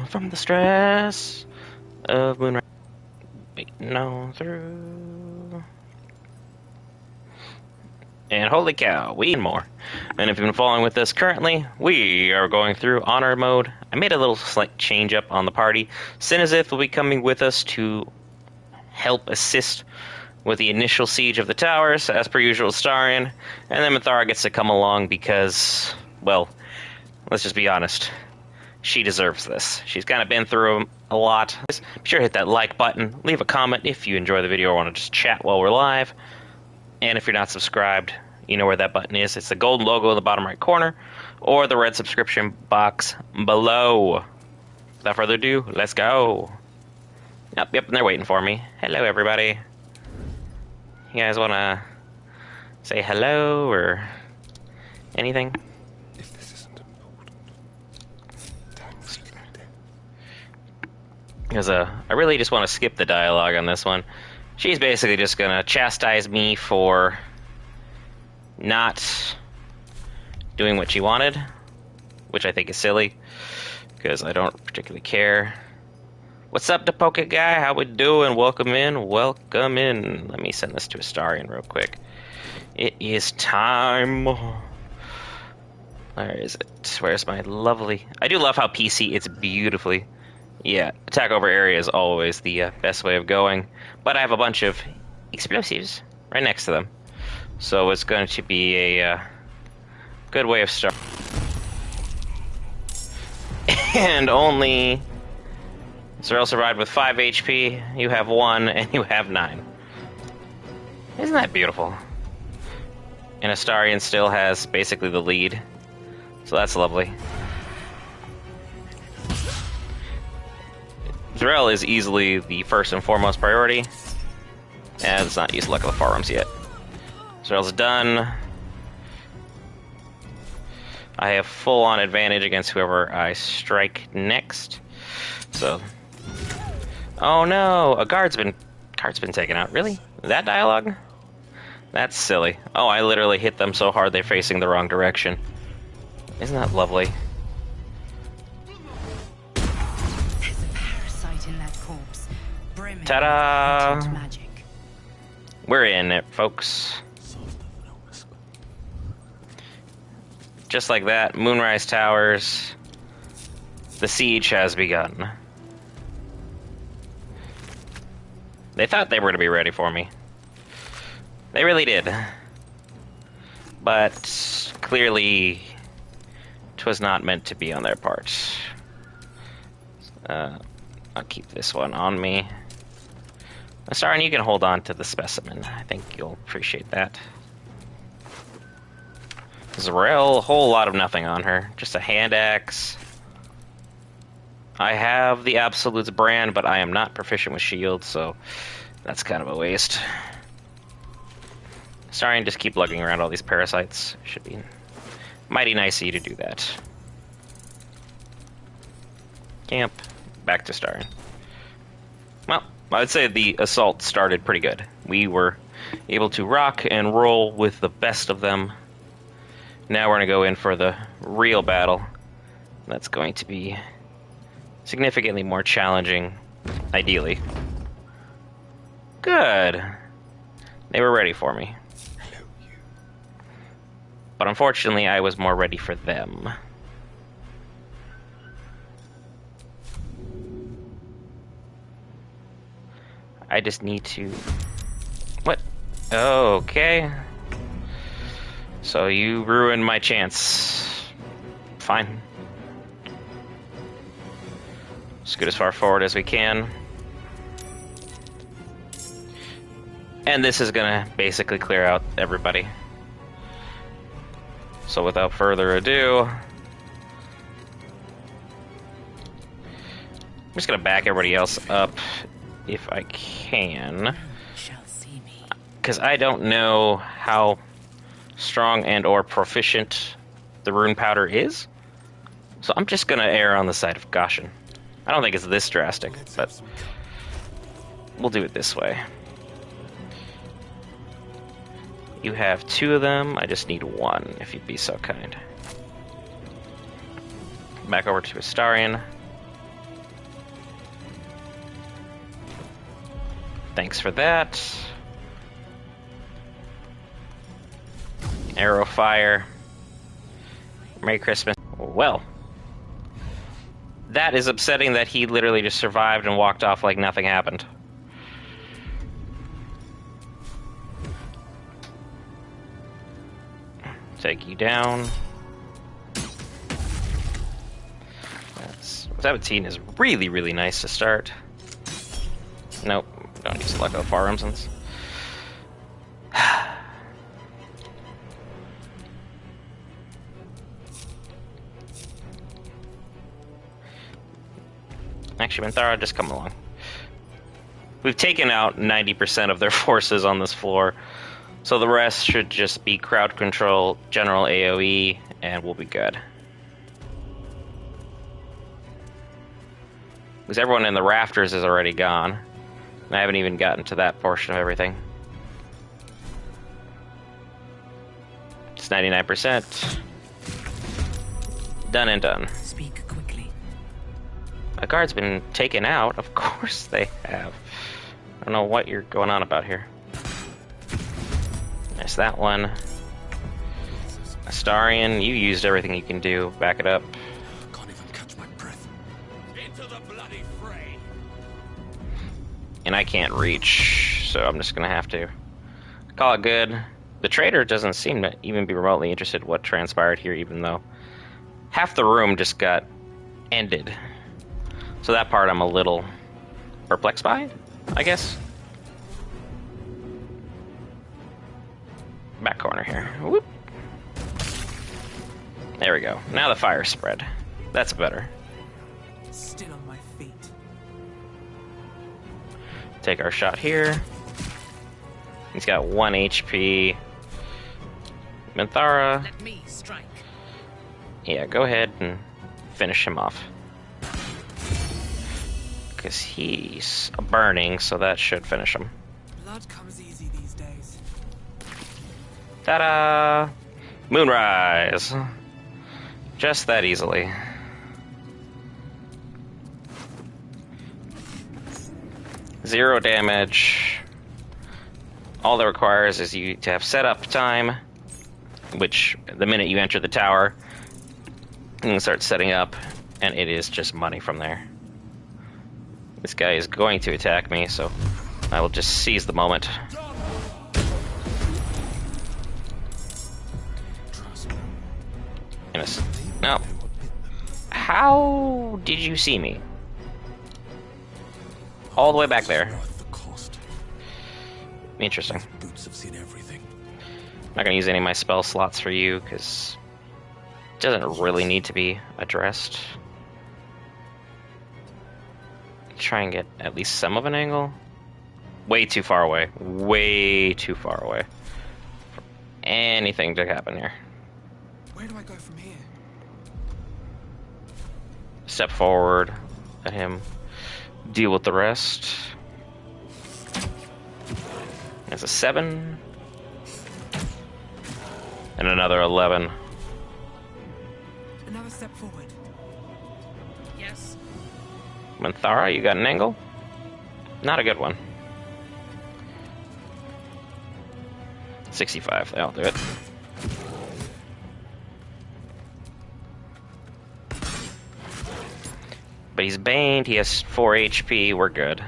from the stress of Moonrise. Waiting on through. And holy cow, we need more. And if you've been following with us currently, we are going through Honor Mode. I made a little slight change up on the party. Sinazith will be coming with us to help assist with the initial siege of the towers, as per usual, Starion. And then Mithara gets to come along because, well, let's just be honest. She deserves this. She's kind of been through a lot. Be sure to hit that like button. Leave a comment if you enjoy the video or want to just chat while we're live. And if you're not subscribed, you know where that button is. It's the golden logo in the bottom right corner, or the red subscription box below. Without further ado, let's go. Yep, and they're waiting for me. Hello, everybody. You guys want to say hello or anything? If this isn't important, thanks. Because I really just want to skip the dialogue on this one. She's basically just going to chastise me for not doing what she wanted, which I think is silly, because I don't particularly care. What's up, the Poke Guy? How we doing? Welcome in. Welcome in. Let me send this to Astarion real quick. It is time. Where is it? Where's my lovely... I do love how PC it's beautifully. Yeah, attack over area is always the best way of going. But I have a bunch of explosives right next to them. So it's going to be a good way of starting. And only... Zerel survived with 5 HP, you have 1, and you have 9. Isn't that beautiful? And Astarion still has basically the lead. So that's lovely. Zerel is easily the first and foremost priority. And let's not use Luck of the Forums yet. Zerel's done. I have full-on advantage against whoever I strike next. So... Oh no! A guard's been taken out. Really? That dialogue? That's silly. Oh, I literally hit them so hard they're facing the wrong direction. Isn't that lovely? Ta-da! We're in it, folks. Just like that, Moonrise Towers. The siege has begun. They thought they were going to be ready for me. They really did. But clearly, 'twas not meant to be on their part. I'll keep this one on me. Astarion, you can hold on to the specimen. I think you'll appreciate that. Zerel, a whole lot of nothing on her. Just a hand axe. I have the Absolute's brand, but I am not proficient with shields, so that's kind of a waste. Astarion, just keep lugging around all these parasites. Should be mighty nice of you to do that. Camp. Back to Astarion. Well, I'd say the assault started pretty good. We were able to rock and roll with the best of them. Now we're going to go in for the real battle. That's going to be significantly more challenging, ideally. Good. They were ready for me. But unfortunately, I was more ready for them. I just need to... What? Okay. So you ruined my chance. Fine. Scoot as far forward as we can. And this is gonna basically clear out everybody. So without further ado, I'm just gonna back everybody else up if I can. Because I don't know how strong and or proficient the rune powder is. So I'm just gonna err on the side of caution. I don't think it's this drastic, but we'll do it this way. You have 2 of them, I just need 1, if you'd be so kind. Back over to Astarion. Thanks for that. Arrow fire. Merry Christmas. Well, that is upsetting that he literally just survived and walked off like nothing happened. Take you down. 17 is really, really nice to start. Nope, don't use luck of firearms. Actually, Minthara, just come along. We've taken out 90% of their forces on this floor, so the rest should just be crowd control, general AoE, and we'll be good. Because everyone in the rafters is already gone. And I haven't even gotten to that portion of everything. It's 99%. Done and done. Speak quickly. A guard's been taken out. Of course they have. I don't know what you're going on about here. There's that one. Astarion, you used everything you can do. Back it up. Can't even catch my breath. Into the bloody fray. And I can't reach, so I'm just gonna have to call it good. The trader doesn't seem to even be remotely interested in what transpired here, even though half the room just got ended. So that part I'm a little perplexed by, I guess. Back corner here. Whoop. There we go. Now the fire spread. That's better. Still on my feet. Take our shot here. He's got 1 HP. Minthara. Let me strike. Yeah, go ahead and finish him off. Because he's burning, so that should finish him. Blood comes easy these days. Ta-da! Moonrise! Just that easily. Zero damage. All that requires is you to have setup time, which the minute you enter the tower, you can start setting up, and it is just money from there. This guy is going to attack me, so I will just seize the moment. No. How did you see me? All the way back there. Interesting. Boots have seen everything. I'm not gonna use any of my spell slots for you, because it doesn't really need to be addressed. Try and get at least some of an angle. Way too far away. Way too far away for anything to happen here. Where do I go from here? Step forward. Let him deal with the rest. That's a 7. And another 11. Another step forward. Yes. Minthara, you got an angle? Not a good one. 65, that'll do it. But he's baned, he has 4 HP, we're good.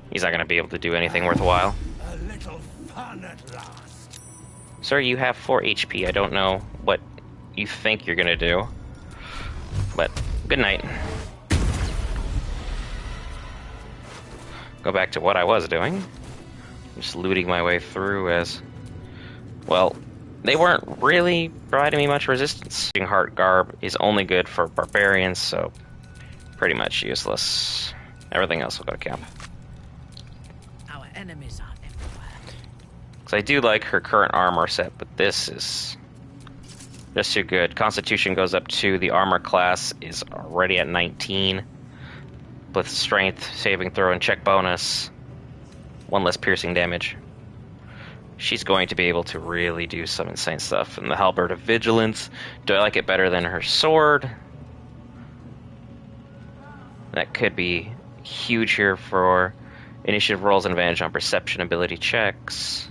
He's not gonna be able to do anything worthwhile. A little fun at last. Sir, you have 4 HP, I don't know what you think you're gonna do. But, good night. Go back to what I was doing. Just looting my way through as... Well, they weren't really providing me much resistance. Heart Garb is only good for barbarians, so pretty much useless. Everything else will go to camp. Our enemies are everywhere. Because I do like her current armor set, but this is just too good. Constitution goes up 2, the armor class is already at 19. With strength, saving throw, and check bonus. 1 less piercing damage. She's going to be able to really do some insane stuff. And the Halberd of Vigilance, do I like it better than her sword? That could be huge here for initiative rolls and advantage on perception ability checks.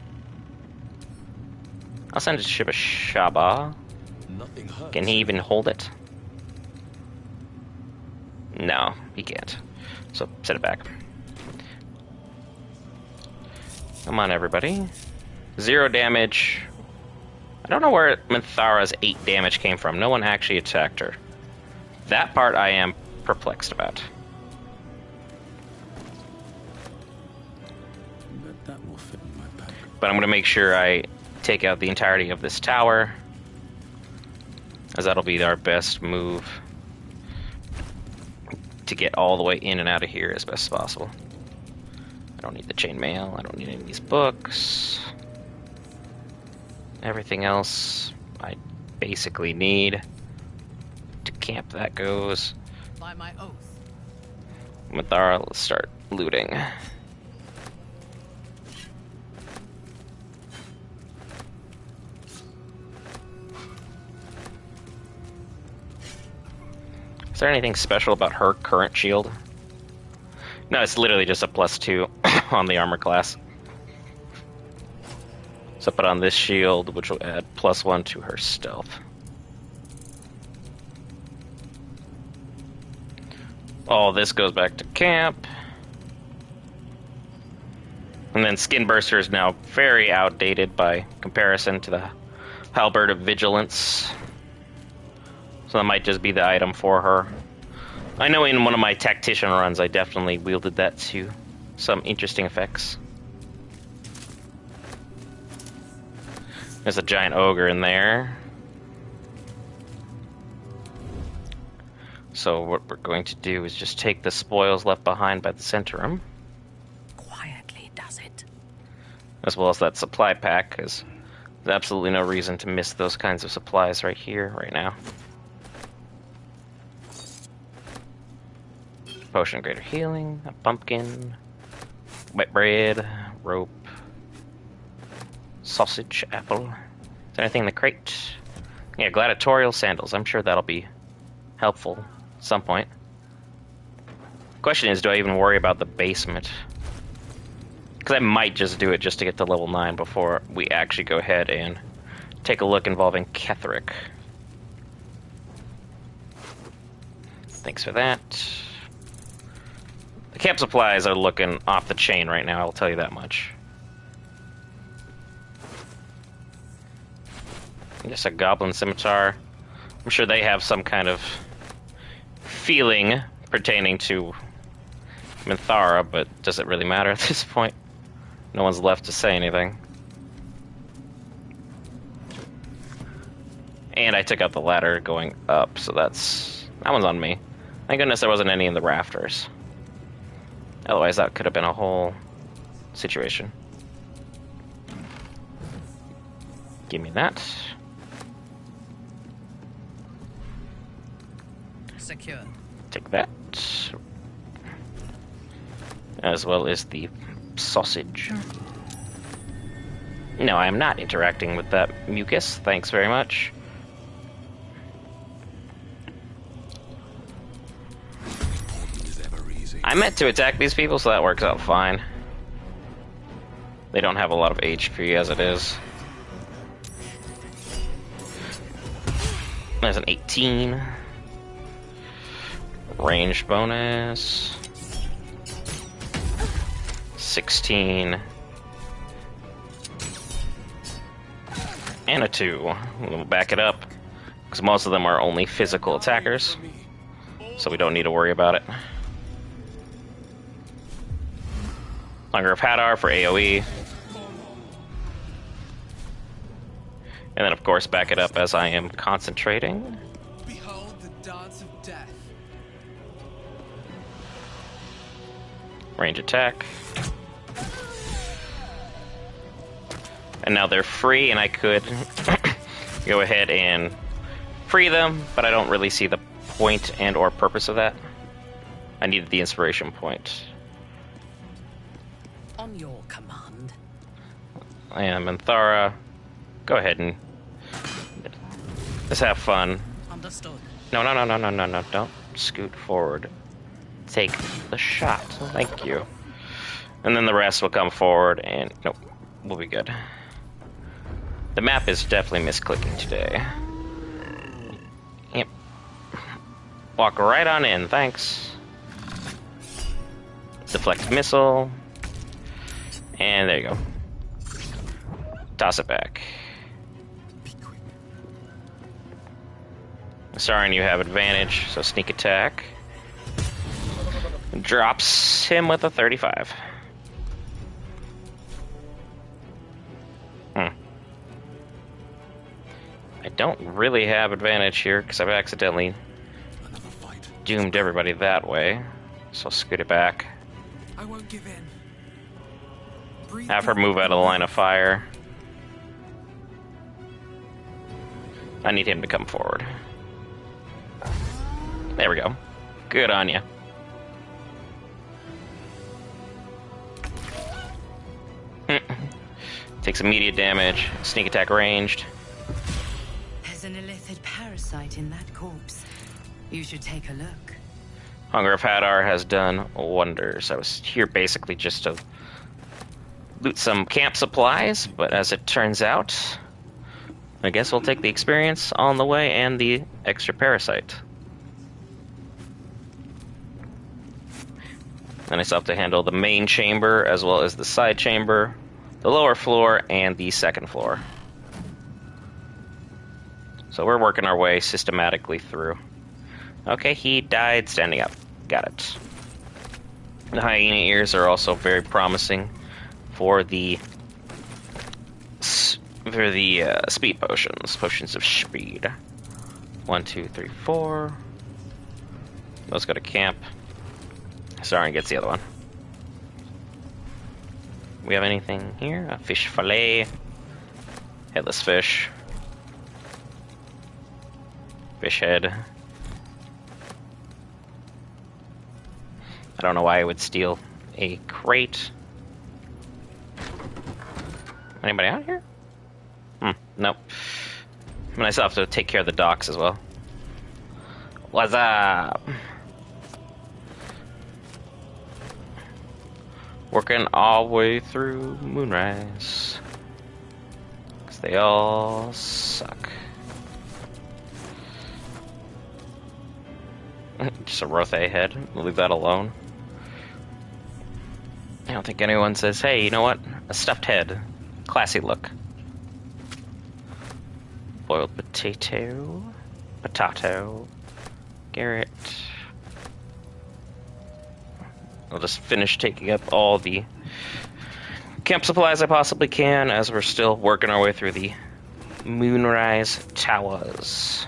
I'll send it to Shiba Shaba. Nothing hurts. Can he even hold it? No, he can't. So set it back. Come on, everybody. 0 damage. I don't know where Minthara's 8 damage came from. No one actually attacked her. That part I am perplexed about. Bet that will fit in my pack. But I'm going to make sure I take out the entirety of this tower, as that'll be our best move to get all the way in and out of here as best as possible. I don't need the chainmail. I don't need any of these books. Everything else I basically need. To camp that goes. By my oath. Minthara, let's start looting. Is there anything special about her current shield? No, it's literally just a +2 on the armor class. So put on this shield, which will add +1 to her stealth. All this goes back to camp. And then Skin Burster is now very outdated by comparison to the Halberd of Vigilance. So that might just be the item for her. I know in one of my tactician runs I definitely wielded that to some interesting effects. There's a giant ogre in there. So what we're going to do is just take the spoils left behind by the Centaurum, Quietly does it. as well as that supply pack, because there's absolutely no reason to miss those kinds of supplies right here, right now. Potion of Greater Healing, a pumpkin, wet bread, rope, sausage, apple. Is there anything in the crate? Yeah, gladiatorial sandals. I'm sure that'll be helpful at some point. Question is, do I even worry about the basement? Because I might just do it just to get to level 9 before we actually go ahead and take a look involving Ketheric. Thanks for that. The camp supplies are looking off the chain right now, I'll tell you that much. Just a goblin scimitar. I'm sure they have some kind of feeling pertaining to Minthara, but does it really matter at this point? No one's left to say anything. And I took out the ladder going up, so that one's on me. Thank goodness there wasn't any in the rafters. Otherwise that could have been a whole situation. Give me that. Secure. Take that. As well as the sausage. No, I am not interacting with that mucus. Thanks very much. I meant to attack these people, so that works out fine. They don't have a lot of HP as it is. There's an 18. Range bonus. 16. And a 2. We'll back it up, because most of them are only physical attackers, so we don't need to worry about it. Hunger of Hadar for AoE. And then, of course, back it up as I am concentrating. Behold the dance of death. Range attack. And now they're free, and I could go ahead and free them, but I don't really see the point and or purpose of that. I needed the inspiration point. On your command. I am Minthara. Go ahead and let's have fun. Understood. No, don't scoot forward. take the shot. Thank you. And then the rest will come forward, and nope, we'll be good. The map is definitely misclicking today. Yep. Walk right on in, thanks. Deflect missile. And there you go. Toss it back. Sorry, you have advantage, so sneak attack. Drops him with a 35. I don't really have advantage here because I've accidentally doomed everybody that way. So I'll scoot it back. I won't give in. Breathe Have her move out of the line of fire. I need him to come forward. There we go. Good on you. Takes immediate damage. Sneak attack ranged. There's an illithid parasite in that corpse. You should take a look. Hunger of Hadar has done wonders. I was here basically just to loot some camp supplies, but as it turns out, I guess we'll take the experience on the way and the extra parasite. And I still have to handle the main chamber as well as the side chamber, the lower floor, and the second floor. So we're working our way systematically through. Okay, he died standing up. Got it. The hyena ears are also very promising for the speed potions of speed. 1, 2, 3, 4. Let's go to camp. Sorry, gets the other one. We have anything here? A fish fillet, headless fish, fish head. I don't know why I would steal a crate. Anybody out here? Nope. I mean, I still have to take care of the docks as well. What's up? Working all the way through Moonrise. Because they all suck. Just a Rothe head. We'll leave that alone. I don't think anyone says, hey, you know what? A stuffed head. Classy look. Boiled potato. Potato. Garrett. I'll just finish taking up all the camp supplies I possibly can as we're still working our way through the Moonrise Towers.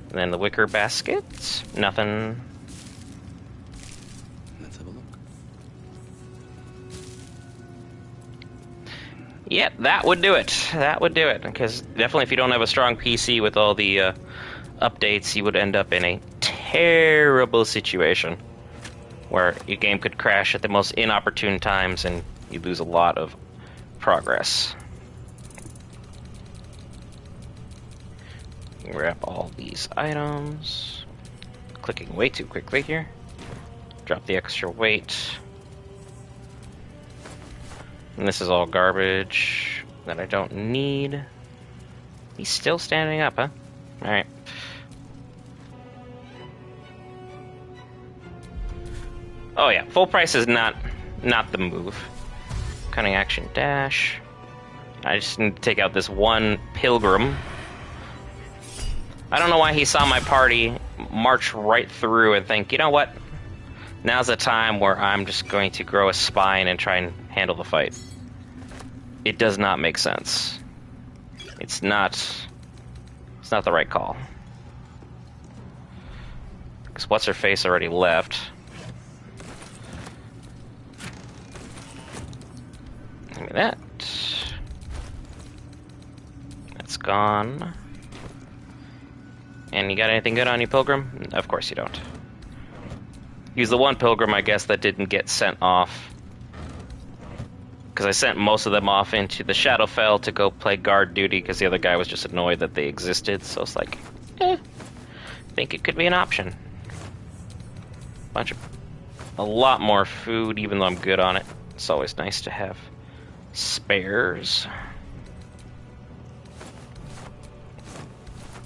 And then the wicker basket. Nothing. Let's have a look. Yep, that would do it. That would do it. Because definitely if you don't have a strong PC with all the updates, you would end up in a terrible situation where your game could crash at the most inopportune times and you lose a lot of progress. Grab all these items. Clicking way too quickly here. Drop the extra weight. And this is all garbage that I don't need. He's still standing up, huh? Alright. Oh yeah, full price is not the move. Cunning action dash. I just need to take out this one pilgrim. I don't know why he saw my party march right through and think, you know what? Now's the time where I'm just going to grow a spine and try and handle the fight. It does not make sense. It's not the right call. Because what's her face already left. Give me that. That's gone. And you got anything good on you, Pilgrim? Of course you don't. Use the one Pilgrim, I guess, that didn't get sent off. Because I sent most of them off into the Shadowfell to go play guard duty because the other guy was just annoyed that they existed. So it's like, I think it could be an option. A lot more food, even though I'm good on it. It's always nice to have spares.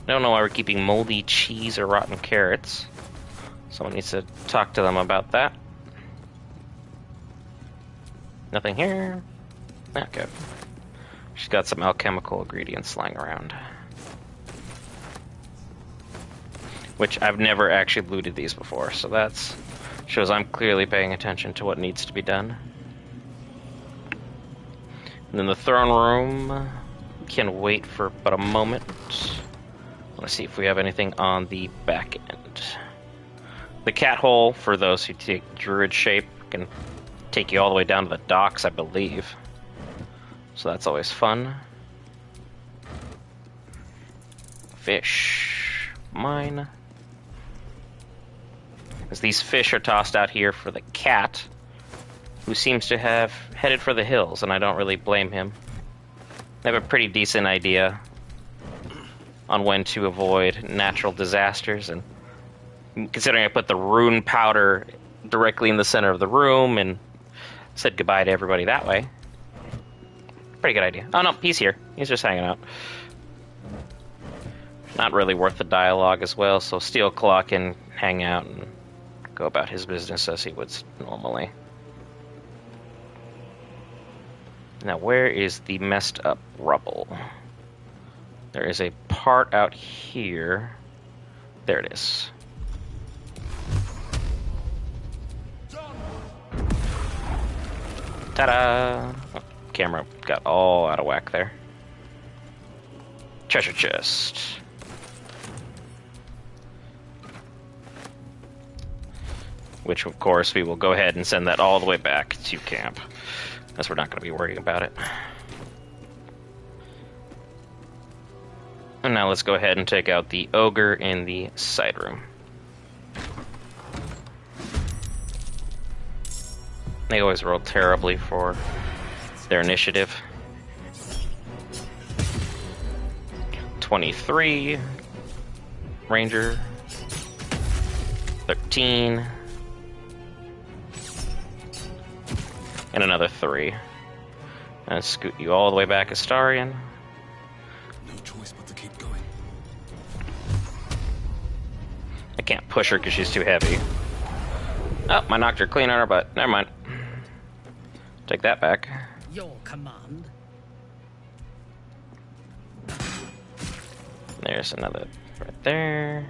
I don't know why we're keeping moldy cheese or rotten carrots. Someone needs to talk to them about that. Nothing here. Okay. She's got some alchemical ingredients lying around. Which I've never actually looted these before, so that's shows I'm clearly paying attention to what needs to be done. And then the throne room can wait for but a moment. Let's see if we have anything on the back end. The cat hole, for those who take druid shape, can take you all the way down to the docks, I believe. So that's always fun. Fish. Mine. As these fish are tossed out here for the cat, who seems to have headed for the hills, and I don't really blame him. I have a pretty decent idea on when to avoid natural disasters, and considering I put the rune powder directly in the center of the room and said goodbye to everybody that way. Pretty good idea. Oh no, he's here. He's just hanging out. Not really worth the dialogue as well, so Steel Claw can hang out and go about his business as he would normally. Now, where is the messed up rubble? There is a part out here. There it is. Ta-da! Oh, camera got all out of whack there. Treasure chest. Which, of course, we will go ahead and send that all the way back to camp, as we're not going to be worrying about it. And now let's go ahead and take out the ogre in the side room. They always roll terribly for their initiative. 23. Ranger. 13. And another 3. And scoot you all the way back, Astarion. No choice but to keep going. I can't push her because she's too heavy. Oh, I knocked her clean on her butt. Never mind. Take that back. Your command. There's another right there.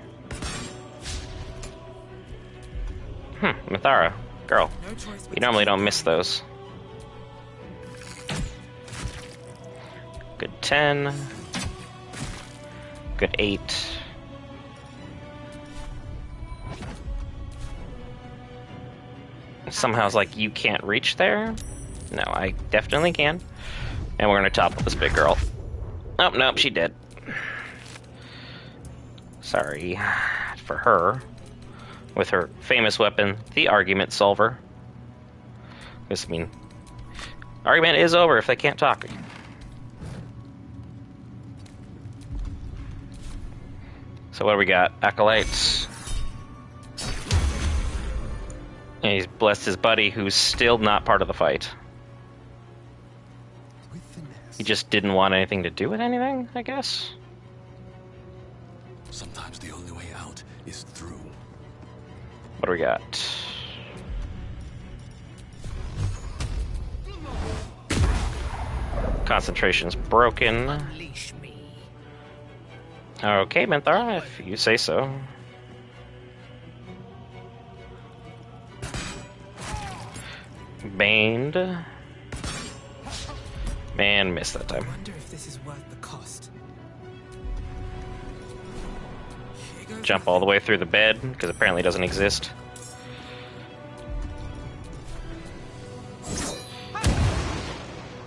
Mithara. Girl. No choice but You normally don't miss those. Good 10. Good 8. Somehow it's like you can't reach there? No, I definitely can. And we're gonna topple this big girl. Oh, nope, she did. Sorry for her. With her famous weapon, the argument solver. Because, I mean, argument is over if they can't talk. So what do we got? Acolytes. And he's blessed his buddy, who's still not part of the fight. He just didn't want anything to do with anything, I guess? Sometimes the only way out is through. What do we got? Concentration's broken. unleash me. Okay, Menthara, if you say so. Baned. Man, missed that time. Wonder if this is worth the cost. Here goes Jump all the way through the bed, because apparently it doesn't exist.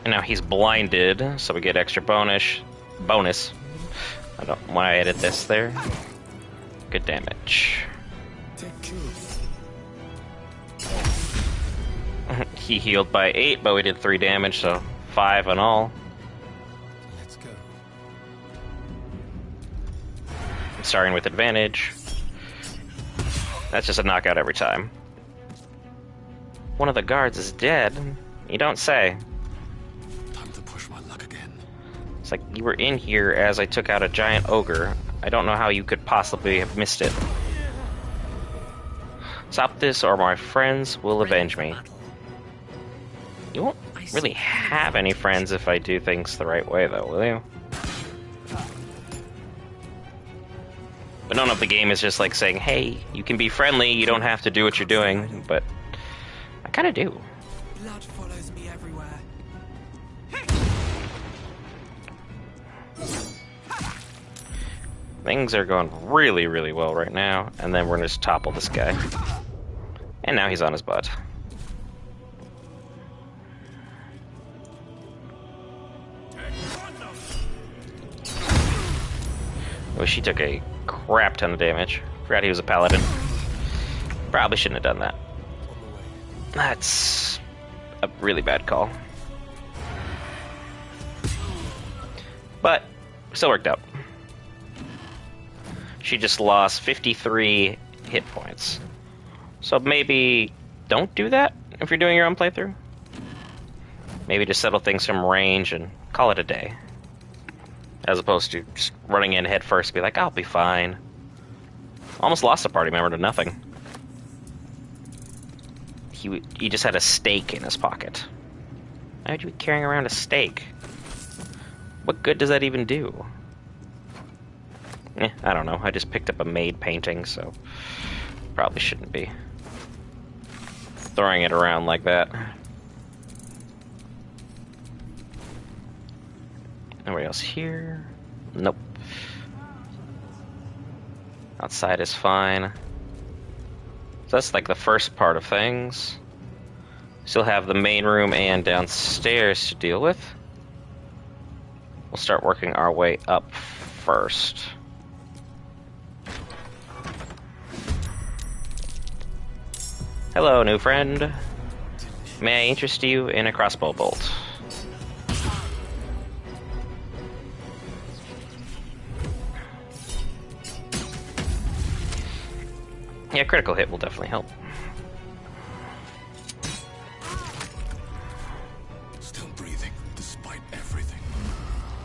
And now he's blinded, so we get extra bonus. I don't know why I added this there. Good damage. Take two. He healed by 8, but we did 3 damage, so 5 in all. Let's go. Starting with advantage. That's just a knockout every time. One of the guards is dead. You don't say. Time to push my luck again. It's like you were in here as I took out a giant ogre. I don't know how you could possibly have missed it. Stop this or my friends will avenge me. You won't really have any friends if I do things the right way, though, will you? But none of the game is just like saying, hey, you can be friendly, you don't have to do what you're doing, but I kind of do. Blood follows me everywhere. Things are going really, really well right now, and then we're gonna just topple this guy. And now he's on his butt. Oh, she took a crap ton of damage. Forgot he was a paladin. Probably shouldn't have done that. That's a really bad call. But, still worked out. She just lost 53 hit points. So maybe don't do that if you're doing your own playthrough. Maybe just settle things from range and call it a day. As opposed to just running in head first and be like, I'll be fine. Almost lost a party member to nothing. He just had a stake in his pocket. Why would you be carrying around a stake? What good does that even do? I don't know. I just picked up a maid painting, so probably shouldn't be throwing it around like that. Nobody else here? Nope. Outside is fine. So that's like the first part of things. Still have the main room and downstairs to deal with. We'll start working our way up first. Hello, new friend. May I interest you in a crossbow bolt? Yeah, critical hit will definitely help. Still breathing, despite everything.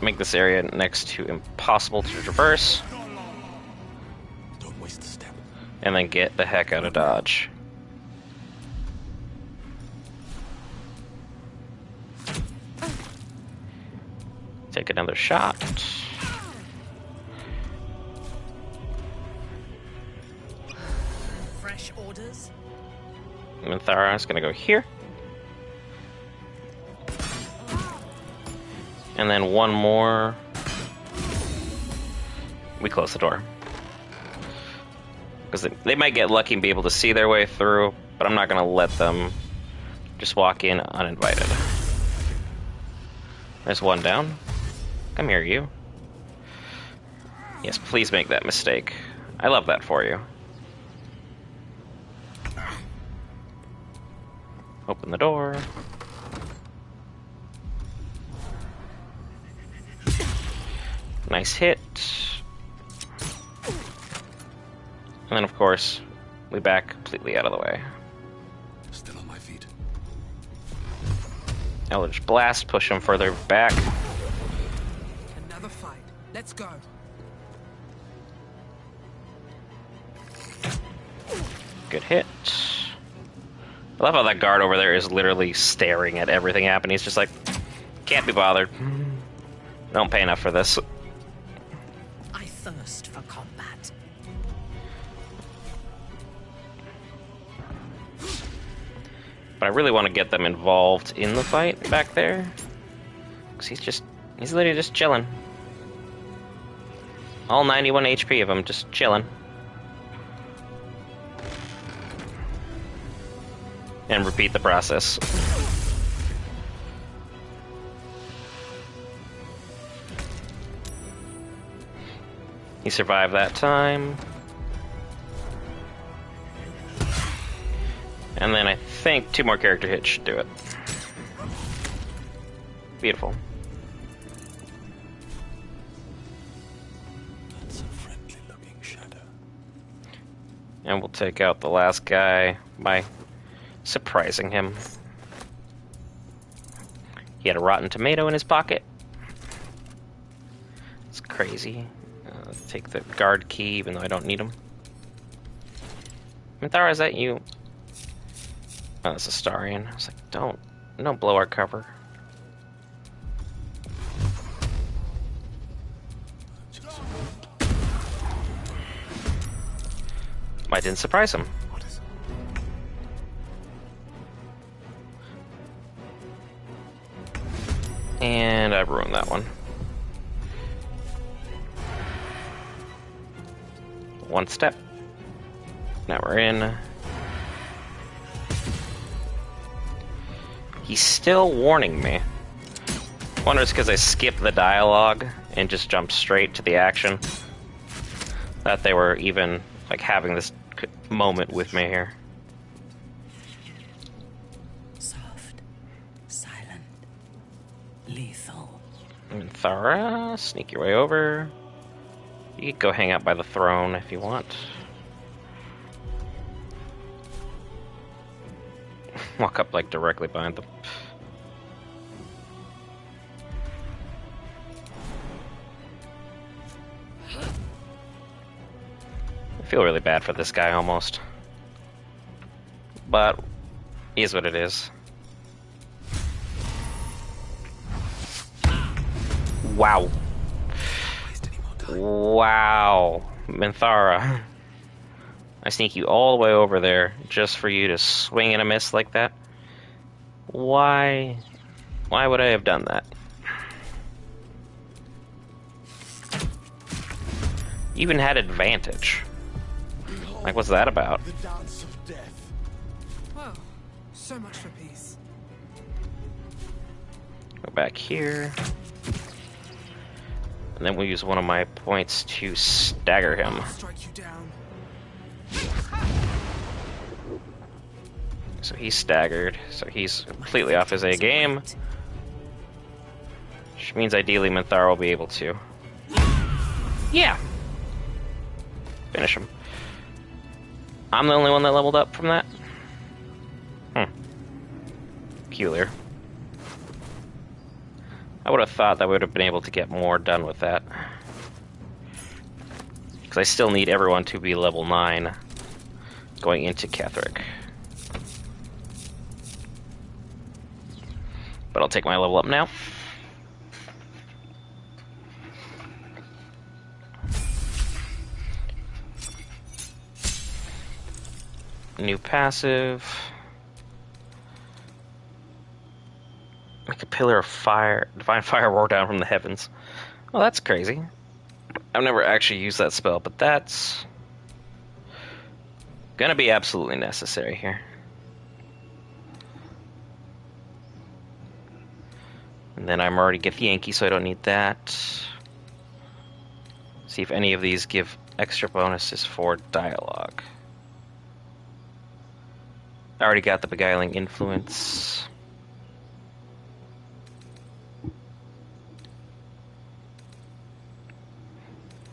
Make this area next to impossible to traverse. Don't waste a step. And then get the heck out of Dodge. Take another shot. Fresh orders? Minthara is gonna go here. And then one more. We close the door. Because they might get lucky and be able to see their way through, but I'm not gonna let them just walk in uninvited. There's one down. Come here, you. Yes, please make that mistake. I love that for you. Open the door. Nice hit. And then, of course, we back completely out of the way. Still on my feet. Eldritch Blast, push him further back. Another fight. Let's go. Good hit. I love how that guard over there is literally staring at everything happening. He's just like, can't be bothered. Don't pay enough for this. I thirst for combat. But I really want to get them involved in the fight back there. Because he's literally just chilling. All 91 HP of him just chilling. And repeat the process. He survived that time. And then I think 2 more character hits should do it. Beautiful. That's a friendly looking shadow. And we'll take out the last guy by surprising him. He had a rotten tomato in his pocket. It's crazy. Take the guard key, even though I don't need him. Minthara, is that you? Oh, it's Astarion. I was like, don't blow our cover. I didn't surprise him. What is it? And I ruined that one. One step. Now we're in. He's still warning me. I wonder it's because I skipped the dialogue and just jumped straight to the action. That they were even like having this moment with me here. Soft, silent, lethal. Minthara, sneak your way over. You can go hang out by the throne if you want. Walk up like directly behind them. I feel really bad for this guy almost. But he is what it is. Wow. Wow. Minthara. I sneak you all the way over there just for you to swing and a miss like that? Why? Why would I have done that? You even had advantage. Like, what's that about? The dance of death. Well, so much for peace. Go back here. And then we'll use one of my points to stagger him. I'll strike you down. So he's staggered, so he's completely off his A game. Which means ideally Minthara will be able to. Yeah! Finish him. I'm the only one that leveled up from that? Peculiar. I would have thought that we would have been able to get more done with that. Because I still need everyone to be level 9 going into Ketheric. But I'll take my level up now. New passive. Make a pillar of fire. Divine fire roar down from the heavens. Well, that's crazy. I've never actually used that spell, but that's gonna be absolutely necessary here. And then I'm already Githyanki, so I don't need that. See if any of these give extra bonuses for dialogue. I already got the Beguiling Influence.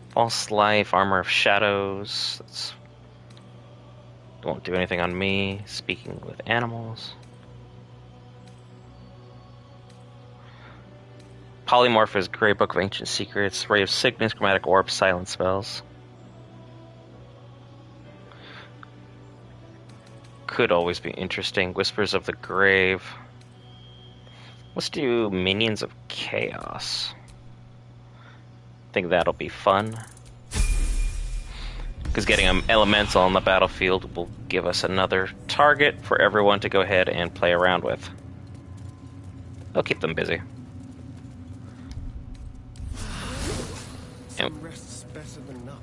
False Life, Armor of Shadows. That's, won't do anything on me. Speaking with Animals. Polymorph is Grey Book of Ancient Secrets. Ray of Sickness, Chromatic Orb, Silent Spells. Could always be interesting. Whispers of the Grave. Let's do Minions of Chaos. I think that'll be fun. Because getting an elemental on the battlefield will give us another target for everyone to go ahead and play around with. It'll keep them busy. And Rest's better than none.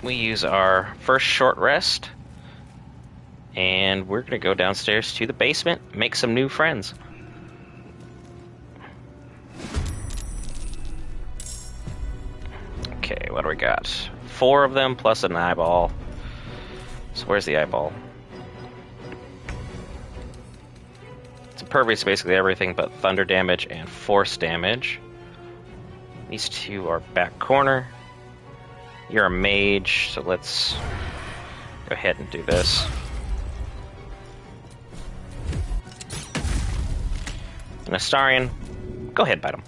we use our first short rest. And we're going to go downstairs to the basement, make some new friends. Okay, what do we got? 4 of them plus an eyeball. So where's the eyeball? It's impervious to basically everything but thunder damage and force damage. These 2 are back corner. You're a mage, so let's go ahead and do this. And Astarion, go ahead, bite him.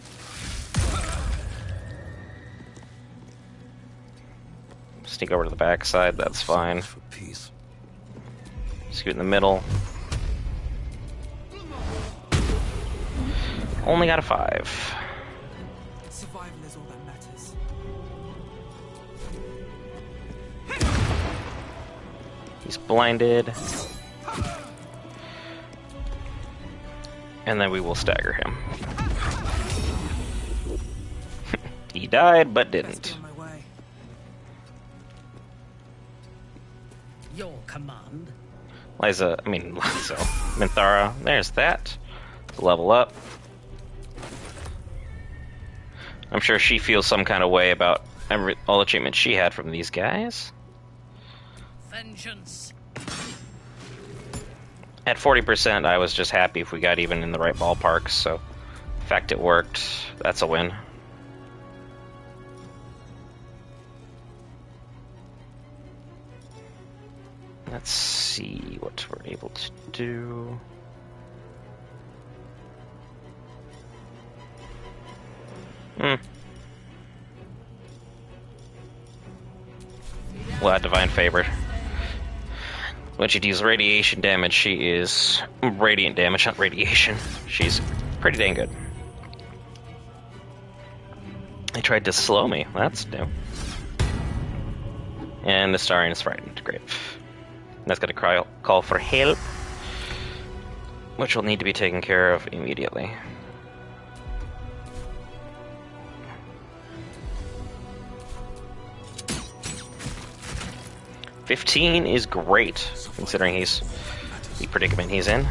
Sneak over to the backside, that's fine. For peace. Scoot in the middle. Only got a 5. Survival is all that matters. He's blinded. And then we will stagger him. He died, but Best be didn't. on my way. Your command. Minthara, there's that. Level up. I'm sure she feels some kind of way about all the treatment she had from these guys. Vengeance. At 40%, I was just happy if we got even in the right ballpark, so the fact it worked, that's a win. Let's see what we're able to do. Well, Divine Favor. When she deals radiation damage, she is... Radiant damage, not radiation. She's pretty dang good. They tried to slow me. That's new. And the Astarion is frightened. Great. That's going to call for help, which will need to be taken care of immediately. $15 is great, considering he's the predicament he's in.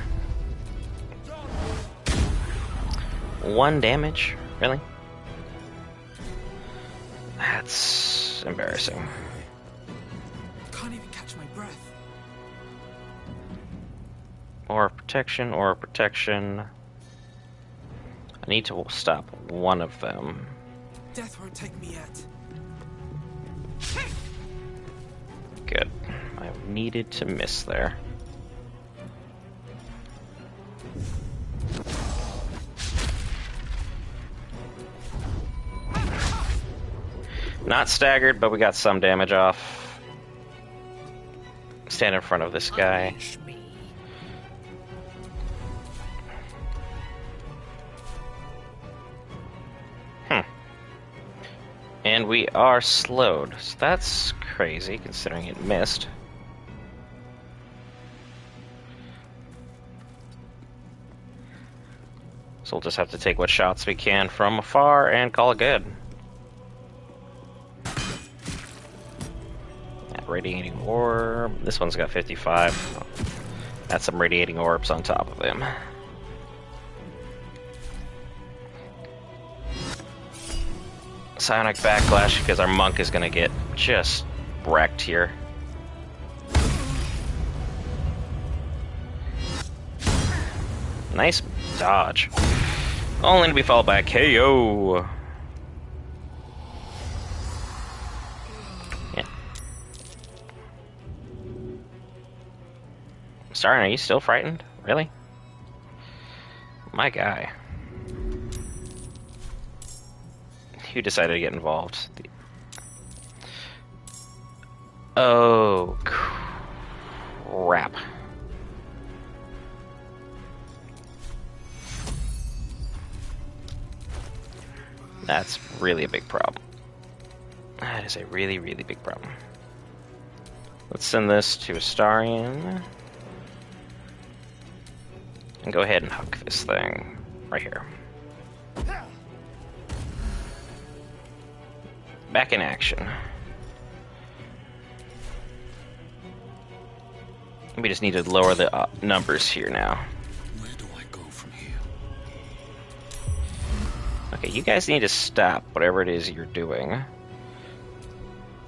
1 damage? Really? That's embarrassing. Can't even catch my breath. Or protection, or protection. I need to stop one of them. Death won't take me yet. Good. I needed to miss there. Not staggered, but we got some damage off. Stand in front of this guy. Unleash me. And we are slowed. So that's crazy, considering it missed. So we'll just have to take what shots we can from afar and call it good. That radiating orb. This one's got 55. That's some radiating orbs on top of him. Psionic backlash because our monk is gonna get just wrecked here. Nice dodge. Only to be followed by a KO. Yeah. Starring, are you still frightened? Really? My guy. Who decided to get involved? Oh, crap. That's really a big problem. That is a really, really big problem. Let's send this to Astarion. And go ahead and hook this thing right here. Back in action. We just need to lower the numbers here now. Where do I go from here? Okay, you guys need to stop whatever it is you're doing.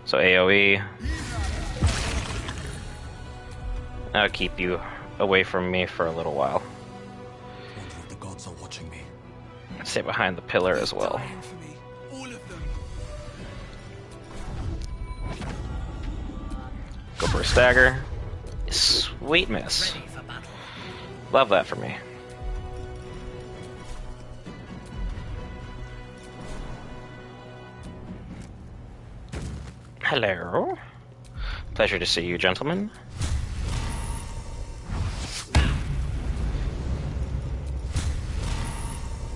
So AoE. I'll keep you away from me for a little while. Wonder if the gods are watching me. Stay behind the pillar as well. Dying for me. All of them. Go for a stagger. Sweet miss. Ready for battle. Love that for me. Hello. Pleasure to see you, gentlemen.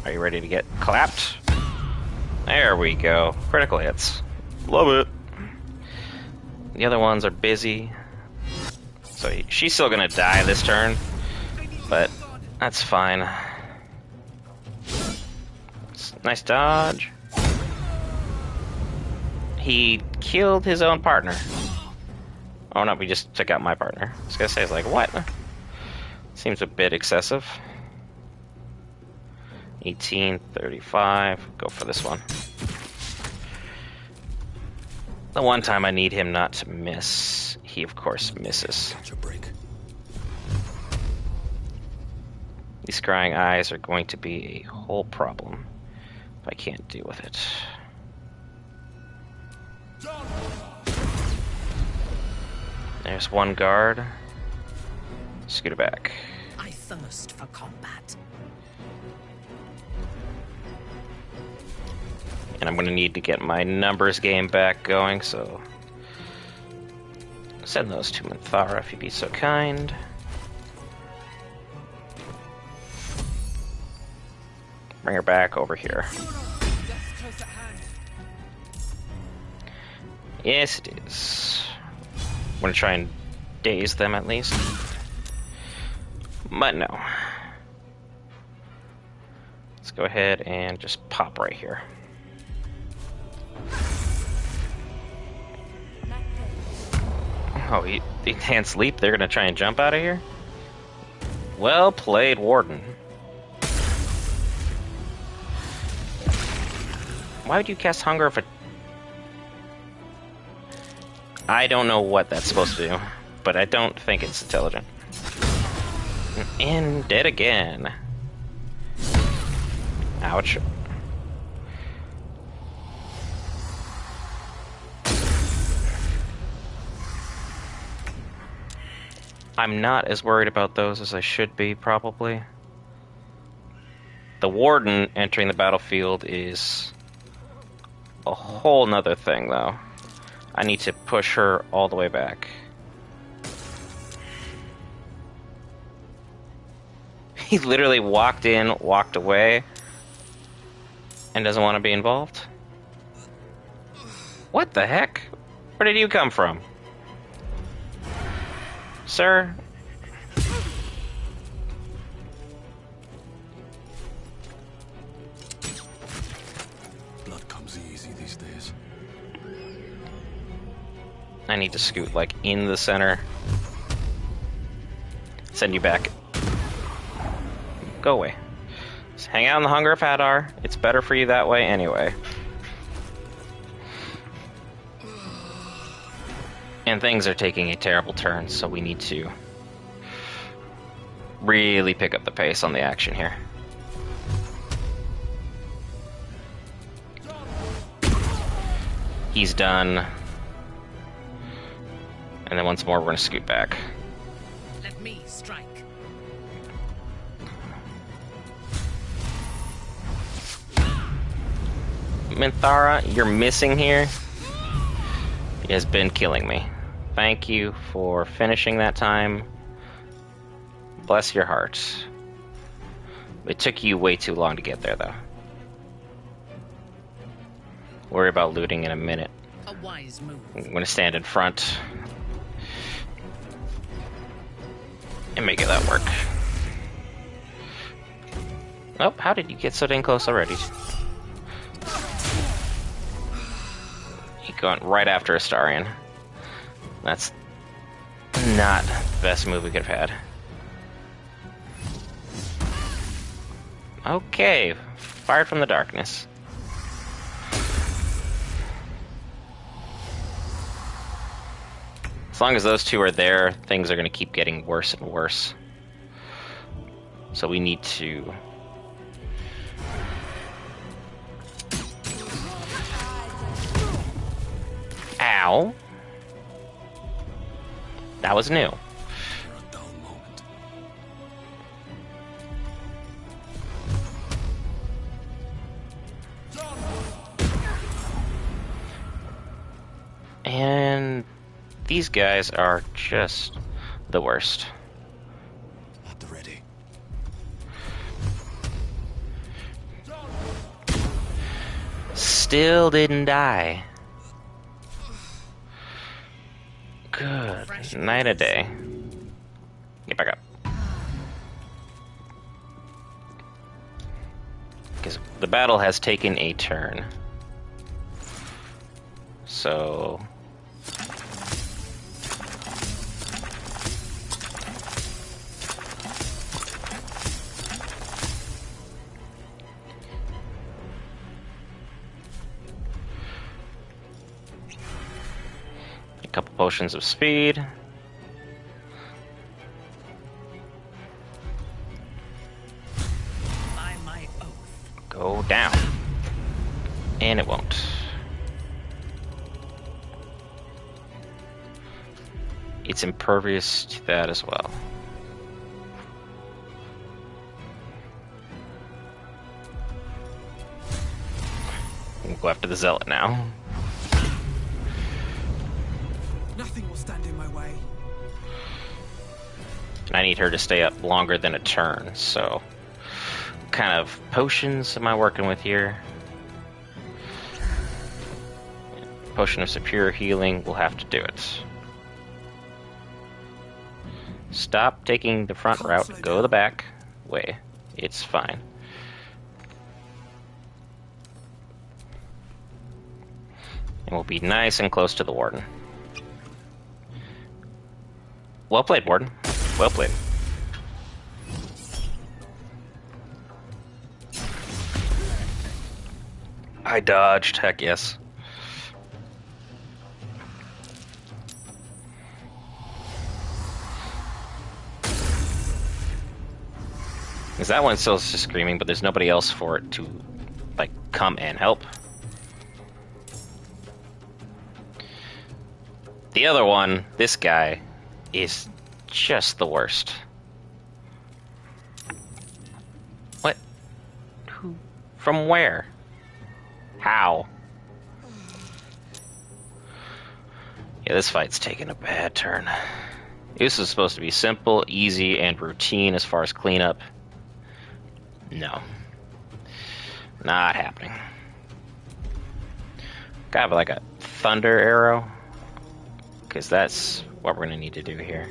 Are you ready to get clapped? There we go. Critical hits. Love it. The other ones are busy. So she's still gonna die this turn, but that's fine. Nice dodge. He killed his own partner. Oh no, we just took out my partner. I was gonna say, what? Seems a bit excessive. 1835. Go for this one. The one time I need him not to miss, he of course misses. Catch a break. These scrying eyes are going to be a whole problem if I can't deal with it. There's one guard. Scoot it back. I thirst for combat. And I'm going to need to get my numbers game back going, so send those to Minthara if you'd be so kind. Bring her back over here. Yes, it is. I'm going to try and daze them at least. But no. Let's go ahead and just pop right here. Oh, he enhanced leap. They're gonna try and jump out of here? Well played, Warden. Why would you cast Hunger if it... I don't know what that's supposed to do, but I don't think it's intelligent. And dead again. Ouch. I'm not as worried about those as I should be, probably. The Warden entering the battlefield is a whole nother thing, though. I need to push her all the way back. He literally walked in, walked away, and doesn't want to be involved? What the heck? Where did you come from? Sir? Blood comes easy these days. I need to scoot, like, in the center. Send you back. Go away. Just hang out in the Hunger of Hadar. It's better for you that way anyway. And things are taking a terrible turn, so we need to really pick up the pace on the action here. He's done. And then once more, we're going to scoot back. Let me strike. Minthara, you're missing here. He has been killing me. Thank you for finishing that time. Bless your heart. It took you way too long to get there, though. Worry about looting in a minute. A wise move. I'm going to stand in front and make that work. Oh, how did you get so dang close already? You're going right after Astarion. That's not the best move we could have had. Okay, fired from the darkness. As long as those two are there, things are going to keep getting worse and worse. So we need to... Ow. That was new. For a dull moment. These guys are just the worst. At the ready. Still didn't die. Good night a day. Get back up. Because the battle has taken a turn. So... a couple potions of speed. By my oath. Go down. And it won't. It's impervious to that as well. We'll go after the Zealot now. Nothing will stand in my way. And I need her to stay up longer than a turn, so... what kind of potions am I working with here? Potion of Superior Healing will have to do it. Stop taking the front route, go the back way. It's fine. And we'll be nice and close to the Warden. Well played, Warden. Well played. I dodged, heck yes. Because that one still is just screaming, but there's nobody else for it to, like, come and help. The other one, this guy, is just the worst. What? Who? From where? How? Yeah, this fight's taking a bad turn. This is supposed to be simple, easy, and routine as far as cleanup. No. Not happening. Gotta have like a thunder arrow. Because that's what we're gonna need to do here.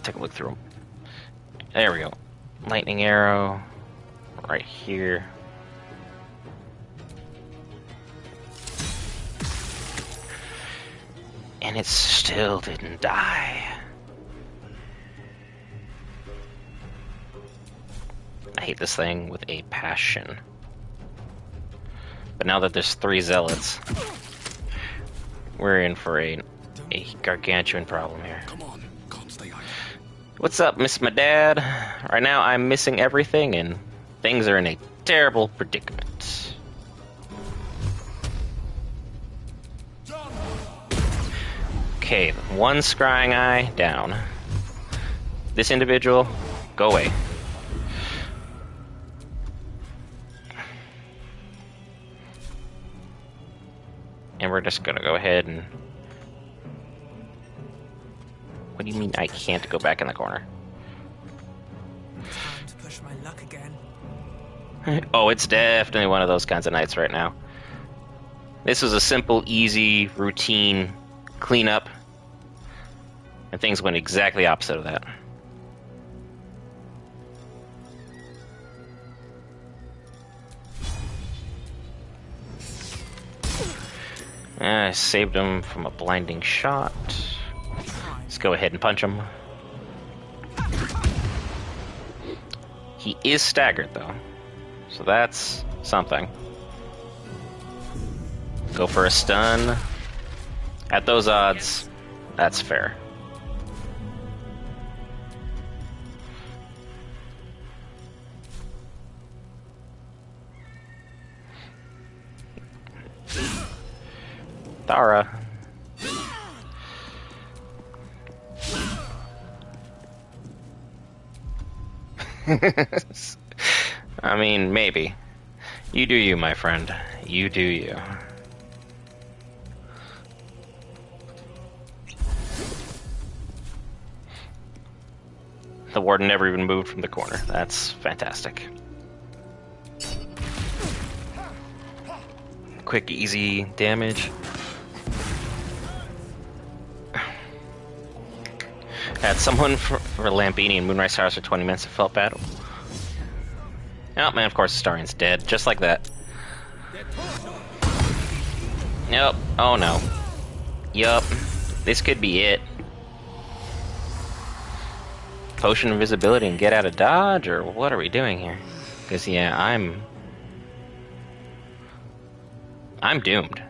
Take a look through them. There we go. Lightning arrow. Right here. And it still didn't die. I hate this thing with a passion. But now that there's 3 zealots, we're in for a gargantuan problem here. Come on, can't stay idle. What's up, Miss My Dad? Right now I'm missing everything and things are in a terrible predicament. Okay, one scrying eye down. This individual, go away. And we're just gonna go ahead and... What do you mean I can't go back in the corner? Time to push my luck again. Oh, it's definitely one of those kinds of nights right now. This was a simple, easy, routine cleanup. And things went exactly opposite of that. I saved him from a blinding shot. Let's go ahead and punch him. He is staggered, though. So that's something. Go for a stun. At those odds, that's fair. Thara. I mean, maybe. You do you, my friend. You do you. The warden never even moved from the corner. That's fantastic. Quick, easy damage. Had someone for Lampini and Moonrise Towers for 20 minutes. It felt bad. Oh man, of course Astarian's dead. Just like that. Yep. Oh no. Yup. This could be it. Potion invisibility and get out of dodge, or what are we doing here? Because yeah, I'm doomed.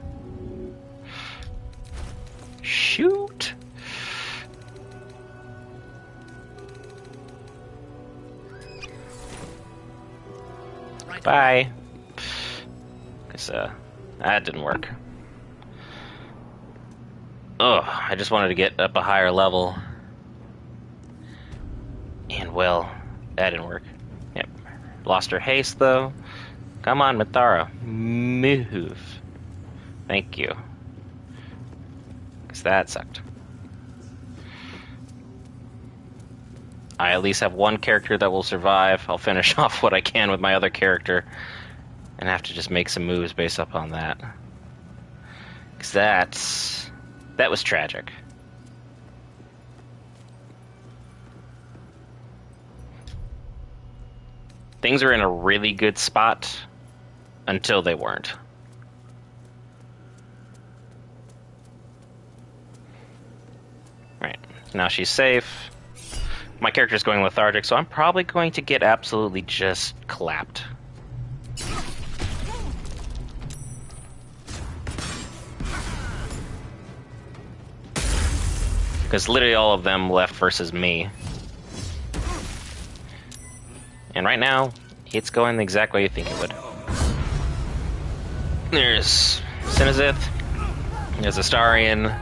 Shoot. Right. Bye. Because that didn't work. Ugh, I just wanted to get up a higher level. And well, that didn't work. Yep. Lost her haste though. Come on, Mithara. Move. Thank you. Because that sucked. I at least have one character that will survive. I'll finish off what I can with my other character. And have to just make some moves based upon that. Because that was tragic. Things are in a really good spot until they weren't. Right, now she's safe. My character's going lethargic, so I'm probably going to get absolutely just clapped. Because literally all of them left versus me. And right now, it's going the exact way you think it would. There's Sinizith. There's Astarian.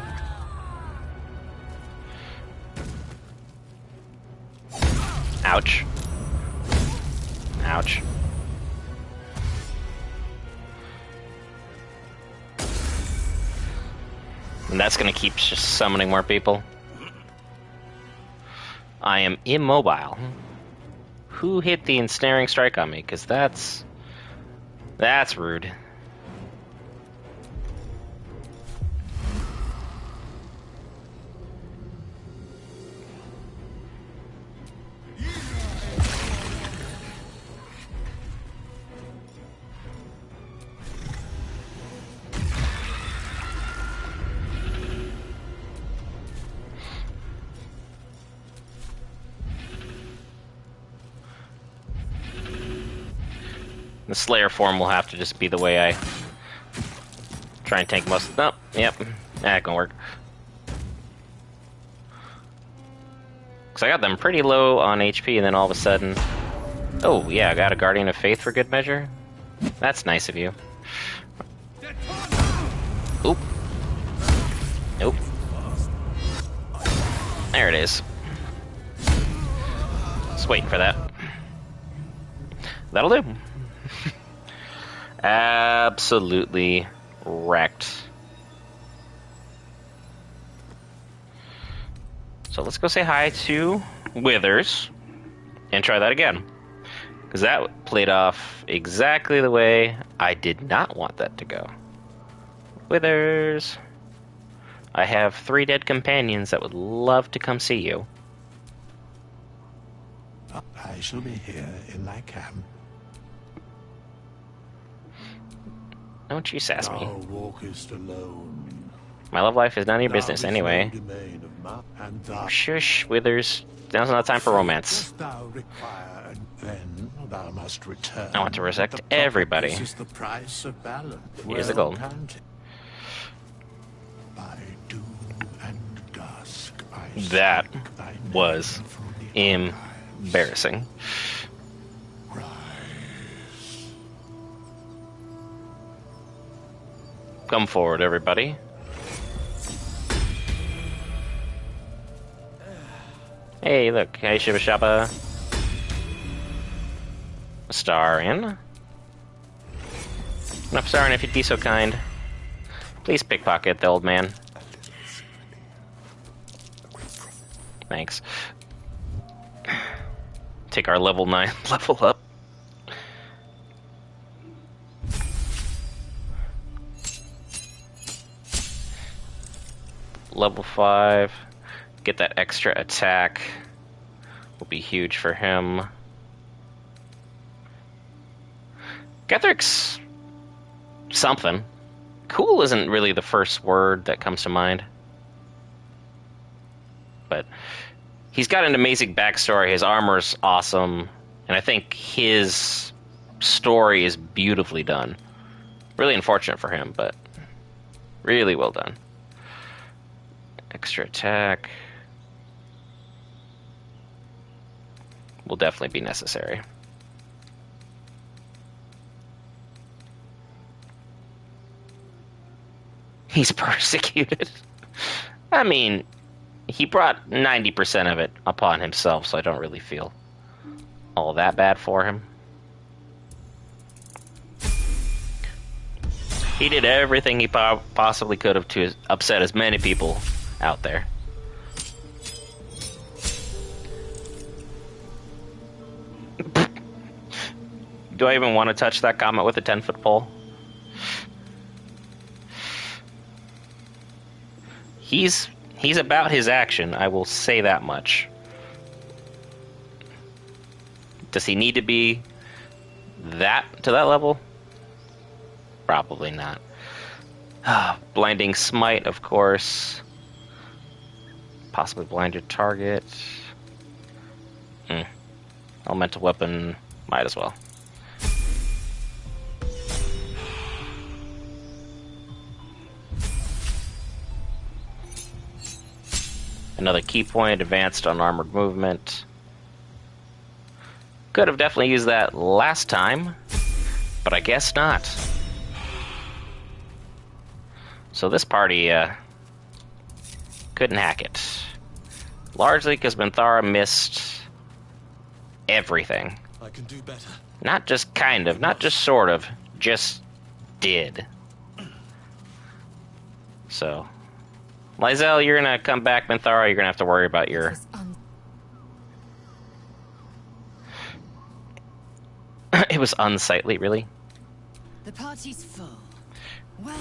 Ouch. Ouch. And that's gonna keep just summoning more people. I am immobile. Who hit the ensnaring strike on me? Because that's rude. The Slayer form will have to just be the way I try and tank most. Nope. Yep. That gonna work. Cause I got them pretty low on HP, and then all of a sudden, oh yeah, I got a Guardian of Faith for good measure. That's nice of you. Oop. Nope. There it is. Just waiting for that. That'll do. Absolutely wrecked. So let's go say hi to Withers and try that again. Because that played off exactly the way I did not want that to go. Withers. I have 3 dead companions that would love to come see you. I shall be here in my camp. Don't you sass me. Thou walkest alone. My love life is none of your Thou business is anyway. no domain of mine, and thou Shush, Withers. Now's not time for romance. dost thou require, and then thou must return. I want to resect The profit everybody. This is the price of balance. Here's the Well gold. counted. By doom and dusk, I That seek thy name was from the embarrassing. Rise. Come forward, everybody. Hey, look. Hey, Shiba Shaba. Astarion. Astarion, if you'd be so kind. Please pickpocket the old man. Thanks. Take our level 9 level up. Level 5. Get that extra attack. Will be huge for him. Gethric's something. Cool isn't really the first word that comes to mind. But he's got an amazing backstory. His armor's awesome. And I think his story is beautifully done. Really unfortunate for him, but really well done. Extra attack will definitely be necessary. He's persecuted. I mean, he brought 90% of it upon himself, so I don't really feel all that bad for him. He did everything he possibly could have to upset as many people out there. Do I even want to touch that comet with a 10-foot pole? He's about his action, I will say that much. Does he need to be to that level? Probably not. Blinding Smite, of course. Possibly blind your target. Elemental weapon, might as well. Another key point, advanced unarmored movement. Could have definitely used that last time, but I guess not. So this party couldn't hack it. Largely because Minthara missed everything. I can do better. Not just kind of, not just sort of, just did. So, Lysel, you're gonna come back, Minthara, you're gonna have to worry about your... It was unsightly, really. The party's full. Well,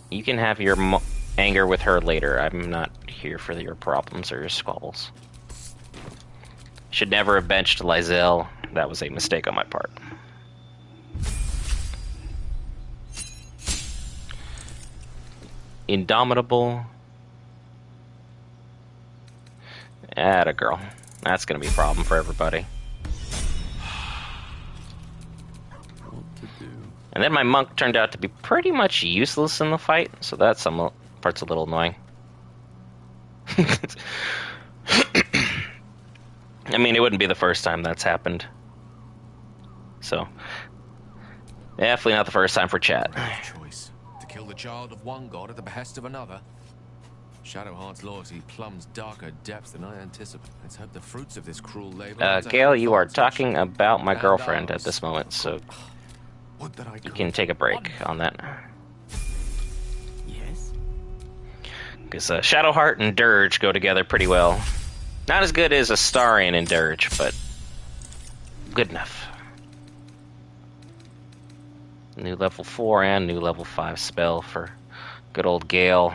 you can have your anger with her later. I'm not here for your problems or your squabbles. Should never have benched Lysel. That was a mistake on my part. Indomitable. Atta girl. That's gonna be a problem for everybody. And then my monk turned out to be pretty much useless in the fight, so that's some parts a little annoying. I mean, it wouldn't be the first time that's happened. So, definitely not the first time for chat. Choice. To kill the child of one god at the behest of another. Shadowheart's loyalty plumbs darker depths than I anticipate. Let's hope the fruits of this cruel labor... Gale, you are talking about my girlfriend at this moment, so... You can take a break on that. Yes? Because Shadowheart and Dirge go together pretty well. Not as good as Astarion and Dirge, but good enough. New level 4 and new level 5 spell for good old Gale.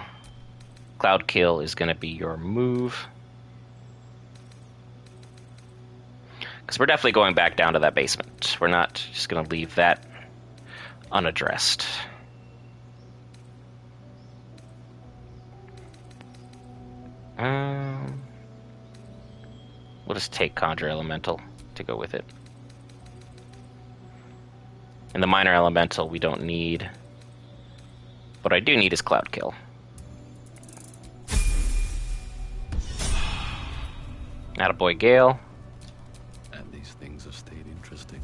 Cloud Kill is going to be your move. Because we're definitely going back down to that basement. We're not just going to leave that unaddressed. We'll just take Conjure Elemental to go with it. And the Minor Elemental we don't need. What I do need is Cloud Kill. Attaboy Gale. And these things have stayed interesting.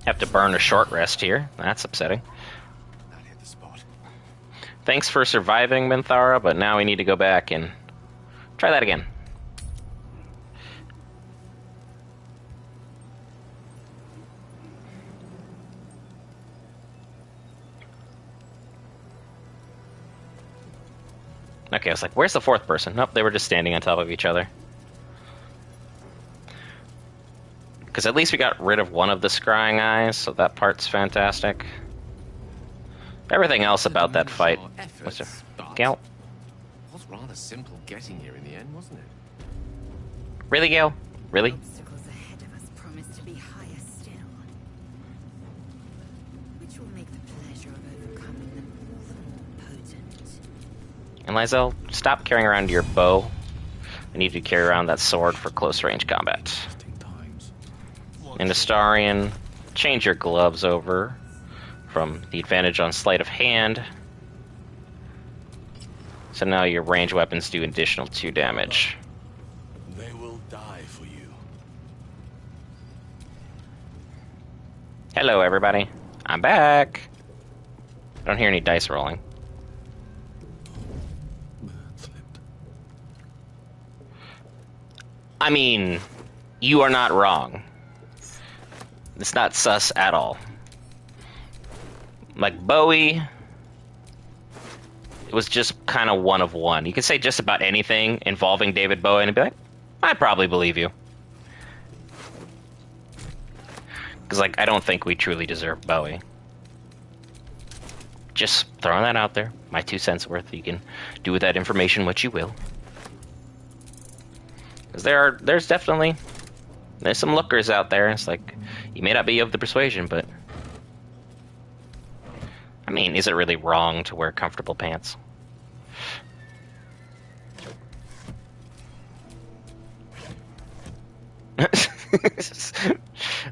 Have to burn a short rest here. That's upsetting. That hit the spot. Thanks for surviving, Minthara, but now we need to go back and try that again. Okay, I was like, where's the fourth person? Nope, they were just standing on top of each other. Because at least we got rid of one of the scrying eyes, so that part's fantastic. Everything else about that fight was a Gale. Was rather simple getting here in the end, wasn't it? Really, Gale? Really? Obstacles ahead of us promise to be higher still, which will make the pleasure of overcoming them all the more potent. And Lysel, stop carrying around your bow. I need you to carry around that sword for close range combat. And Astarion, change your gloves over from the advantage on sleight of hand. So now your range weapons do additional 2 damage. They will die for you. Hello, everybody. I'm back. I don't hear any dice rolling. Slipped. I mean, you are not wrong. It's not sus at all. Like Bowie, it was just kind of one of one. You could say just about anything involving David Bowie and be like, I probably believe you. Because, like, I don't think we truly deserve Bowie. Just throwing that out there. My 2 cents worth. You can do with that information what you will. Because there's definitely... There's some lookers out there. It's like, you may not be of the persuasion, but... I mean, is it really wrong to wear comfortable pants?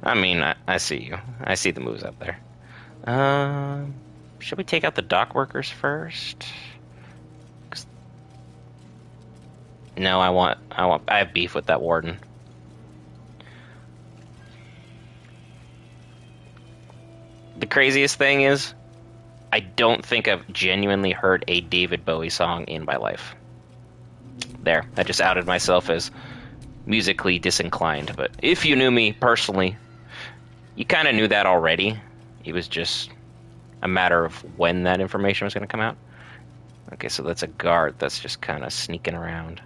I mean, I see you. I see the moves out there. Should we take out the dock workers first? No, I have beef with that warden. The craziest thing is, I don't think I've genuinely heard a David Bowie song in my life. There, I just outed myself as musically disinclined, but if you knew me personally, you kind of knew that already. It was just a matter of when that information was going to come out. Okay, so that's a guard that's just kind of sneaking around.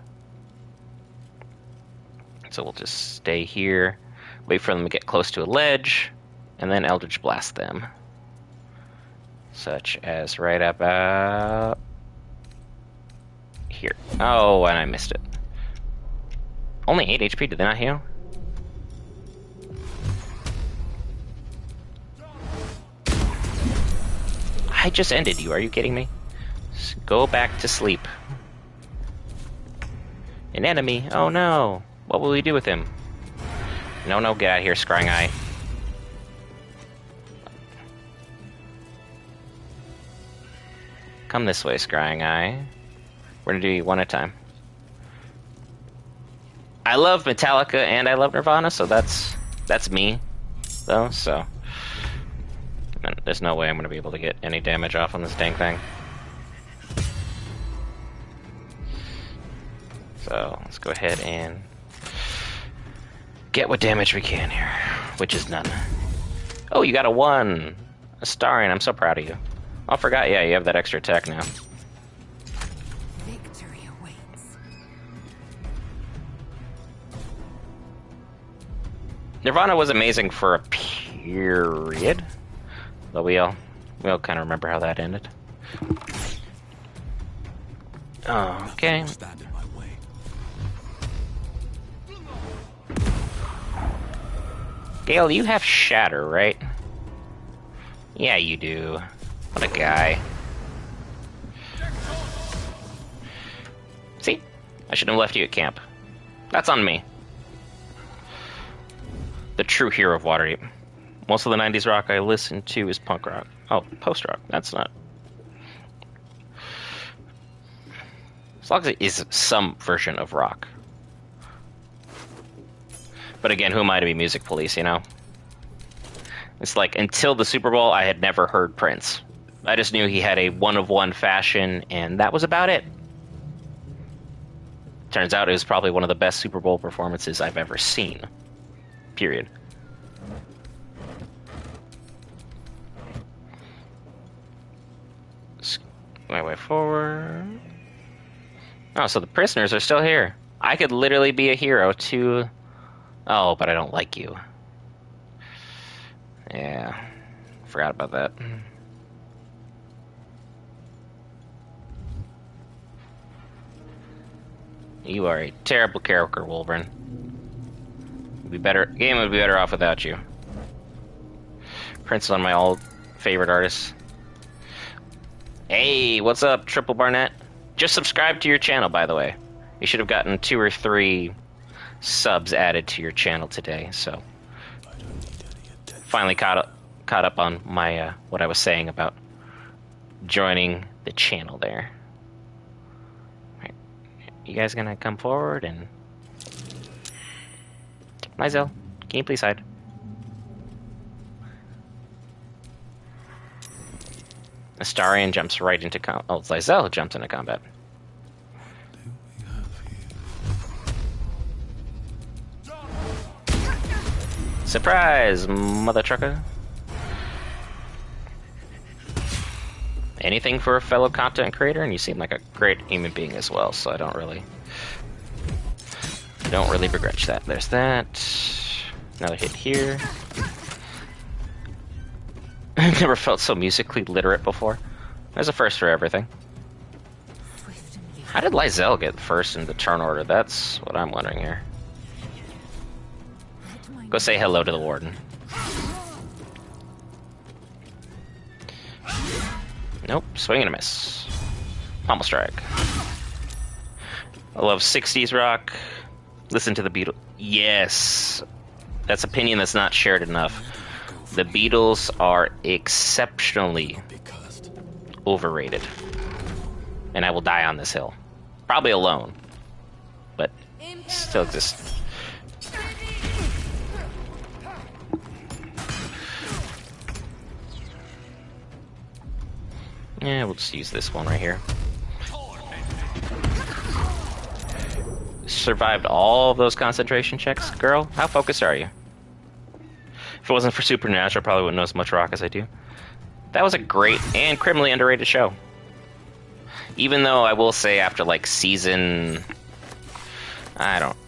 So we'll just stay here, wait for them to get close to a ledge, and then Eldritch Blast them. Such as right about here. Oh, and I missed it. Only 8 HP, did they not heal? I just ended you, are you kidding me? Just go back to sleep. An enemy? Oh no. What will we do with him? No, get out of here, Scrying Eye. Come this way, Scrying Eye. We're gonna do you one at a time. I love Metallica and I love Nirvana, so that's me, though, so... And there's no way I'm gonna be able to get any damage off on this dang thing. So, let's go ahead and... get what damage we can here, which is none. Oh, you got a 1! Astarion, I'm so proud of you. Oh, I forgot, yeah, you have that extra attack now. Victory awaits. Nirvana was amazing for a period, though we all kind of remember how that ended. Okay. Stand in my way. Gale, you have Shatter, right? Yeah, you do. What a guy. See? I should have left you at camp. That's on me. The true hero of Waterdeep. Most of the 90s rock I listen to is punk rock. Oh, post-rock. That's not... As long as it is some version of rock. But again, who am I to be music police, you know? It's like, until the Super Bowl, I had never heard Prince. I just knew he had a one-of-one fashion, and that was about it. Turns out it was probably one of the best Super Bowl performances I've ever seen. Period. My way forward. Oh, so the prisoners are still here. I could literally be a hero to... Oh, but I don't like you. Yeah. Forgot about that. You are a terrible character, Wolverine. Game would be better off without you. Prince on my old favorite artist. Hey, what's up, Triple Barnett? Just subscribe to your channel, by the way. You should have gotten 2 or 3 subs added to your channel today, so finally caught up on my what I was saying about joining the channel there. Right. You guys gonna come forward and Myzel, can you please hide? Astarion jumps right into combat. Oh, Lyzel jumps into combat. Surprise, mother trucker. Anything for a fellow content creator, and you seem like a great human being as well, so I don't really begrudge that. There's that. Another hit here. I've never felt so musically literate before. There's a first for everything. How did Lyzel get first in the turn order? That's what I'm wondering here. Go say hello to the warden. Nope, swing and a miss. Pummel strike. I love 60s rock. Listen to the Beatles. Yes! That's opinion that's not shared enough. The Beatles are exceptionally overrated. And I will die on this hill. Probably alone. But still exist. Yeah, we'll just use this one right here. Survived all of those concentration checks, girl. How focused are you? If it wasn't for Supernatural, I probably wouldn't know as much rock as I do. That was a great and criminally underrated show. Even though I will say after like season...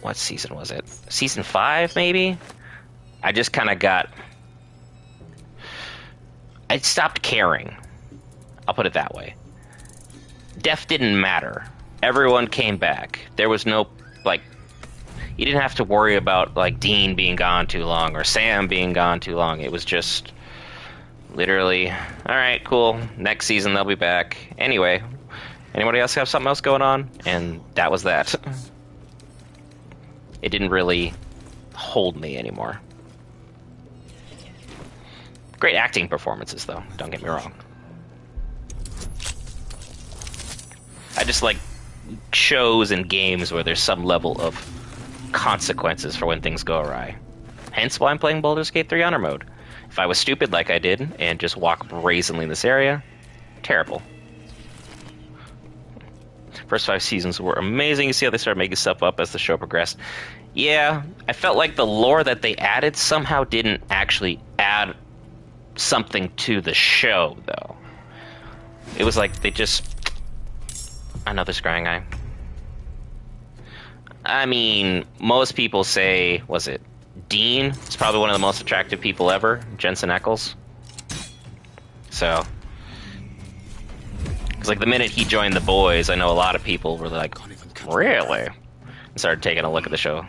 what season was it? Season 5, maybe? I just kind of got... I stopped caring. I'll put it that way. Death didn't matter. Everyone came back. There was no, like... You didn't have to worry about, like, Dean being gone too long or Sam being gone too long. It was just... Literally, alright, cool. Next season they'll be back. Anyway, anybody else have something else going on? And that was that. It didn't really hold me anymore. Great acting performances, though. Don't get me wrong. I just like shows and games where there's some level of consequences for when things go awry. Hence why I'm playing Baldur's Gate 3 Honor Mode. If I was stupid like I did and just walk brazenly in this area, terrible. First 5 seasons were amazing. You see how they started making stuff up as the show progressed. Yeah, I felt like the lore that they added somehow didn't actually add something to the show, though. It was like they just... Another scrying eye. I mean, most people say, was it Dean? It's probably one of the most attractive people ever, Jensen Ackles. So, because like the minute he joined the boys, I know a lot of people were like, really? And started taking a look at the show.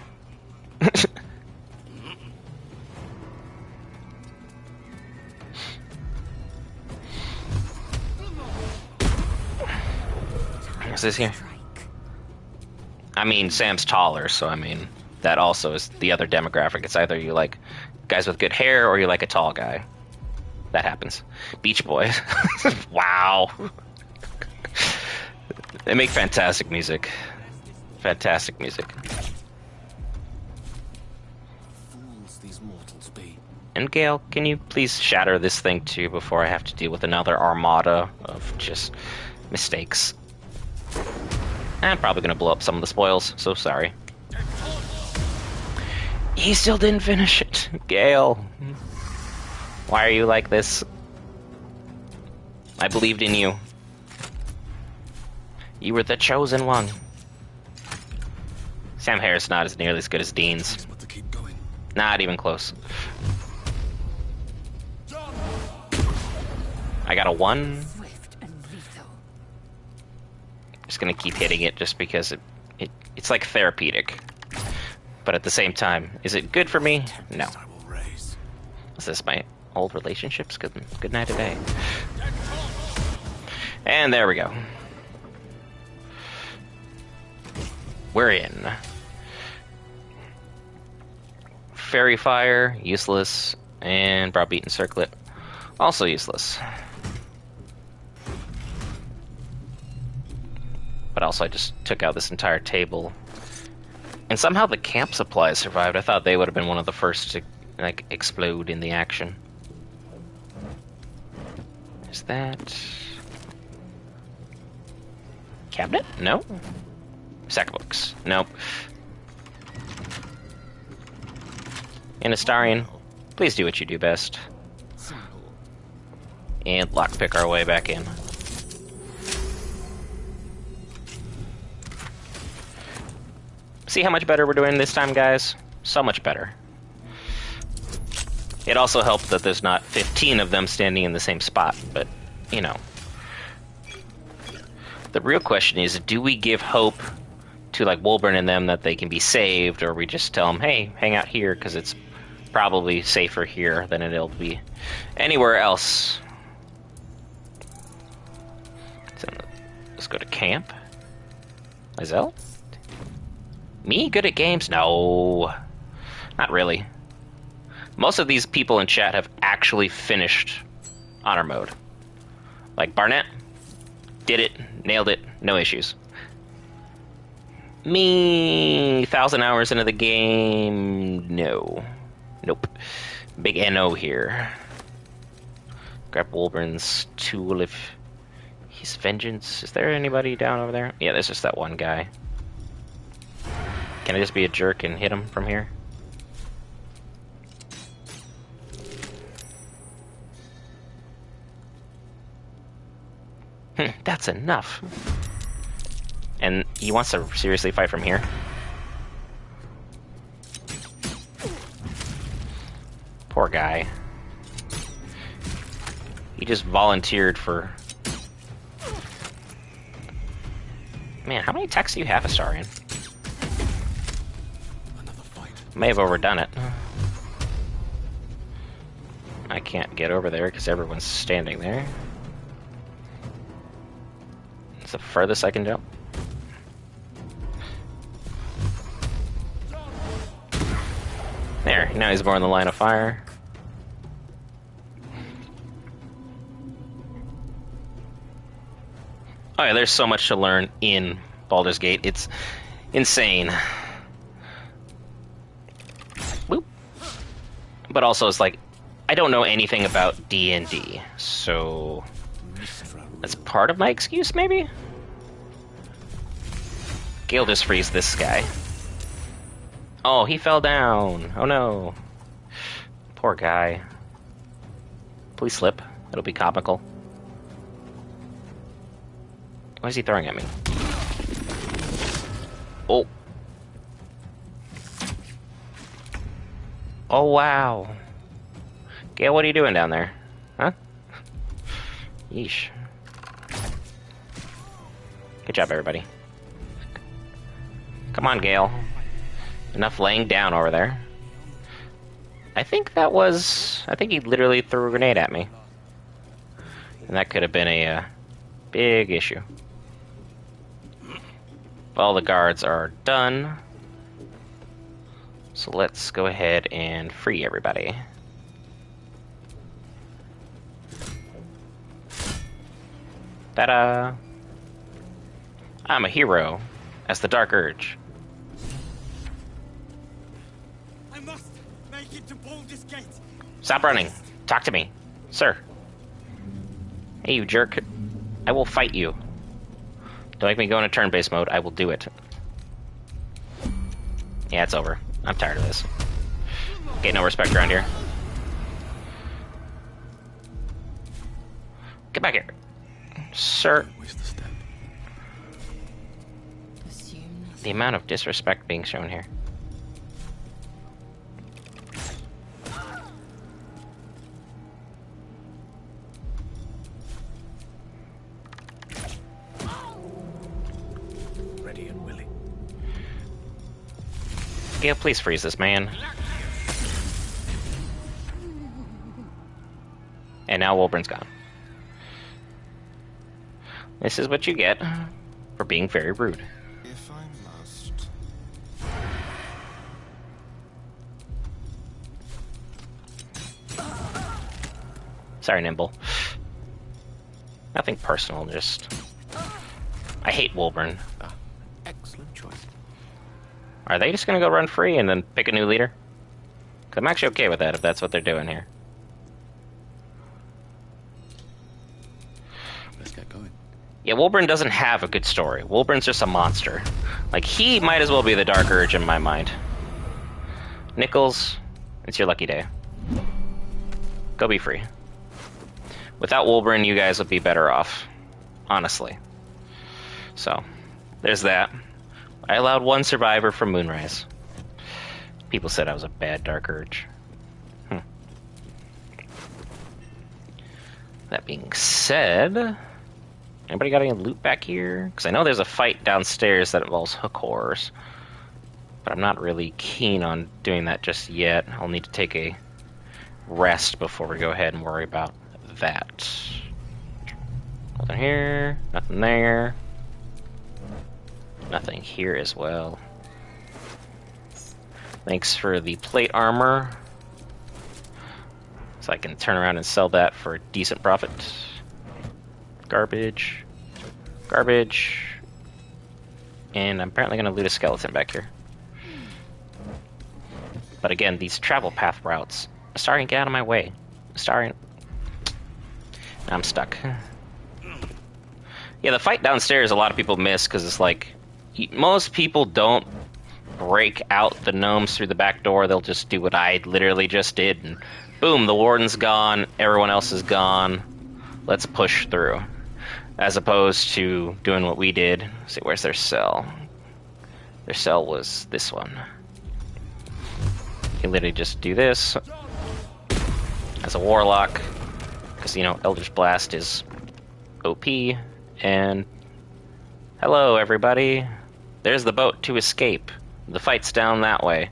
What's this here? I mean, Sam's taller, so I mean, that also is the other demographic. It's either you like guys with good hair or you like a tall guy. That happens. Beach Boys. Wow. They make fantastic music. Fantastic music. Fools these mortals be. And Gale, can you please shatter this thing too before I have to deal with another armada of just mistakes? I'm probably gonna blow up some of the spoils, so sorry. He still didn't finish it. Gale. Why are you like this? I believed in you. You were the chosen one. Sam Harris not as nearly as good as Dean's. But to keep going. Not even close. I got a 1. Swift and lethal. Just gonna keep hitting it just because it's like therapeutic. But at the same time, is it good for me? No. I will raise. Is this my old relationships? Good night today. And there we go. We're in. Fairy Fire, useless. And Browbeaten Circlet, also useless. But also I just took out this entire table. And somehow the camp supplies survived. I thought they would have been one of the first to like explode in the action. Is that cabinet? No. Sack of books. Nope. Anastarian, please do what you do best. And lockpick our way back in. See how much better we're doing this time, guys? So much better. It also helped that there's not 15 of them standing in the same spot, but, you know. The real question is, do we give hope to, like, Wolburn and them that they can be saved, or we just tell them, hey, hang out here, because it's probably safer here than it'll be anywhere else. So, let's go to camp. Lizelle? Me? Good at games? No. Not really. Most of these people in chat have actually finished Honor Mode. Like Barnett, did it, nailed it, no issues. Me, 1,000 hours into the game, no. Nope. Big NO here. Grab Wolburn's tool if he's vengeance. Is there anybody down over there? Yeah, there's just that one guy. Can I just be a jerk and hit him from here? That's enough. And he wants to seriously fight from here? Poor guy. He just volunteered for... Man, how many attacks do you have, Astarion? May have overdone it. I can't get over there because everyone's standing there. It's the furthest I can jump. There, now he's more in the line of fire. Oh yeah, there's so much to learn in Baldur's Gate. It's insane. Whoop. But also, it's like, I don't know anything about D&D, so that's part of my excuse, maybe? Gale just freeze this guy. Oh, he fell down. Oh no. Poor guy. Please slip. It'll be comical. What is he throwing at me? Oh. Oh, wow. Gale, what are you doing down there? Huh? Yeesh. Good job, everybody. Come on, Gale. Enough laying down over there. I think that was... I think he literally threw a grenade at me. And that could have been a big issue. All the guards are done. So let's go ahead and free everybody. Ta-da! I'm a hero, as the Dark Urge. I must make it to Baldur's Gate. Stop running. Talk to me. Sir. Hey, you jerk. I will fight you. Don't make me go into turn-based mode. I will do it. Yeah, it's over. I'm tired of this. Get no respect around here. Get back here. Sir. Assume the amount of disrespect being shown here. Ready and willing. Gale, please freeze this man. And now Wolburn's gone. This is what you get for being very rude. If I must. Sorry, Nimble. Nothing personal, just... I hate Wolburn. Excellent choice. Are they just gonna go run free and then pick a new leader? 'Cause I'm actually okay with that if that's what they're doing here. Let's get going. Yeah, Wolburn doesn't have a good story. Wolburn's just a monster. Like, he might as well be the Dark Urge in my mind. Nichols, it's your lucky day. Go be free. Without Wolburn, you guys would be better off. Honestly. So, there's that. I allowed one survivor from Moonrise. People said I was a bad Dark Urge. That being said... Anybody got any loot back here? Because I know there's a fight downstairs that involves hook horrors. But I'm not really keen on doing that just yet. I'll need to take a rest before we go ahead and worry about that. Nothing here. Nothing there. Nothing here as well. Thanks for the plate armor. So I can turn around and sell that for a decent profit. Garbage. Garbage. And I'm apparently going to loot a skeleton back here. But again, these travel path routes. Starring, get out of my way. Starring. I'm stuck. Yeah, the fight downstairs a lot of people miss because it's like... Most people don't break out the gnomes through the back door. They'll just do what I literally just did. And boom, the warden's gone. Everyone else is gone. Let's push through. As opposed to doing what we did. Let's see, where's their cell? Their cell was this one. You can literally just do this as a warlock. Because, you know, Eldritch Blast is OP. And hello, everybody. There's the boat to escape. The fight's down that way.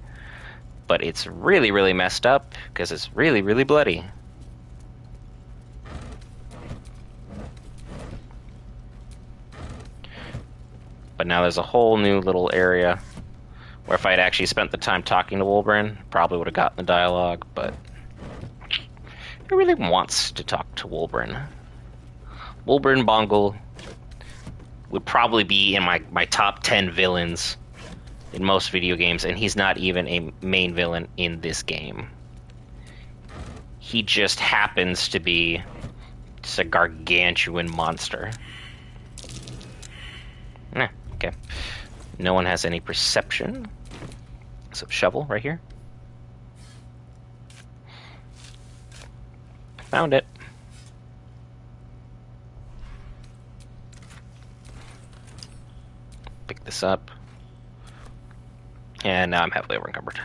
But it's really, really messed up because it's really, really bloody. But now there's a whole new little area where if I'd actually spent the time talking to Wolburn, probably would have gotten the dialogue, but who really wants to talk to Wolburn? Wolburn Bongle would probably be in my top 10 villains in most video games, and he's not even a main villain in this game. He just happens to be just a gargantuan monster. Okay. No one has any perception. So, shovel right here. Found it. Pick this up. And now I'm heavily overencumbered.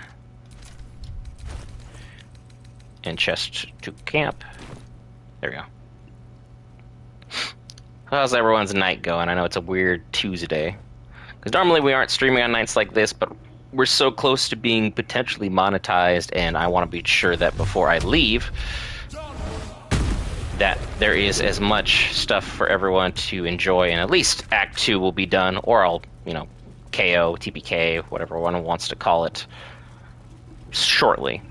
And chest to camp. There we go. How's everyone's night going? I know it's a weird Tuesday. Because normally we aren't streaming on nights like this, but we're so close to being potentially monetized, and I want to be sure that before I leave, that there is as much stuff for everyone to enjoy, and at least Act 2 will be done, or I'll, you know, KO, TPK, whatever one wants to call it, shortly.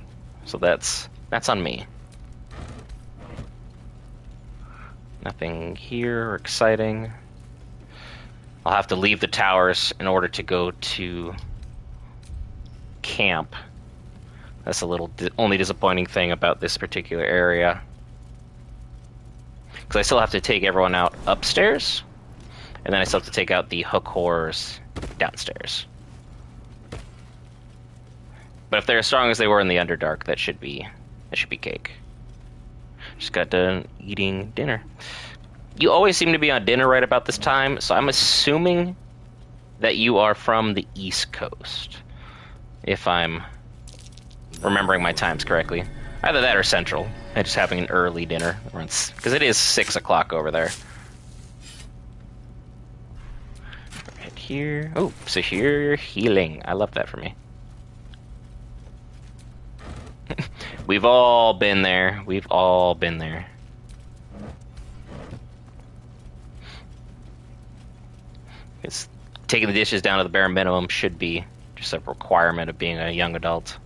So that's on me. Nothing here exciting. I'll have to leave the towers in order to go to camp. That's a little only disappointing thing about this particular area. Because I still have to take everyone out upstairs, and then I still have to take out the hook horrors downstairs. But if they're as strong as they were in the Underdark, that should be cake. Just got done eating dinner. You always seem to be on dinner right about this time, so I'm assuming that you are from the East Coast, if I'm remembering my times correctly. Either that or Central. I'm just having an early dinner, because it is 6 o'clock over there. Right here. Oh, so here you're healing. I love that for me. We've all been there. We've all been there. It's taking the dishes down to the bare minimum should be just a requirement of being a young adult.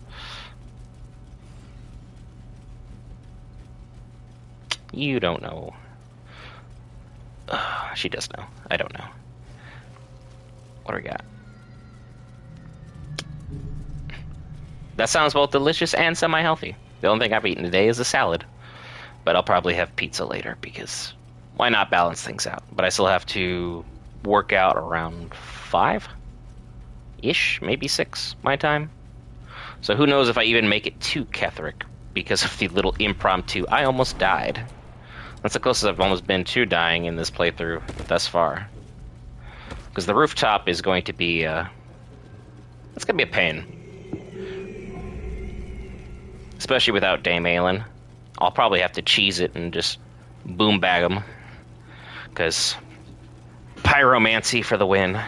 You don't know. She does know. I don't know. What do we got? That sounds both delicious and semi-healthy. The only thing I've eaten today is a salad. But I'll probably have pizza later because why not balance things out? But I still have to work out around 5-ish, maybe 6 my time. So who knows if I even make it to Ketherick because of the little impromptu I almost died. That's the closest I've almost been to dying in this playthrough thus far. Because the rooftop is going to be, it's going to be a pain. Especially without Dame Aelin. I'll probably have to cheese it and just boom bag them. Because pyromancy for the win.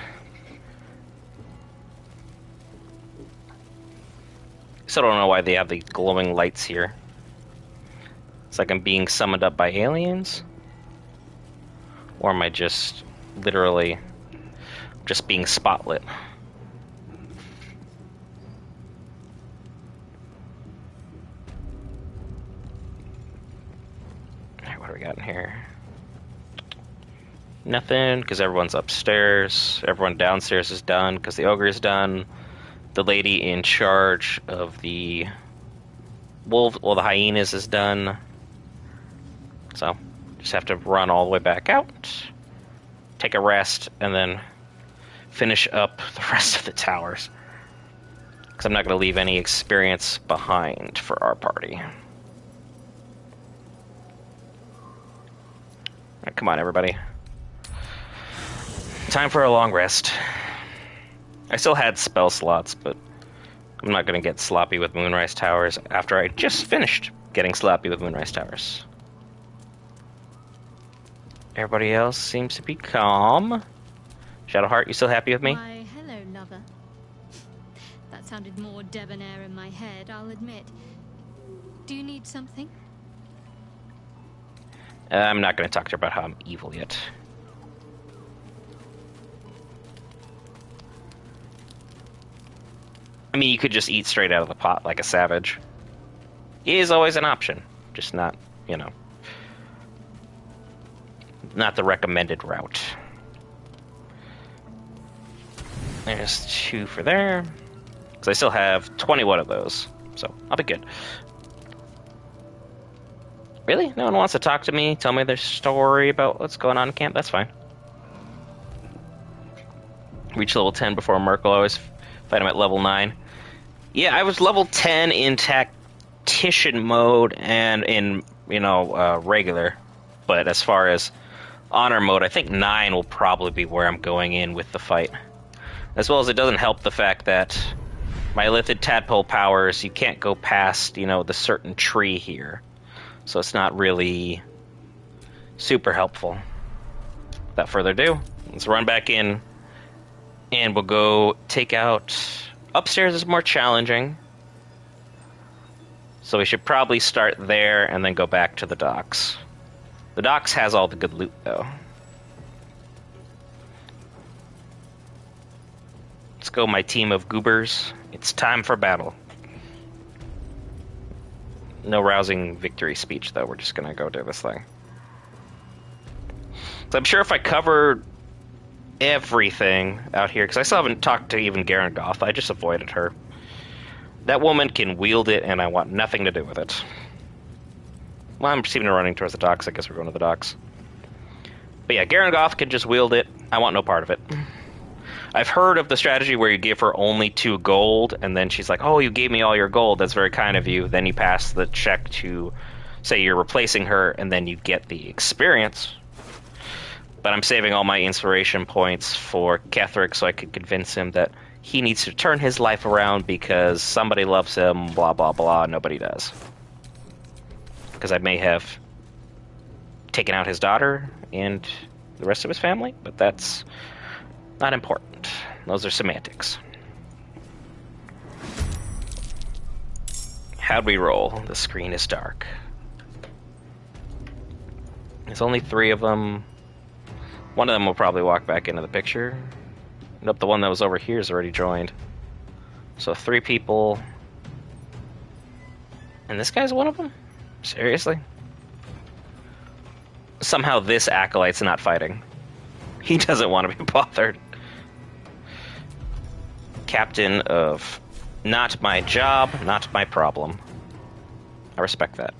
Still don't know why they have the glowing lights here. It's like I'm being summoned up by aliens? Or am I just literally just being spotlit? Alright, what do we got in here? Nothing, because everyone's upstairs. Everyone downstairs is done, because the ogre is done. The lady in charge of the wolves, well, the hyenas is done. So, just have to run all the way back out, take a rest, and then finish up the rest of the towers. Because I'm not going to leave any experience behind for our party. Alright, come on, everybody. Time for a long rest. I still had spell slots, but I'm not going to get sloppy with Moonrise Towers after I just finished getting sloppy with Moonrise Towers. Everybody else seems to be calm. Shadowheart, you still happy with me? Why, hello, lover. That sounded more debonair in my head, I'll admit. Do you need something? I'm not going to talk to her about how I'm evil yet. I mean, you could just eat straight out of the pot like a savage. It is always an option. Just not, you know, not the recommended route. There's 2 for there. Because I still have 21 of those. So, I'll be good. Really? No one wants to talk to me? Tell me their story about what's going on in camp? That's fine. Reach level 10 before Merkel. I always fight him at level 9. Yeah, I was level 10 in tactician mode and in, you know, regular. But as far as honor mode, I think 9 will probably be where I'm going in with the fight. As well as it doesn't help the fact that my Illithid Tadpole powers, you can't go past, you know, the certain tree here. So it's not really super helpful. Without further ado, let's run back in and we'll go take out... Upstairs is more challenging. So we should probably start there and then go back to the docks. The docks has all the good loot, though. Let's go, my team of goobers. It's time for battle. No rousing victory speech, though. We're just gonna go do this thing. So I'm sure if I covered everything out here, because I still haven't talked to even Garangoth, I just avoided her. That woman can wield it, and I want nothing to do with it. Well, I'm even running towards the docks. I guess we're going to the docks. But yeah, Garangoth can just wield it. I want no part of it. I've heard of the strategy where you give her only 2 gold, and then she's like, oh, you gave me all your gold, that's very kind of you. Then you pass the check to say you're replacing her, and then you get the experience. But I'm saving all my inspiration points for Ketheric so I could convince him that he needs to turn his life around because somebody loves him, blah, blah, blah. Nobody does. Because I may have taken out his daughter and the rest of his family, but that's not important. Those are semantics. How'd we roll? The screen is dark. There's only 3 of them. One of them will probably walk back into the picture. Nope, the one that was over here is already joined. So 3 people. And this guy's one of them? Seriously? Somehow this acolyte's not fighting. He doesn't want to be bothered. Captain of not my job, not my problem. I respect that.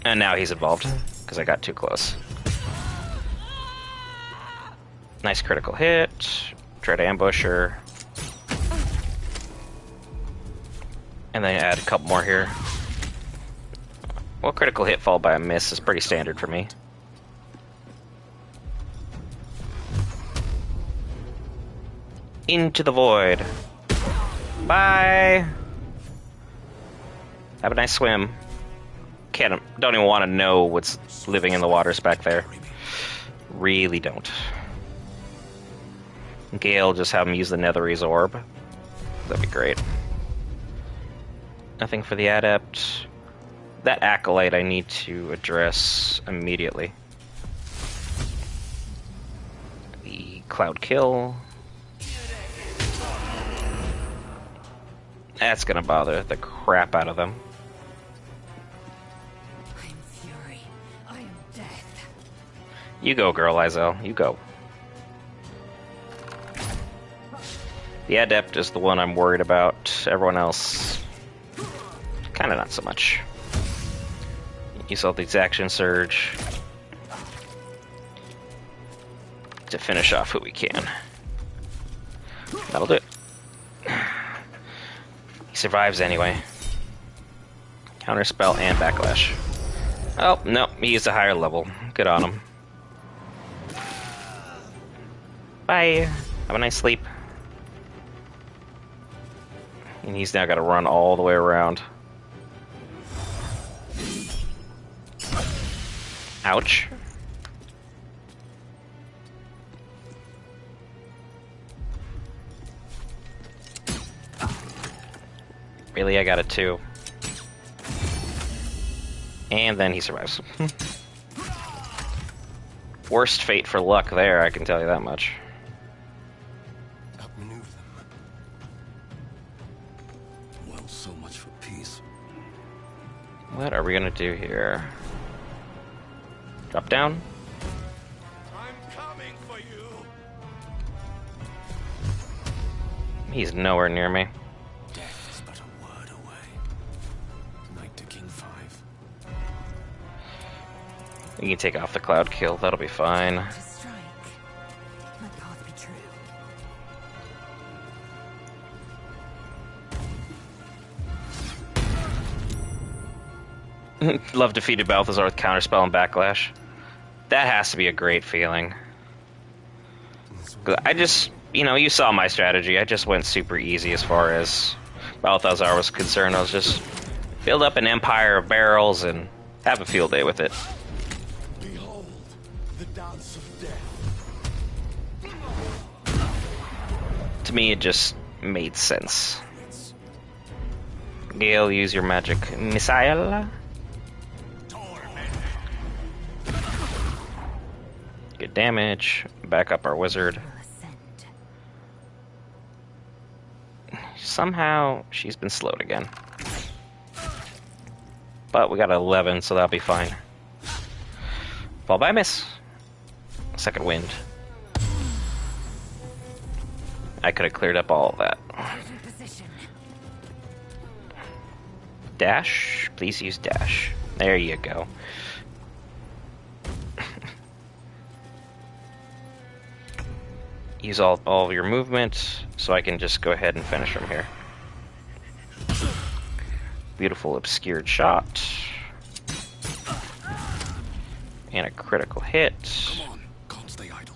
And now he's involved, because I got too close. Nice critical hit. Try to ambush her. And then add a couple more here. Well, critical hit followed by a miss is pretty standard for me. Into the void. Bye! Have a nice swim. Don't even want to know what's living in the waters back there. Really don't. Gale, just have him use the Netherese orb. That'd be great. Nothing for the adept. That acolyte I need to address immediately. The cloud kill. That's gonna bother the crap out of them. I am fury. I am death. You go, girl, Izel. You go. The adept is the one I'm worried about. Everyone else, kind of not so much. Use all the exaction surge to finish off who we can. That'll do it. He survives anyway. Counterspell and backlash. Oh, no, he used a higher level. Good on him. Bye. Have a nice sleep. And he's now got to run all the way around. Ouch. Really, I got it too. And then he survives. Worst fate for luck there, I can tell you that much. Outmaneuver them. Well, so much for peace. What are we gonna do here? Drop down? I'm coming for you. He's nowhere near me. Death is but a word away. Knight to King 5. We can take off the cloud kill, that'll be fine. To strike. My path be true. Love defeated Balthazar with counterspell and backlash. That has to be a great feeling. I just, you saw my strategy. I just went super easy as far as Balthazar was concerned. I was just build up an empire of barrels and have a field day with it. Behold, the dance of death. To me, it just made sense. Gale, use your magic missile. Good damage. Back up our wizard. Somehow, she's been slowed again. But we got 11, so that'll be fine. Fall by miss. Second wind. I could have cleared up all of that. Dash? Please use dash. There you go. Use all of your movement, so I can just go ahead and finish from here. Beautiful obscured shot. And a critical hit. Come on, can't stay idle.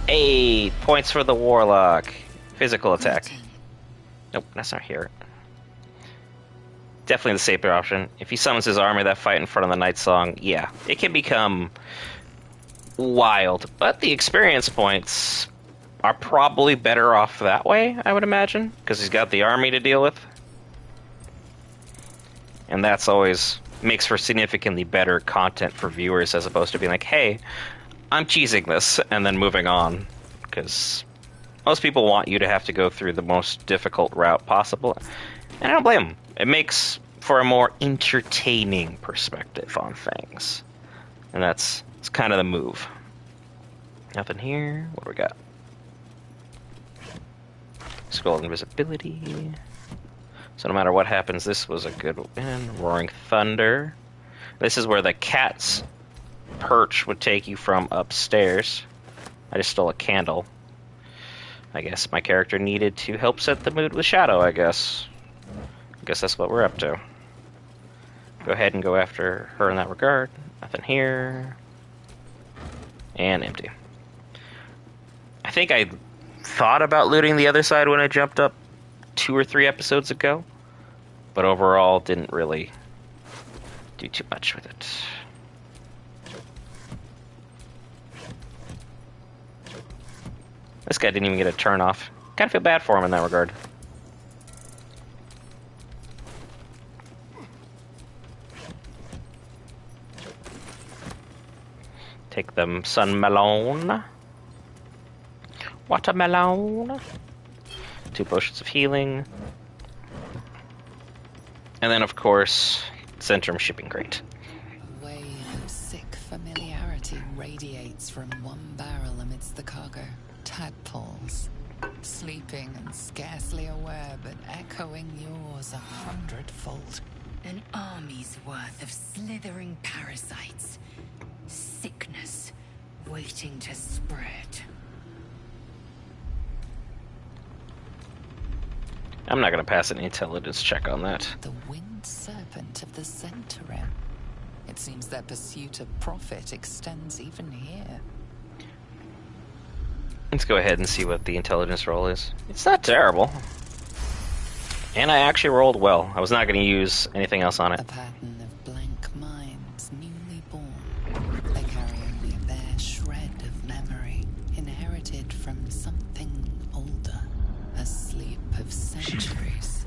8 points for the Warlock. Physical attack. Nope, that's not here. Definitely the safer option. If he summons his army that fight in front of the Night Song, yeah, it can become wild. But the experience points are probably better off that way, I would imagine, because he's got the army to deal with. And that's always makes for significantly better content for viewers as opposed to being like, hey, I'm cheesing this and then moving on. Because most people want you to have to go through the most difficult route possible. And I don't blame them. It makes for a more entertaining perspective on things. And it's kind of the move. Nothing here. What do we got? Scroll invisibility. So no matter what happens, this was a good win. Roaring Thunder. This is where the cat's perch would take you from upstairs. I just stole a candle. I guess my character needed to help set the mood with Shadow, I guess. I guess that's what we're up to. Go ahead and go after her in that regard. Nothing here. And empty. I think I thought about looting the other side when I jumped up 2 or 3 episodes ago, but overall didn't really do too much with it. This guy didn't even get a turn off. Kind of feel bad for him in that regard. Take them sun melon. Watermelon. 2 potions of healing. And then, of course, Centrum shipping crate. A wave of sick familiarity radiates from one barrel amidst the cargo. Tadpoles, sleeping and scarcely aware, but echoing yours 100-fold. An army's worth of slithering parasites. Sickness waiting to spread. I'm not going to pass an intelligence check on that. The winged serpent of the Centaurim. It seems their pursuit of profit extends even here. Let's go ahead and see what the intelligence roll is. It's not terrible. And I actually rolled well. I was not going to use anything else on it. A pattern of blank minds, newly born. They carry only a bare shred of memory, inherited from something older. A sleep of centuries.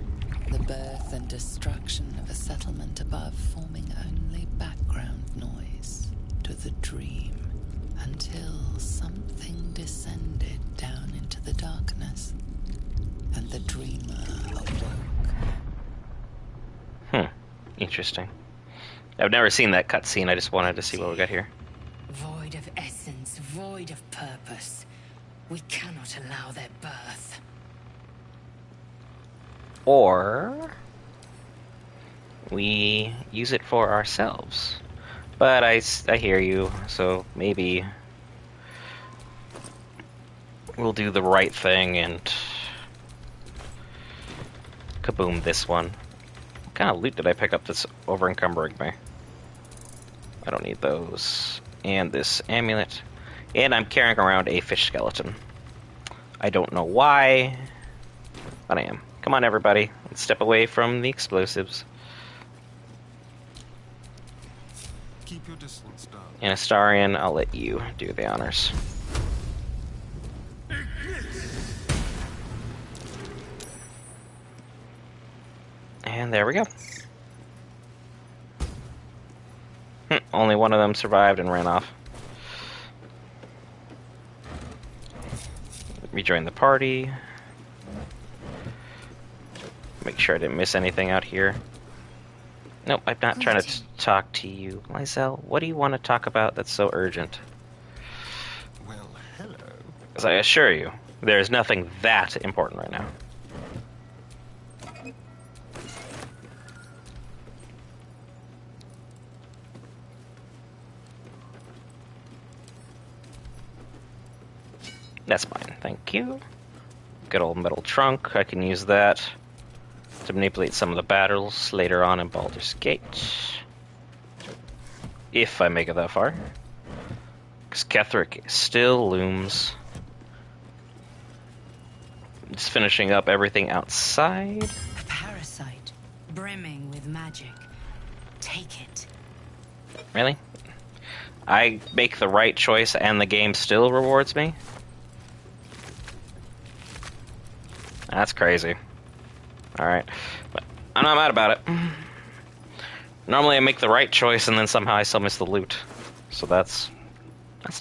The birth and destruction of a settlement above forming only background noise to the dream. Until something descended down into the darkness, and the dreamer awoke. Interesting. I've never seen that cutscene. I just wanted to see what we got here. Void of essence, void of purpose. We cannot allow their birth. Or we use it for ourselves. But I hear you, so maybe we'll do the right thing and kaboom this one. What kind of loot did I pick up that's over encumbering me? I don't need those. And this amulet. And I'm carrying around a fish skeleton. I don't know why, but I am. Come on, everybody. Let's step away from the explosives. Keep your distance, darling. And Astarion, I'll let you do the honors. And there we go. Only one of them survived and ran off. Rejoin the party. Make sure I didn't miss anything out here. Nope, I'm not trying to talk to you. Lysel, what do you want to talk about that's so urgent? Well, hello. As I assure you, there is nothing that important right now. That's fine, thank you. Good old metal trunk, I can use that to manipulate some of the battles later on in Baldur's Gate. if I make it that far. Because Ketherick still looms. Just finishing up everything outside. A parasite, brimming with magic. Take it. Really? I make the right choice and the game still rewards me? That's crazy. Alright. But I'm not mad about it. Normally I make the right choice and then somehow I still miss the loot. So that's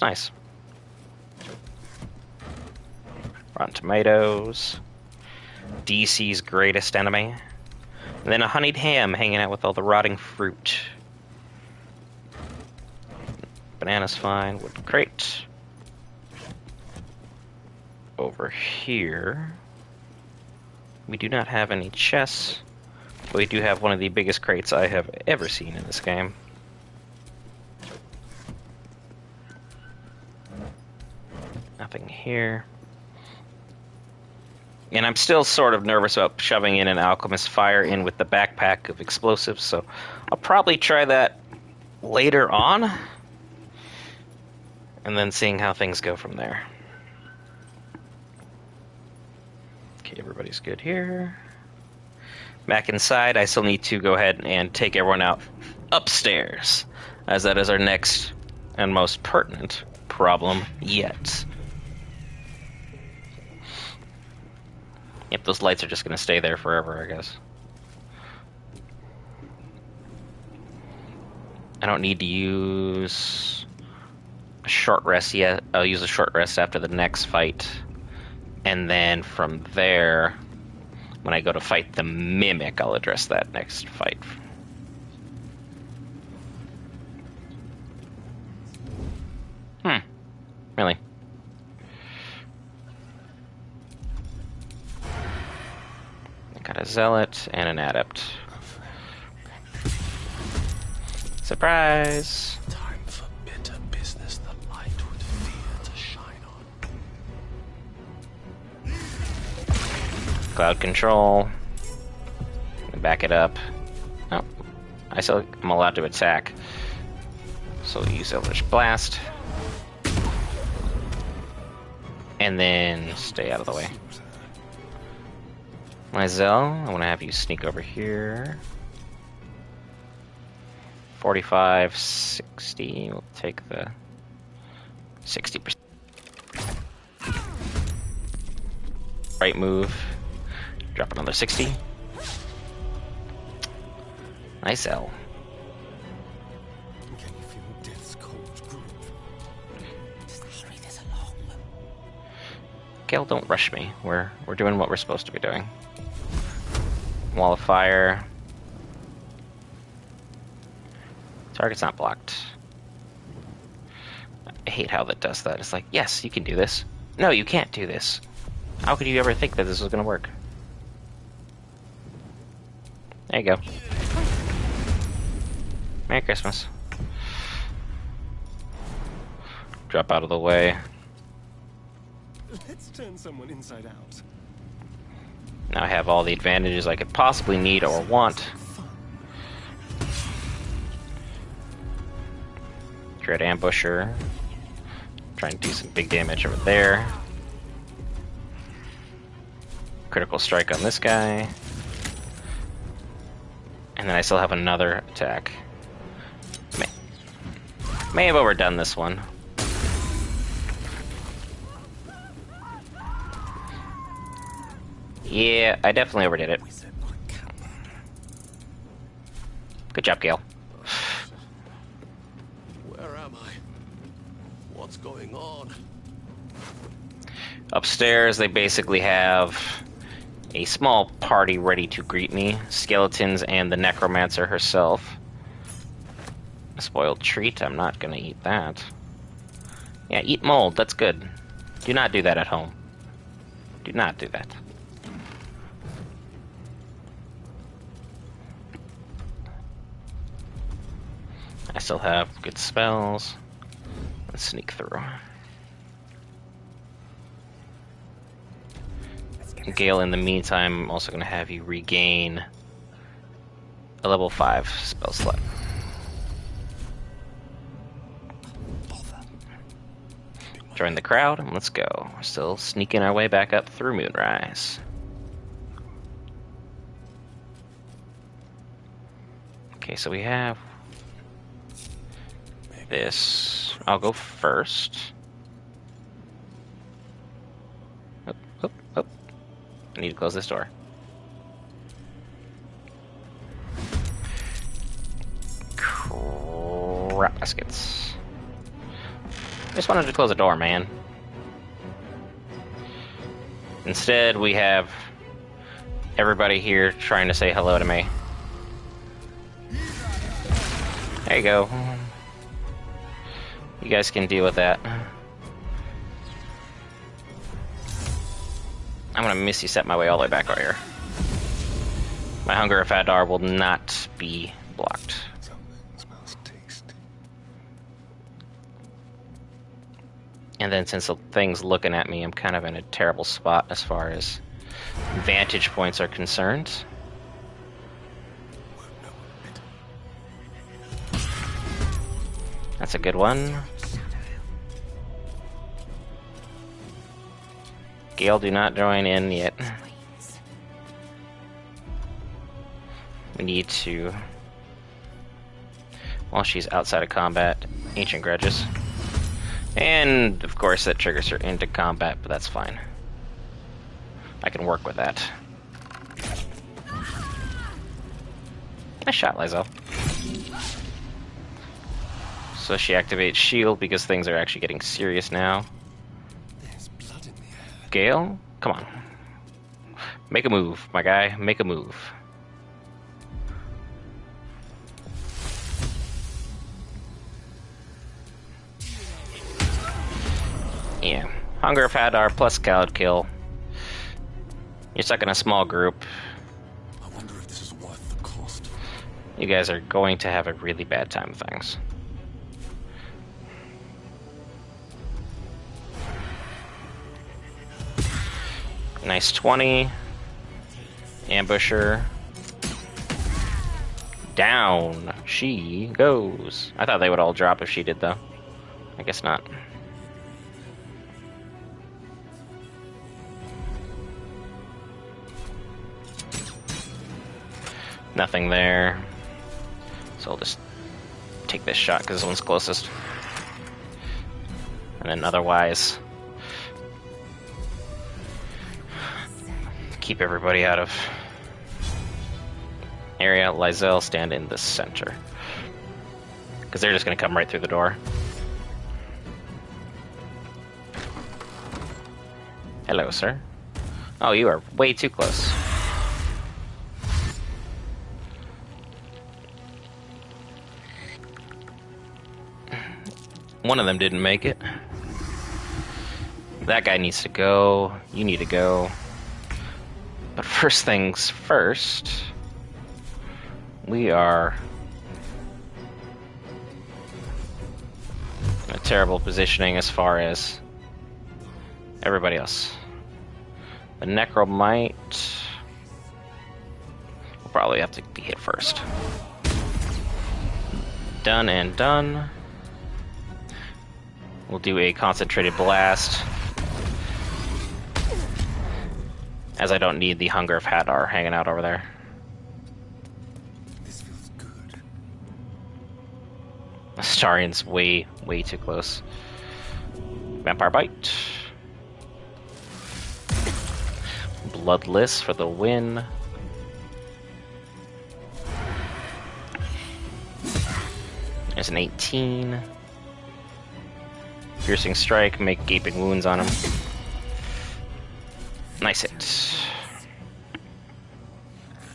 nice. Rotten Tomatoes. DC's greatest enemy. And then a honeyed ham hanging out with all the rotting fruit. Banana's fine. Wood crate. Over here, we do not have any chests, but we do have one of the biggest crates I have ever seen in this game. Nothing here. And I'm still sort of nervous about shoving in an alchemist fire in with the backpack of explosives, so I'll probably try that later on, and then seeing how things go from there. Okay, everybody's good here. Back inside, I still need to go ahead and take everyone out upstairs, as that is our next and most pertinent problem yet. Yep, those lights are just going to stay there forever, I guess. I don't need to use a short rest yet. I'll use a short rest after the next fight. And then from there, when I go to fight the Mimic, I'll address that next fight. Really? I got a Zealot and an Adept. Surprise! Time for bitter business the light would fear to shine on. Cloud control. Back it up. Oh, I'm allowed to attack. So we'll use Eldritch Blast. And then stay out of the way. Myzel, I want to have you sneak over here. 45, 60. We'll take the 60%. Right move. Drop another 60. Nice L. Can you feel death's cold grip? Just hurry this along. Gale, don't rush me. We're doing what we're supposed to be doing. Wall of fire. Target's not blocked. I hate how that does that. It's like, yes, you can do this. No, you can't do this. How could you ever think that this was going to work? There you go. Merry Christmas. Drop out of the way. Let's turn someone inside out. Now I have all the advantages I could possibly need or want. Dread Ambusher. Try and do some big damage over there. Critical strike on this guy. And then I still have another attack. May have overdone this one. Yeah, I definitely overdid it. Good job, Gale. Where am I? What's going on? Upstairs, they basically have a small party ready to greet me. Skeletons and the Necromancer herself. A spoiled treat, I'm not gonna eat that. Yeah, eat mold, that's good. Do not do that at home. Do not do that. I still have good spells. Let's sneak through. Gale, in the meantime, I'm also going to have you regain a level 5 spell slot. Join the crowd and let's go. We're still sneaking our way back up through Moonrise. Okay, so we have this. I'll go first. Oh. I need to close this door. Crap baskets. I just wanted to close the door, man. Instead, we have everybody here trying to say hello to me. There you go. You guys can deal with that. I'm gonna miss you set my way all the way back right here. My Hunger of Hadar will not be blocked. Smells tasty. And then since the thing's looking at me, I'm kind of in a terrible spot as far as vantage points are concerned. That's a good one. Gale, do not join in yet. We need to... While she's outside of combat, Ancient Grudges. And, of course, that triggers her into combat, but that's fine. I can work with that. Nice shot, Lizelle. So she activates shield because things are actually getting serious now. There's blood in the air. Gale, come on. Make a move, my guy. Make a move. Yeah. Hunger of Hadar plus Khaled kill. You're stuck in a small group. I wonder if this is worth the cost. You guys are going to have a really bad time with things. Nice 20. Ambusher. Down she goes. I thought they would all drop if she did, though. I guess not. Nothing there. So I'll just take this shot because this one's closest. And then otherwise... keep everybody out of area. Lizelle, stand in the center. Because they're just going to come right through the door. Hello, sir. Oh, you are way too close. One of them didn't make it. That guy needs to go. You need to go. But first things first, we are in a terrible positioning as far as everybody else. The Necromite will probably have to be hit first. Done and done. We'll do a concentrated blast, as I don't need the Hunger of Hadar hanging out over there. This feels good. Astarian's way too close. Vampire Bite. Bloodless for the win. There's an 18. Piercing Strike, make gaping wounds on him. Nice hit.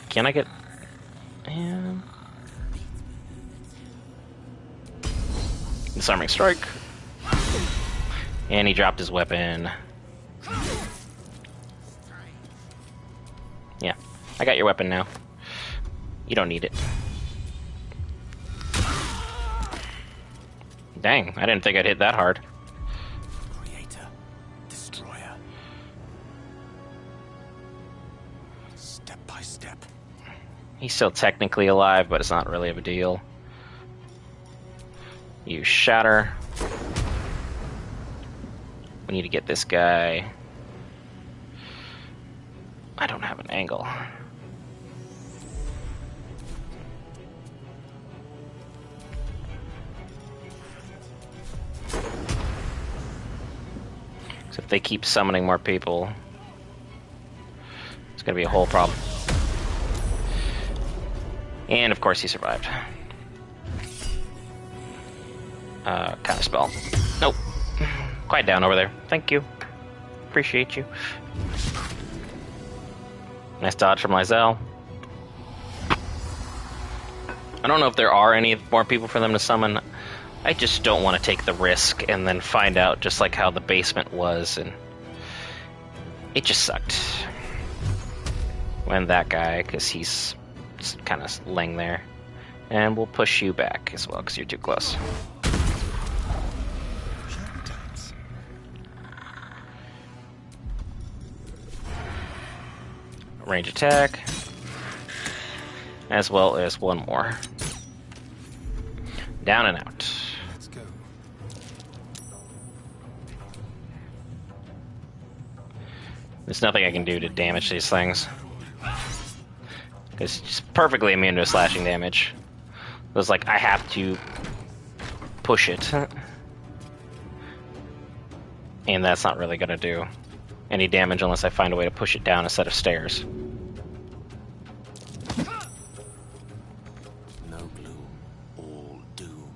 Can I get... Yeah. Disarming Strike. And he dropped his weapon. Yeah, I got your weapon now. You don't need it. Dang, I didn't think I'd hit that hard. Creator, destroyer. Step by step. He's still technically alive, but it's not really of a deal. You shatter. We need to get this guy. I don't have an angle. So if they keep summoning more people, it's gonna be a whole problem. And of course he survived. Counter spell. Nope. Quiet down over there. Thank you. Appreciate you. Nice dodge from Lizelle. I don't know if there are any more people for them to summon. I just don't want to take the risk and then find out just like how the basement was, and it just sucked. When that guy, because he's kind of laying there. And we'll push you back as well, because you're too close. Range attack, as well as one more. Down and out. Let's go. There's nothing I can do to damage these things. It's just perfectly immune to slashing damage. It was like, I have to push it. And that's not really gonna do any damage unless I find a way to push it down a set of stairs. No gloom, all doom.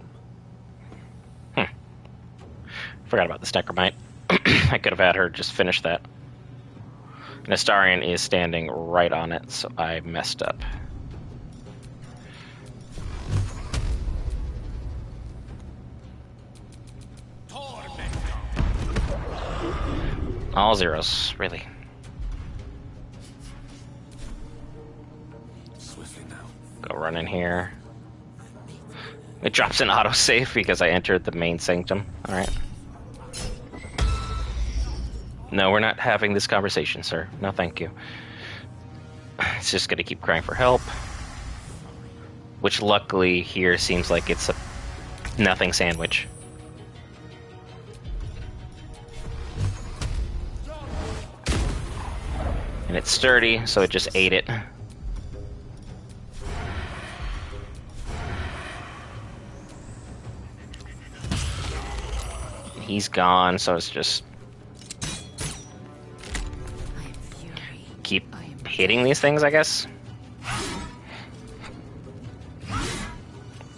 Forgot about the Necromite. I could have had her just finish that. And Astarion is standing right on it, so I messed up. All zeros, really. Swiftly now. Go run in here. It drops an autosave because I entered the main sanctum. Alright. No, we're not having this conversation, sir. No, thank you. It's just gonna keep crying for help. Which luckily here seems like it's a nothing sandwich. And it's sturdy, so it just ate it. He's gone, so it's just keep hitting these things, I guess.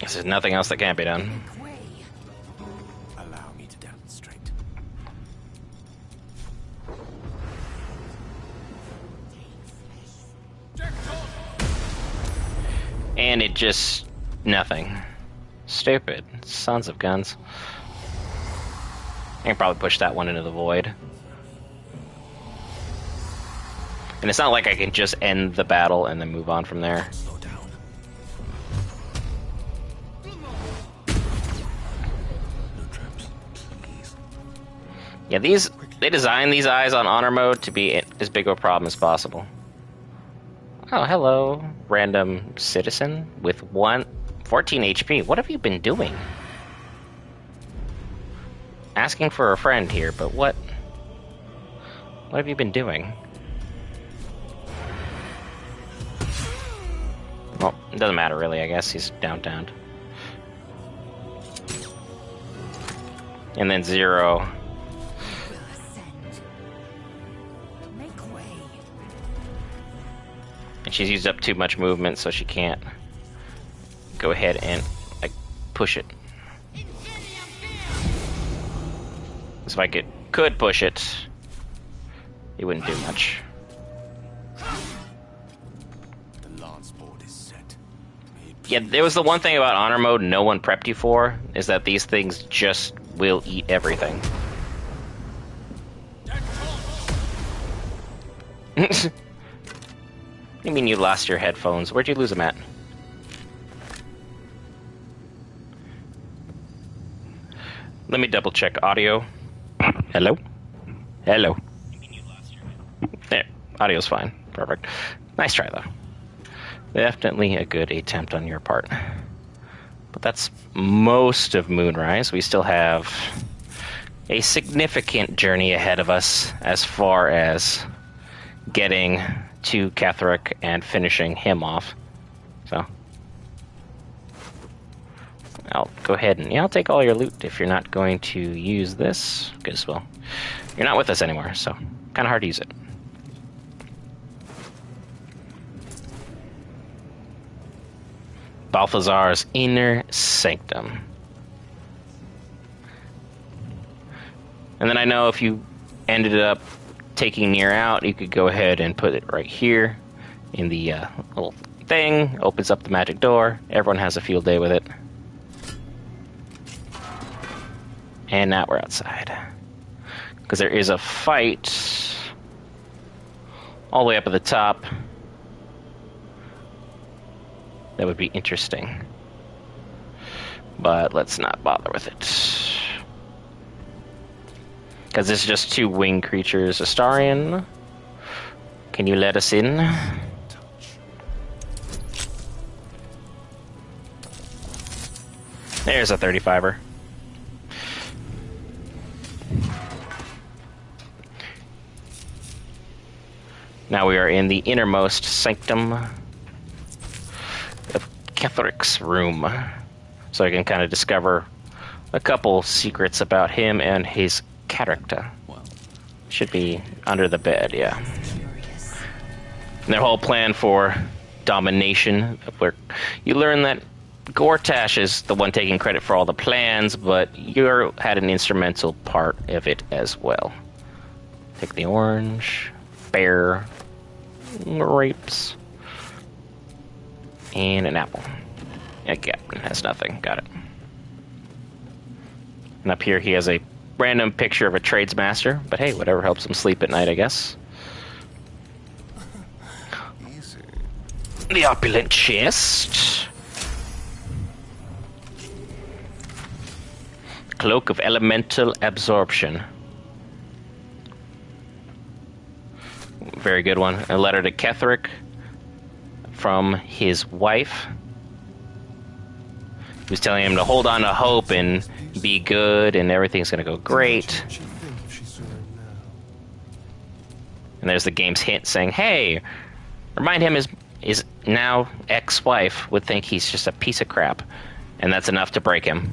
There's nothing else that can't be done. Allow me to demonstrate. And it just nothing. Stupid sons of guns. I can probably push that one into the void. And it's not like I can just end the battle and then move on from there. Slow down. No traps, please. Yeah, they designed these eyes on Honor Mode to be as big of a problem as possible. Oh, hello, random citizen with 14 HP. What have you been doing? Asking for a friend here, but what have you been doing? Well, it doesn't matter really, I guess. He's downtown. And then Zero. And she's used up too much movement, so she can't go ahead and like push it. So if I could push it, it wouldn't do much. The lance board is set. Yeah, there was the one thing about Honor Mode no one prepped you for, is that these things just will eat everything. You mean you lost your headphones? Where'd you lose them at? Let me double check audio. Hello? Hello. There, audio's fine. Perfect. Nice try, though. Definitely a good attempt on your part. But that's most of Moonrise. We still have a significant journey ahead of us as far as getting to Ketheric and finishing him off. So I'll go ahead and I'll take all your loot if you're not going to use this, because, well, you're not with us anymore, so kind of hard to use it. Balthazar's Inner Sanctum. And then I know if you ended up taking Nier out, you could go ahead and put it right here in the little thing. Opens up the magic door. Everyone has a field day with it. And now we're outside. Because there is a fight all the way up at the top. That would be interesting. But let's not bother with it. Because it's just two winged creatures. Astarion, can you let us in? There's a 35er. Now we are in the innermost sanctum of Ketheric's room. So I can kind of discover a couple secrets about him and his character. Should be under the bed, yeah. And their whole plan for domination, where you learn that Gortash is the one taking credit for all the plans, but you had an instrumental part of it as well. Take the orange, bear, grapes, and an apple. Yeah, Captain has nothing. Got it. And up here he has a random picture of a tradesmaster, but hey, whatever helps him sleep at night, I guess. Easy. The opulent chest. Cloak of Elemental Absorption. Very good one. A letter to Ketheric from his wife. He was telling him to hold on to hope and be good and everything's going to go great. And there's the game's hint saying, hey, remind him his now ex-wife would think he's just a piece of crap. And that's enough to break him.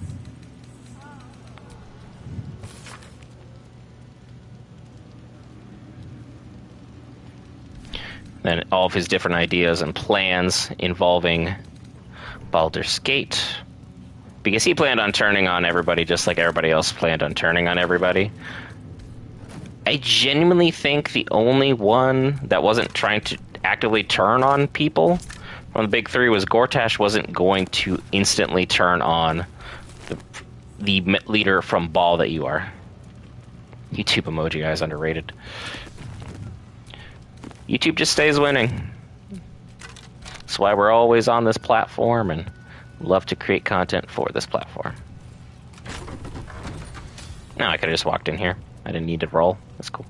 Then all of his different ideas and plans involving Baldur's Gate. Because he planned on turning on everybody just like everybody else planned on turning on everybody. I genuinely think the only one that wasn't trying to actively turn on people from the big three was Gortash wasn't going to instantly turn on the leader from Ball that you are. YouTube emoji guy is underrated. YouTube just stays winning. That's why we're always on this platform and love to create content for this platform. No, I could have just walked in here. I didn't need to roll. That's cool.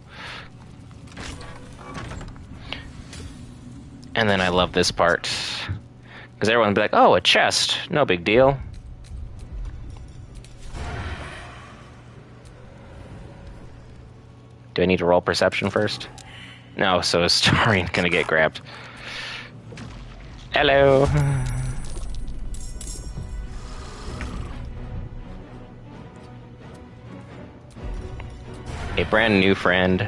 And then I love this part. Because everyone would be like, oh, a chest. No big deal. Do I need to roll perception first? No, so Astarion gonna get grabbed. Hello. A brand new friend.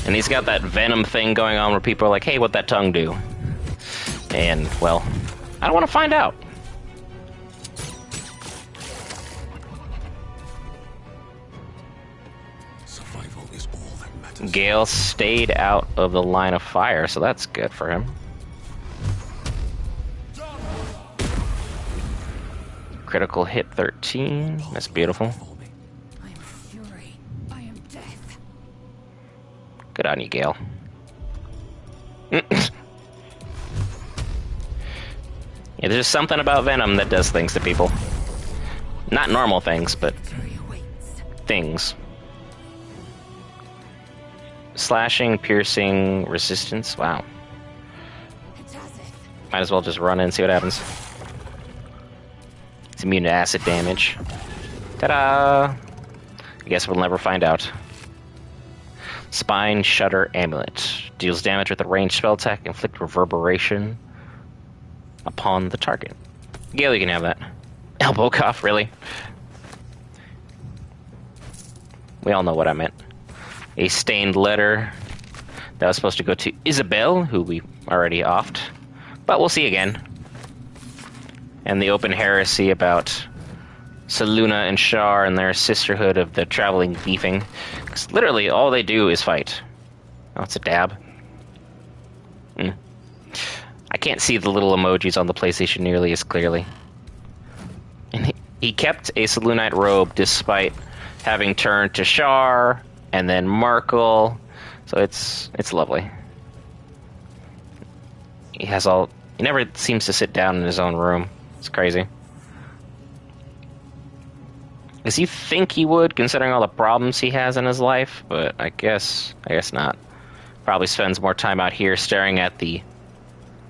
And he's got that venom thing going on where people are like, hey, what'd that tongue do? And, well, I don't want to find out. Survival is all that matters. Gale stayed out of the line of fire, so that's good for him. Critical hit 13. That's beautiful. I am fury. I am death. Good on you, Gale. Yeah, there's just something about Venom that does things to people. Not normal things, but things. Slashing, piercing, resistance. Wow. Might as well just run in and see what happens. It's immune to acid damage. Ta-da! I guess we'll never find out. Spine Shutter Amulet. Deals damage with a ranged spell attack, inflict reverberation upon the target. Gale, you can have that. Elbow cuff, really? We all know what I meant. A stained letter that was supposed to go to Isabel, who we already offed. But we'll see again. And the open heresy about Selûne and Shar and their sisterhood of the traveling beefing. Because literally all they do is fight. Oh, it's a dab. I can't see the little emojis on the PlayStation nearly as clearly. And he kept a Selûnite robe despite having turned to Shar and then Markle. So it's lovely. He never seems to sit down in his own room. It's crazy. Because you think he would, considering all the problems he has in his life, but I guess not. Probably spends more time out here staring at the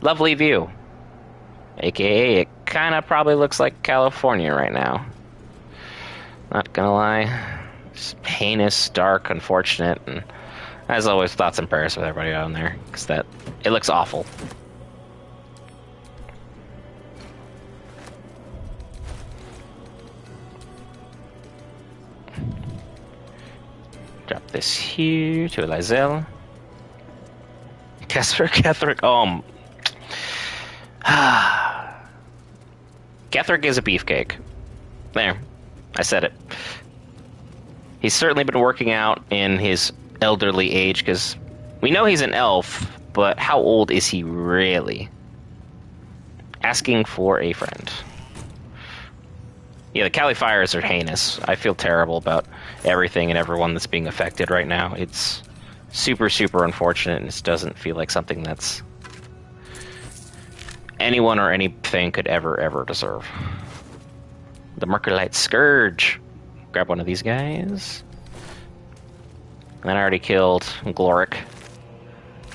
lovely view. AKA, it kind of probably looks like California right now. Not gonna lie. Just heinous, dark, unfortunate, and as always, thoughts and prayers with everybody down there, because it looks awful. Drop this here to Elizel. Ketheric. Ketheric is a beefcake. There. I said it. He's certainly been working out in his elderly age, because we know he's an elf, but how old is he really? Asking for a friend. Yeah, the Cali fires are heinous. I feel terrible about everything and everyone that's being affected right now. It's super, super unfortunate, and it doesn't feel like something that's anyone or anything could ever deserve. The Merculite Scourge. Grab one of these guys. And then I already killed Gloric.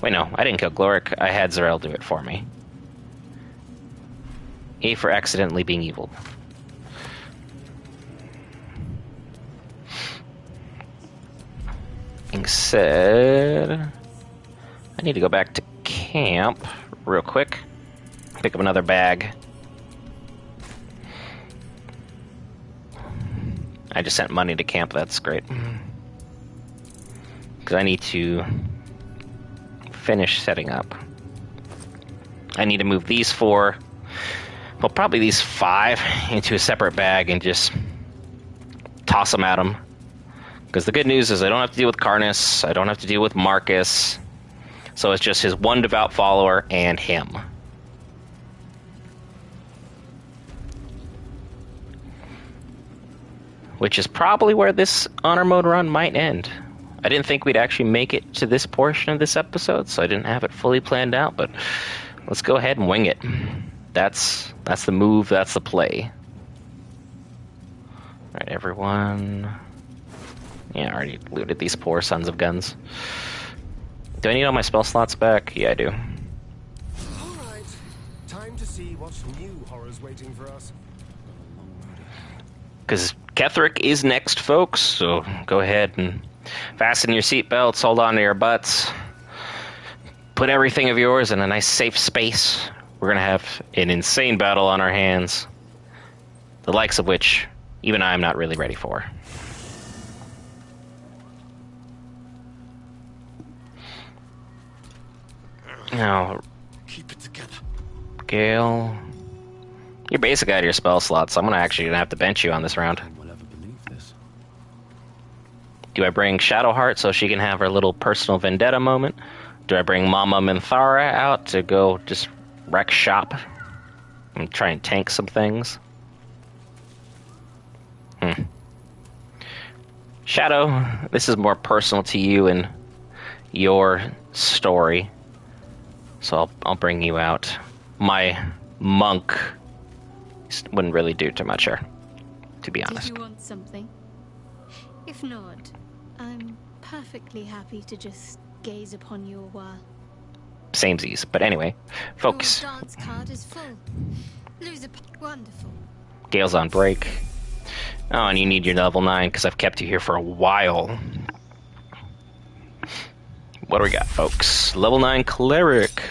Wait, no, I didn't kill Gloric. I had Zarel do it for me. A for accidentally being evil. Being said, I need to go back to camp real quick. Pick up another bag. I just sent money to camp, that's great. Because I need to finish setting up. I need to move these 4, well, probably these 5 into a separate bag and just toss them at him. Because the good news is I don't have to deal with Karnas, I don't have to deal with Marcus, so it's just his one devout follower and him. Which is probably where this honor mode run might end. I didn't think we'd actually make it to this portion of this episode, so I didn't have it fully planned out, but let's go ahead and wing it. That's the move, that's the play. Alright, everyone. Yeah, I already looted these poor sons of guns. Do I need all my spell slots back? Yeah, I do. Alright, time to see what's new horrors waiting for us. Because Ketheric is next, folks, so go ahead and fasten your seatbelts, hold on to your butts, put everything of yours in a nice safe space. We're going to have an insane battle on our hands, the likes of which even I am not really ready for. Now, Keep it together. Gale, you're basically out of your spell slots, so I'm actually going to have to bench you on this round. Will ever believe this? Do I bring Shadowheart so she can have her little personal vendetta moment? Do I bring Mama Minthara out to go just wreck shop and try and tank some things? Shadow, this is more personal to you and your story, so I'll bring you out. My monk wouldn't really do too much here, to be honest. Did you want something? If not, I'm perfectly happy to just gaze upon you a while. Samesies, but anyway, focus. Your dance card is full. Lose a wonderful. Gale's on break. Oh, and you need your level 9 because I've kept you here for a while. What do we got, folks? Level 9 Cleric.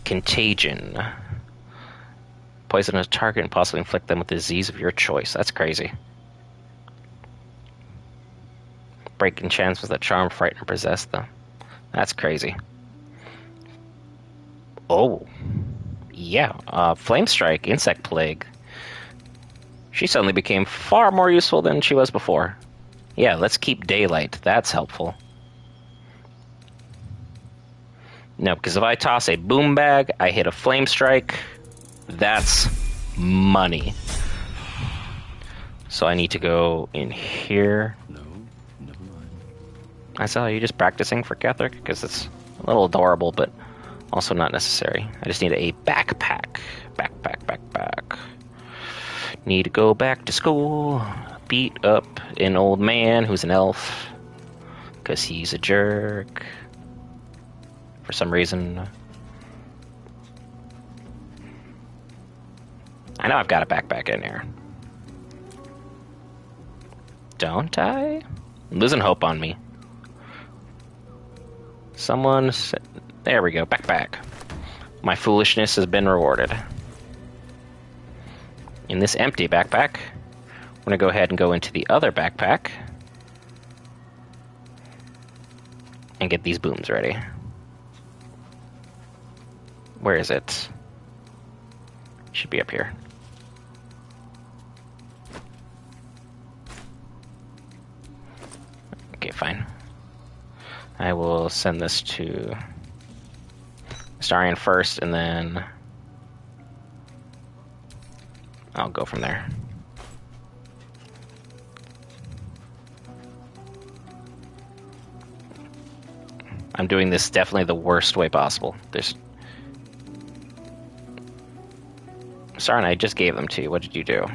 Contagion. Poison a target and possibly inflict them with disease of your choice. That's crazy. Break enchantments that charm, frighten, or possess them. That's crazy. Oh. Yeah. Flame Strike, Insect Plague. She suddenly became far more useful than she was before. Yeah, let's keep Daylight. That's helpful. No, because if I toss a Boom Bag, I hit a Flame Strike, that's money. So I need to go in here. No, never mind. I saw you just practicing for Catholic, because it's a little adorable, but also not necessary. I just need a backpack. Backpack. Need to go back to school. Beat up an old man who's an elf. Because he's a jerk. For some reason. I know I've got a backpack in here. Don't I? I'm losing hope on me. There we go, backpack. My foolishness has been rewarded. In this empty backpack, we're going to go ahead and go into the other backpack and get these booms ready. Where is it? Should be up here. Okay, fine. I will send this to Starion first, and then I'll go from there. I'm doing this definitely the worst way possible. Starion, I just gave them to you. What did you do?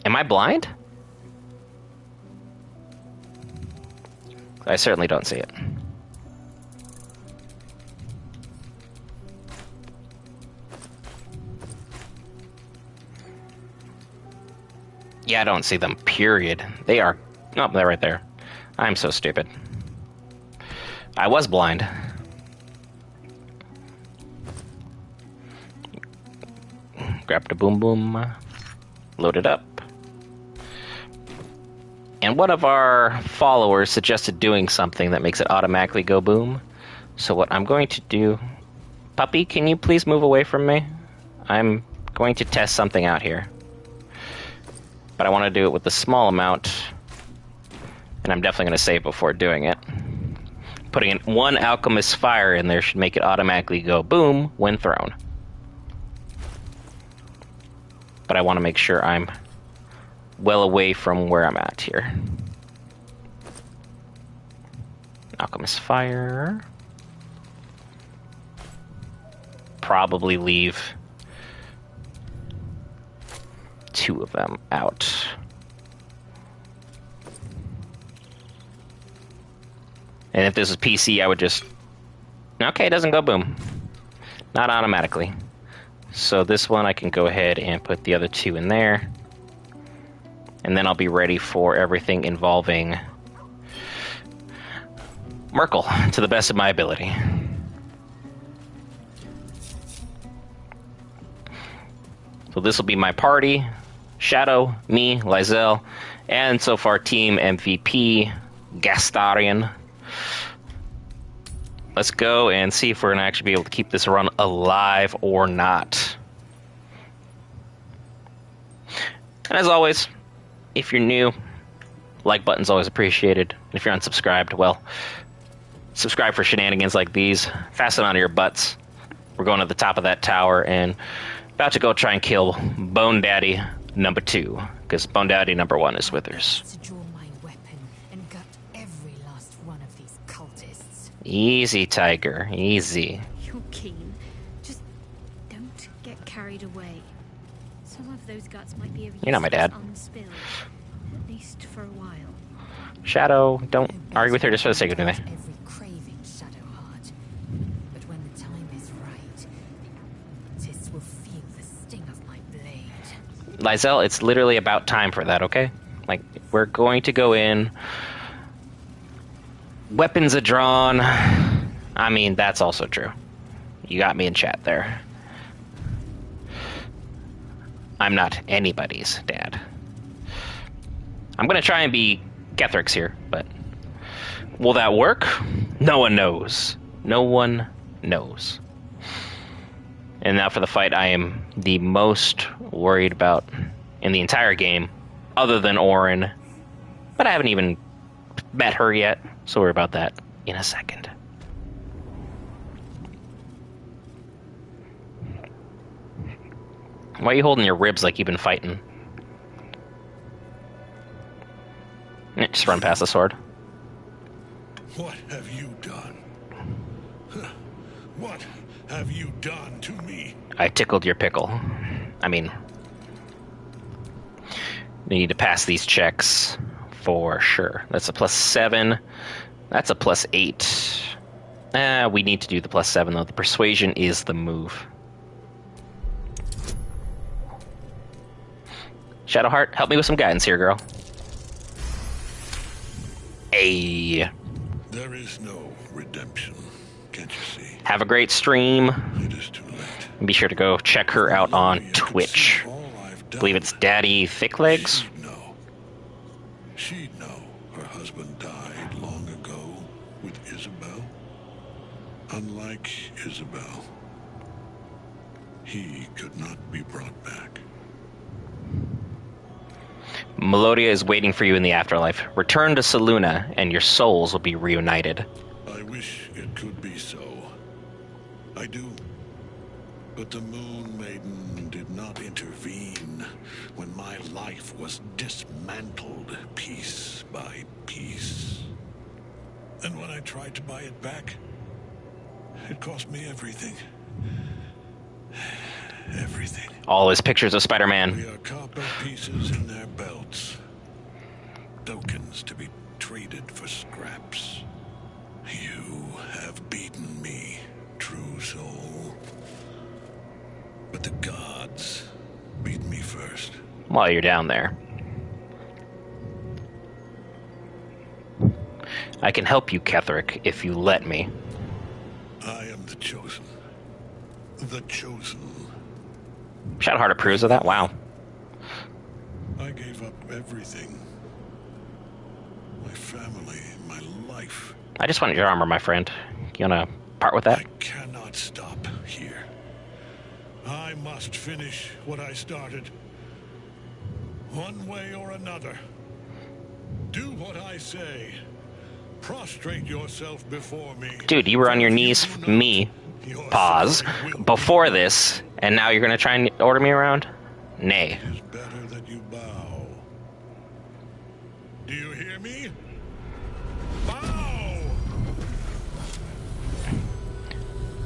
Am I blind? I certainly don't see it. Yeah, I don't see them, period. They are... Oh, they're right there. I'm so stupid. I was blind. Grab the boom boom. Load it up. And one of our followers suggested doing something that makes it automatically go boom. So what I'm going to do... Puppy, can you please move away from me? I'm going to test something out here. But I want to do it with a small amount. And I'm definitely going to save before doing it. Putting in one Alchemist Fire in there should make it automatically go boom when thrown. But I want to make sure I'm well away from where I'm at here. Alchemist Fire. Probably leave 2 of them out. And if this is PC, I would just... Okay, it doesn't go boom. Not automatically. So this one, I can go ahead and put the other 2 in there. And then I'll be ready for everything involving Merkel, to the best of my ability. So this will be my party. Shadow, me, Lizelle, and so far Team MVP, Gastarian. Let's go and see if we're going to actually be able to keep this run alive or not. And as always, if you're new, like button's always appreciated. And if you're unsubscribed, well, subscribe for shenanigans like these. Fasten onto your butts. We're going to the top of that tower and about to go try and kill Bone Daddy number 2, because Bone Daddy number 1 is Withers. To draw my weapon and gut every last one of these cultists. Easy, Tiger. Easy. You're keen. Just don't get carried away. Some of those guts might be of use You're not my dad. unspilled. least for a while. Shadow, don't argue with her just for the sake of doing that. Every craving, Shadowheart. But when the time is right, Tis will feel the sting of my blade. Lysel, it's literally about time for that, okay? Like, we're going to go in. Weapons are drawn. I mean, that's also true. You got me in chat there. I'm not anybody's dad. I'm gonna try and be Kethric's here, but will that work? No one knows. No one knows. And now for the fight I am the most worried about in the entire game, other than Orin. But I haven't even met her yet, so worry about that in a second. Why are you holding your ribs like you've been fighting? Just run past the sword. What have you done? What have you done to me? I tickled your pickle. I mean, you need to pass these checks for sure. That's a +7. That's a +8. We need to do the +7 though. The persuasion is the move. Shadowheart, help me with some guidance here, girl. Hey. There is no redemption, can't you see? Have a great stream. It is too late. Be sure to go check her out on Twitch. I believe it's Daddy Thicklegs. She'd know. She'd know her husband died long ago with Isabel. Unlike Isabel, he could not be brought back. Melodia is waiting for you in the afterlife. Return to Saluna, and your souls will be reunited. I wish it could be so. I do. But the Moon Maiden did not intervene when my life was dismantled piece by piece. And when I tried to buy it back, it cost me everything. Everything. All his pictures of Spider-Man. We are copper pieces in their belts. Tokens to be traded for scraps. You have beaten me, true soul. But the gods beat me first. While you're down there. I can help you, Ketherick, if you let me. I am the chosen. The chosen. Shadowheart approves of that? Wow. I gave up everything. My family, my life. I just wanted your armor, my friend. You wanna part with that? I cannot stop here. I must finish what I started. One way or another. Do what I say. Prostrate yourself before me. Dude, you were on your knees for me. Pause. Before this, and now you're gonna try and order me around? Nay. It is better that you bow. Do you hear me? Bow!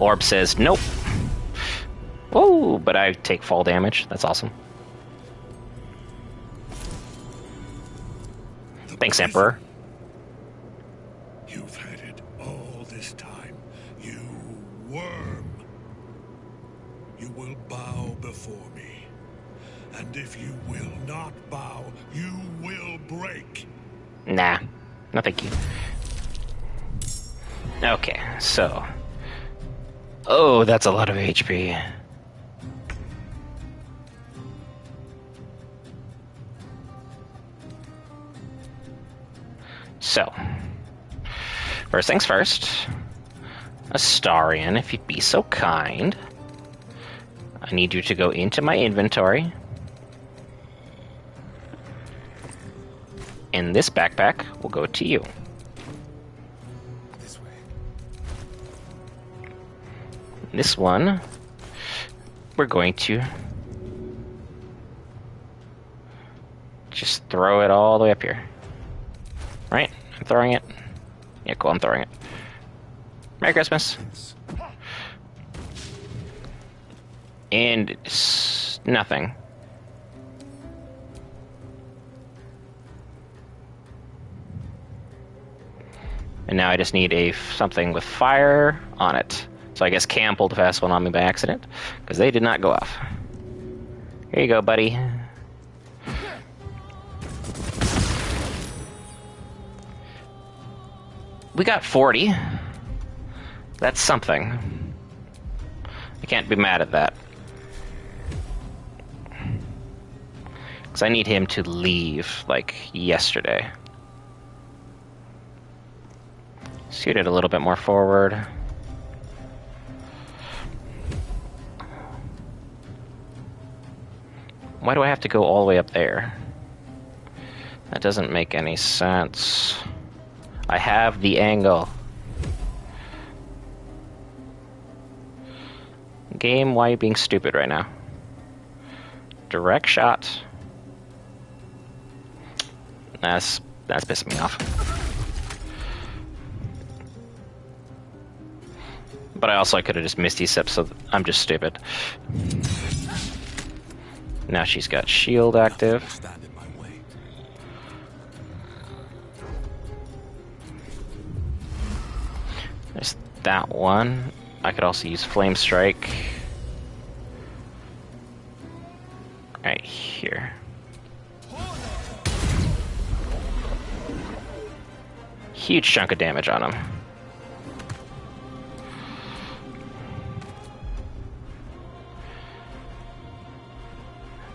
Orb says nope. Oh, but I take fall damage. That's awesome. Thanks, Emperor. You've had it all this time, you worm. You will bow before me. And if you will not bow, you will break. Nah. No, thank you. Okay, so. Oh, that's a lot of HP. So. First things first. Astarion, if you'd be so kind. I need you to go into my inventory. And this backpack will go to you. This way. This one, we're going to just throw it all the way up here. Right? I'm throwing it. Yeah, cool, I'm throwing it. Merry Christmas. And it's nothing. And now I just need something with fire on it. So I guess Cam pulled a fast one on me by accident, because they did not go off. Here you go, buddy. We got 40. That's something. I can't be mad at that. Because I need him to leave, like, yesterday. Scoot it a little bit more forward. Why do I have to go all the way up there? That doesn't make any sense. I have the angle. Game, why are you being stupid right now? Direct shot. That's pissing me off. But I could have just Misty Step, so I'm just stupid. Now she's got shield active. Stand in my way. There's that one. I could also use Flame Strike. Right here. Huge chunk of damage on him.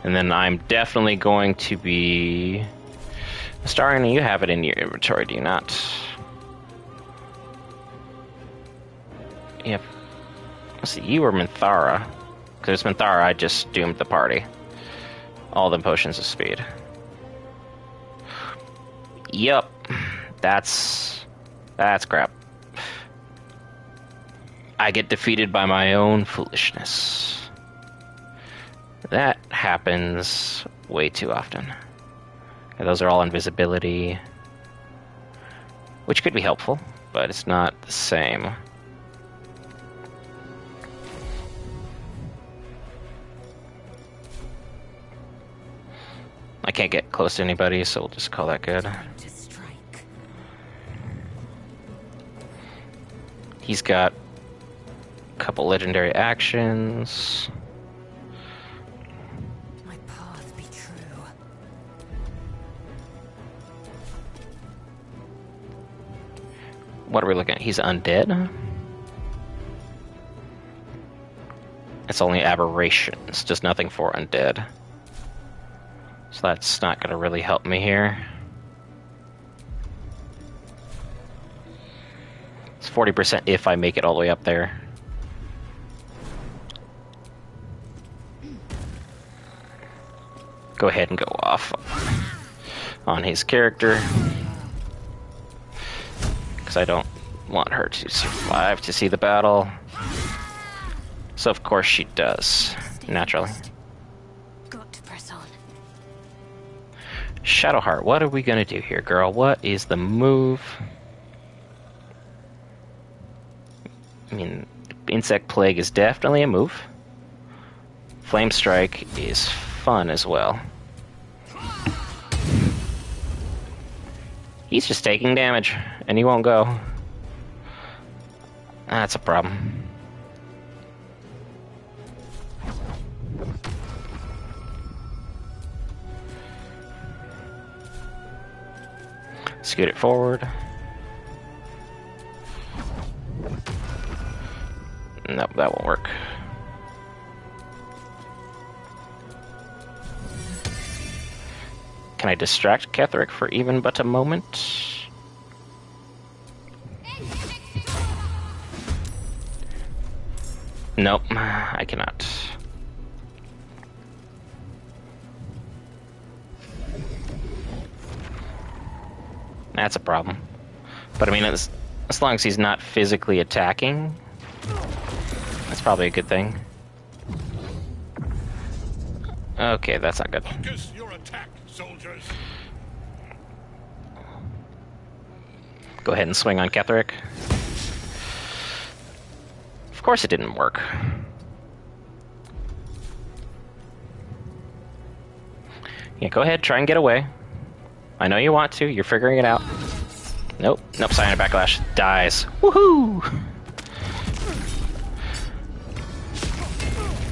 And then I'm definitely going to be... Starring, you have it in your inventory, do you not? Yep. Let's see, you were Minthara. Because it's Minthara, I just doomed the party. All the potions of speed. Yup. That's crap. I get defeated by my own foolishness. That happens way too often. Okay, those are all invisibility, which could be helpful, but it's not the same. I can't get close to anybody, so we'll just call that good. To strike. He's got a couple legendary actions. My path be true. What are we looking at? He's undead? It's only aberrations, just nothing for undead. So that's not going to really help me here. It's 40% if I make it all the way up there. Go ahead and go off on his character. Because I don't want her to survive to see the battle. So of course she does, naturally. Got to press on. Shadowheart, what are we gonna do here, girl? What is the move? I mean, Insect Plague is definitely a move. Flame Strike is fun as well. He's just taking damage, and he won't go. That's a problem. Scoot it forward. Nope, that won't work. Can I distract Ketheric for even but a moment? Nope, I cannot. That's a problem. But I mean, as long as he's not physically attacking, that's probably a good thing. Okay, that's not good. Focus your attack, soldiers. Go ahead and swing on Ketheric. Of course it didn't work. Yeah, go ahead, try and get away. I know you want to, you're figuring it out. Nope. Nope. Psionic Backlash. Dies. Woohoo!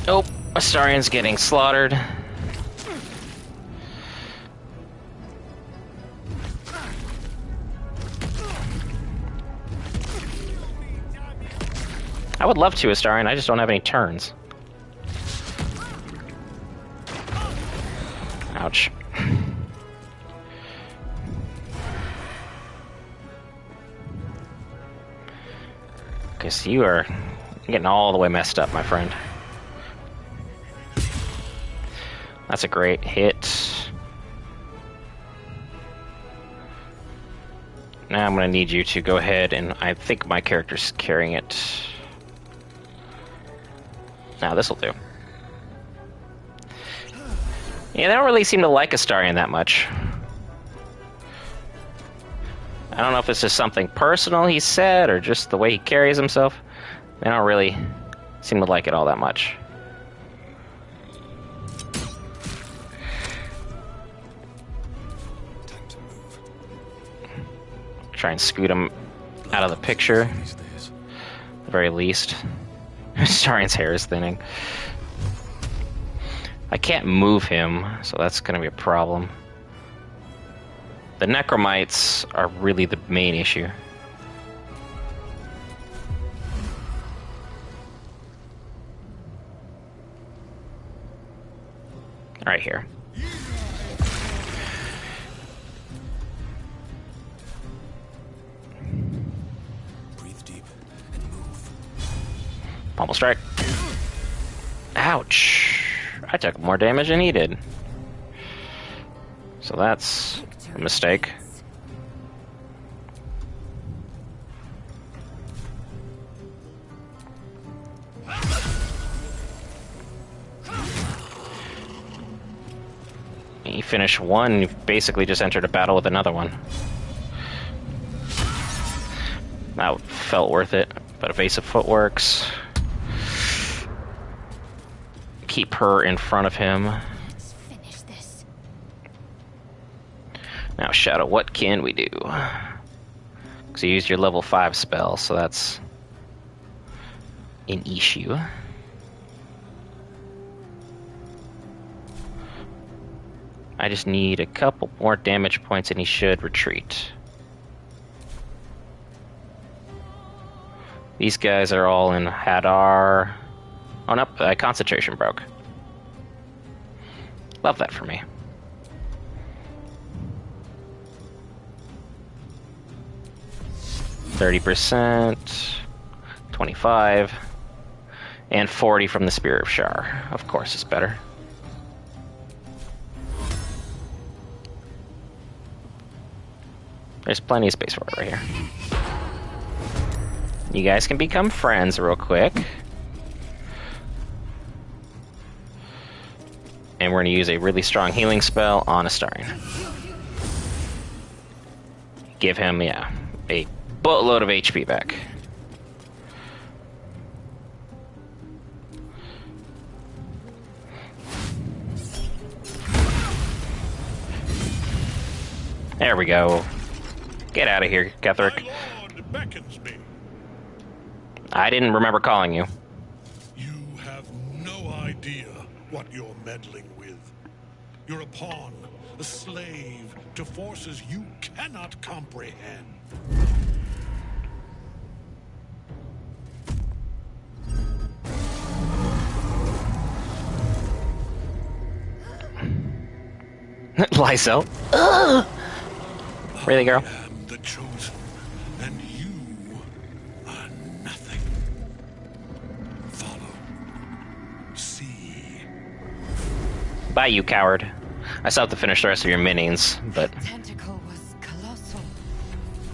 Nope. Astarion's getting slaughtered. I would love to, Astarion. I just don't have any turns. Ouch. Because you are getting all the way messed up, my friend. That's a great hit. Now I'm going to need you to go ahead, and I think my character's carrying it. Now this'll do. Yeah, they don't really seem to like Astarion that much. I don't know if it's just something personal he said, or just the way he carries himself. They don't really seem to like it all that much. Try and scoot him out of the picture, at the very least. Astarion's hair is thinning. I can't move him, so that's going to be a problem. The Necromites are really the main issue. Right here. Breathe deep and move. Pommel strike. Ouch. I took more damage than he did. So that's a mistake. You finish one, you've basically just entered a battle with another one. That felt worth it, but evasive footworks. Keep her in front of him. Let's finish this. Now, Shadow, what can we do? Because you used your level 5 spell, so that's an issue. I just need a couple more damage points and he should retreat. These guys are all in Hadar. Oh no, concentration broke. Love that for me. %, 25, and 40 from the Spear of Shar. Of course, it's better. There's plenty of space for it right here. You guys can become friends real quick. And we're going to use a really strong healing spell on Astarion. Give him, yeah, a boatload of HP back. There we go. Get out of here, Ketheric. My lord beckons me. I didn't remember calling you. You have no idea what you're meddling with. You're a pawn, a slave to forces you cannot comprehend. Lysel. Really, girl? I am the chosen, and you are nothing. Follow. See. Bye, you coward. I still have to finish the rest of your minions, but... That tentacle was colossal.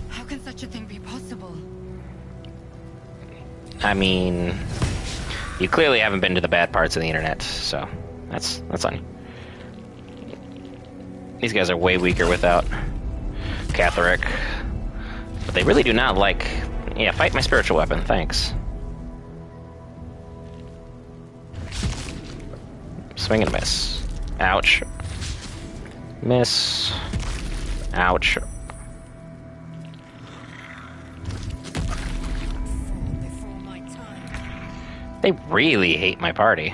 How can such a thing be possible? I mean... You clearly haven't been to the bad parts of the internet, so... That's on you. These guys are way weaker without Ketheric. But they really do not like... Yeah, fight my spiritual weapon, thanks. Swing and miss. Ouch. Miss. Ouch. They really hate my party.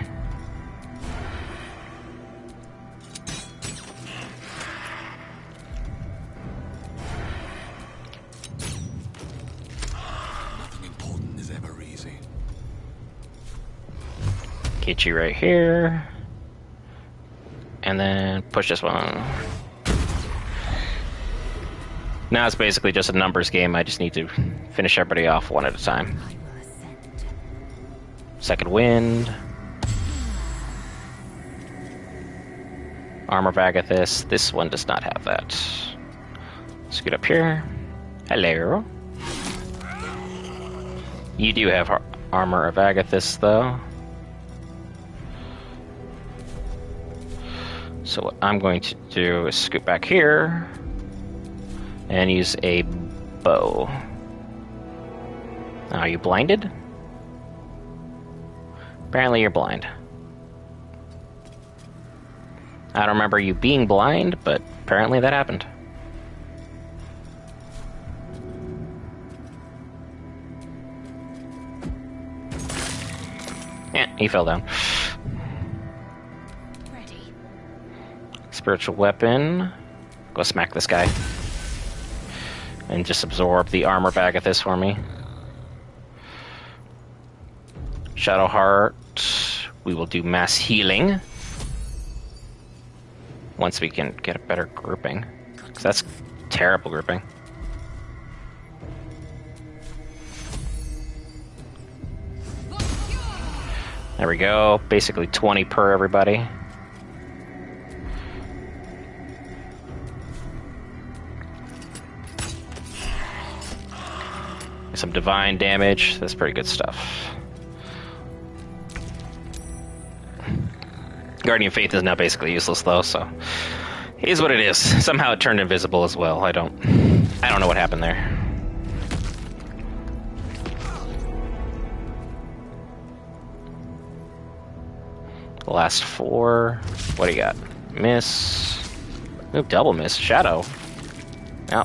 Nothing important is ever easy. Get you right here. And then push this one. Now it's basically just a numbers game. I just need to finish everybody off one at a time. I will ascend. Second wind. Armor of Agathis. This one does not have that. Scoot up here. Hello. You do have Armor of Agathis, though. So what I'm going to do is scoot back here and use a bow. Are you blinded? Apparently you're blind. I don't remember you being blind, but apparently that happened. Yeah, he fell down. Ready. Spiritual weapon. Go smack this guy. And just absorb the armor of Agathis for me. Shadow Heart. We will do mass healing. Once we can get a better grouping. 'Cause that's terrible grouping. There we go. Basically 20 per everybody. Some divine damage. That's pretty good stuff. Guardian Faith is now basically useless though, so it is what it is. Somehow it turned invisible as well. I don't know what happened there. The last 4. What do you got? Miss. Ooh, double miss. Shadow. Oh.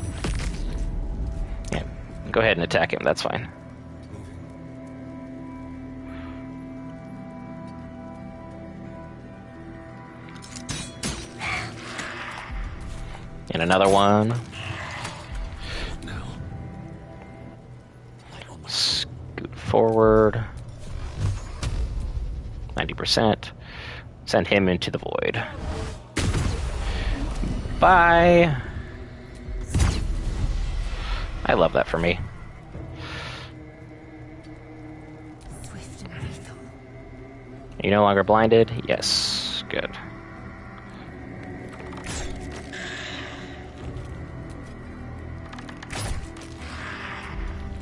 Yeah. Go ahead and attack him. That's fine. And another one. Scoot forward. 90%. Send him into the void. Bye. I love that for me. Swift and lethal. Are you no longer blinded? Yes. Good.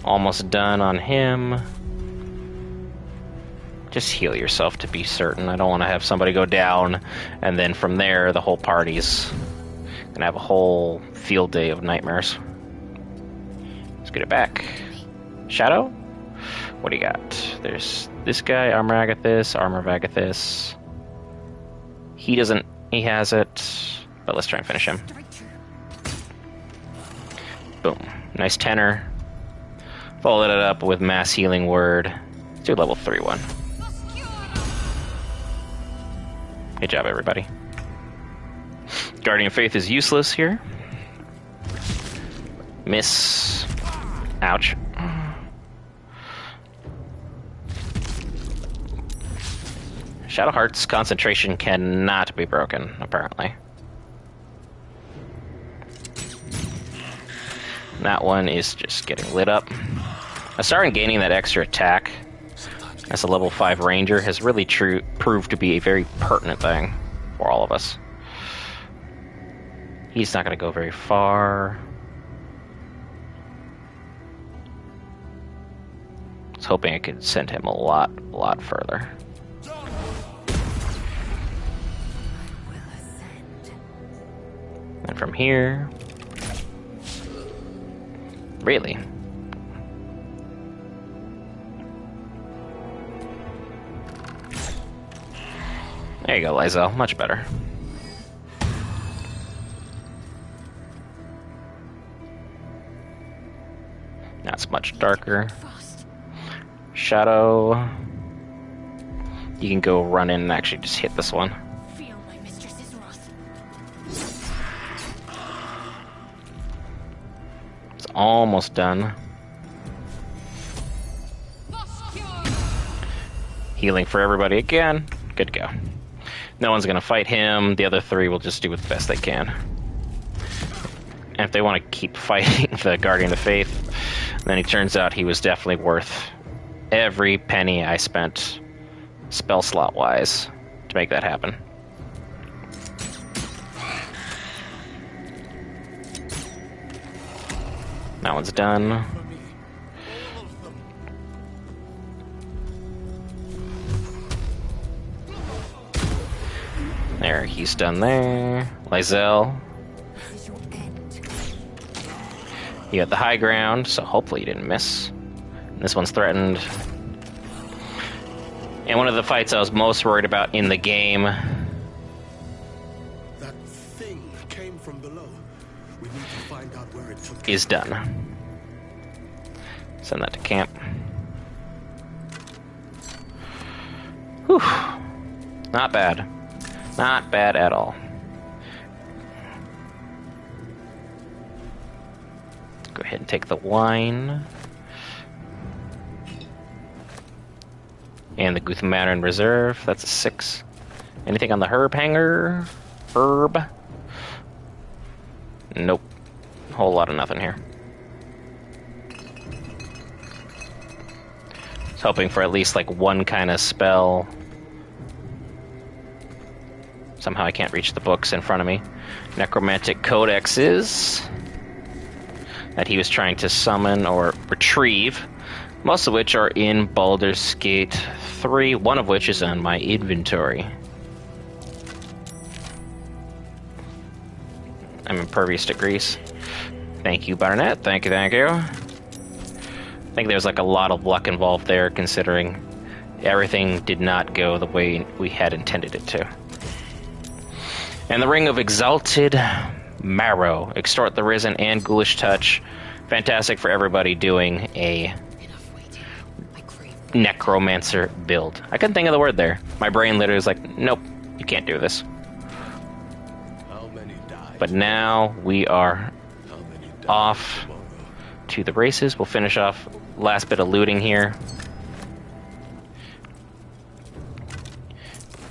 Almost done on him. Just heal yourself to be certain. I don't want to have somebody go down, and then from there, the whole party's gonna have a whole field day of nightmares. Let's get it back. Shadow? What do you got? There's this guy, Armor of Agathis. He doesn't, he has it, but let's try and finish him. Boom. Nice tenor. Followed it up with mass healing word. Let's do level 3 one. Good job, everybody. Guardian Faith is useless here. Miss. Ouch. Shadowheart's concentration cannot be broken, apparently. That one is just getting lit up. I started gaining that extra attack as a level 5 ranger has really proved to be a very pertinent thing for all of us. He's not going to go very far. I was hoping I could send him a lot further. And from here... Really? There you go, Lysel. Much better. Now it's much darker. Shadow. you can go run in and actually just hit this one. Feel my mistress's wrath. It's almost done. Healing for everybody again. Good to go. No one's gonna fight him. The other three will just do the best they can. And if they want to keep fighting the Guardian of Faith, then it turns out he was definitely worth every penny I spent spell slot wise to make that happen. That one's done. There, he's done there. Lysel. This is your end. You got the high ground, so hopefully you didn't miss. And this one's threatened. And one of the fights I was most worried about in the game That thing came from below. We need to find out where it took is done. Send that to camp. Whew. Not bad. Not bad at all. Go ahead and take the wine. And the Guthamarin Reserve. That's a 6. Anything on the herb hanger? Herb? Nope. Whole lot of nothing here. I was hoping for at least like one kind of spell. Somehow I can't reach the books in front of me. Necromantic Codexes that he was trying to summon or retrieve, most of which are in Baldur's Gate 3, one of which is on my inventory. I'm impervious to grease. Thank you, Barnett. Thank you, thank you. I think there's like a lot of luck involved there, considering everything did not go the way we had intended it to. And the Ring of Exalted Marrow. Extort the Risen and Ghoulish Touch. Fantastic for everybody doing a Necromancer build. I couldn't think of the word there. My brain literally was like, nope, you can't do this. How many died? But now we are How many died off tomorrow? to the races. We'll finish off last bit of looting here.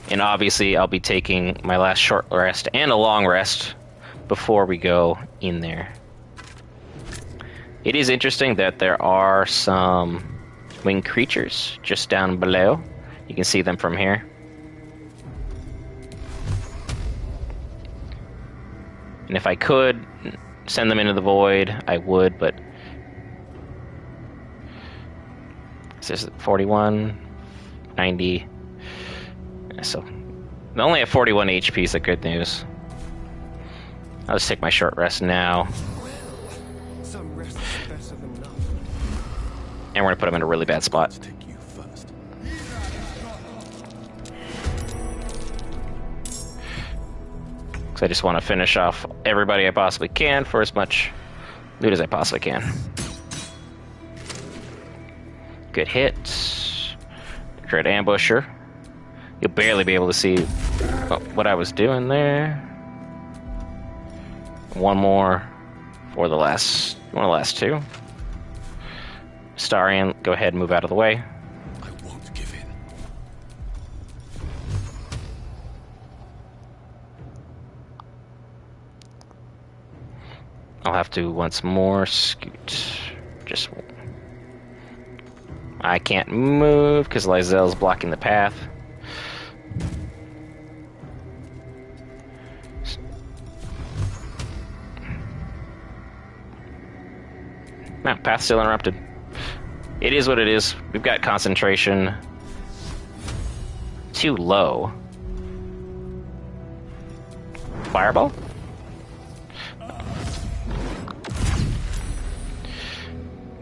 And obviously I'll be taking my last short rest and a long rest before we go in there. It is interesting that there are some winged creatures just down below. You can see them from here. And if I could send them into the void, I would, but this is 41, 90. So, they only have 41 HP, so good news. I'll just take my short rest now. Some rest is better than none. And we're going to put him in a really bad spot. Let's take you first. Because I just want to finish off everybody I possibly can for as much loot as I possibly can. Good hit. Dread Ambusher. You'll barely be able to see what I was doing there. One more for the last, one of the last two. Starian, go ahead and move out of the way. I won't give in. I'll have to once more scoot. Just, I can't move because Lysel's blocking the path. No, path's still interrupted. It is what it is. We've got concentration too low. Fireball?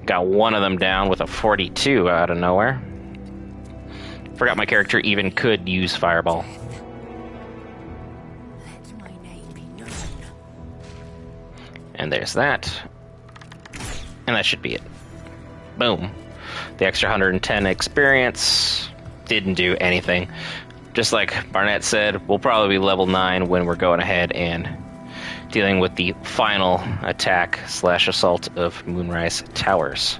Got one of them down with a 42 out of nowhere. Forgot my character even could use Fireball. Let my name be known. And there's that. And that should be it. Boom. The extra 110 experience. didn't do anything. Just like Barnett said, we'll probably be level 9 when we're going ahead and dealing with the final attack / assault of Moonrise Towers,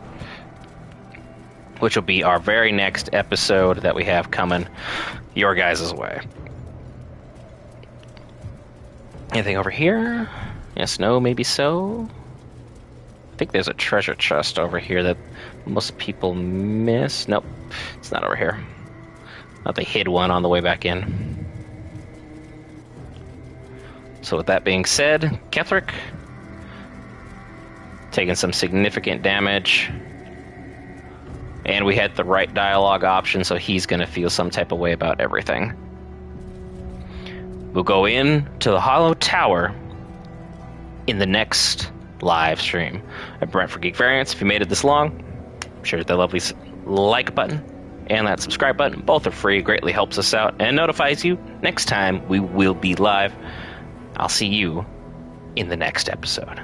which will be our very next episode that we have coming your guys' way. Anything over here? Yes, no, maybe so. I think there's a treasure chest over here that most people miss. Nope, it's not over here. Not they hid one on the way back in. So with that being said, Ketherick taking some significant damage. And we had the right dialogue option, so he's going to feel some type of way about everything. We'll go in to the Hollow Tower in the next live stream. I'm Brent for Geek Variants. If you made it this long, be sure to hit that lovely like button and that subscribe button. Both are free, greatly helps us out, and notifies you next time we will be live. I'll see you in the next episode.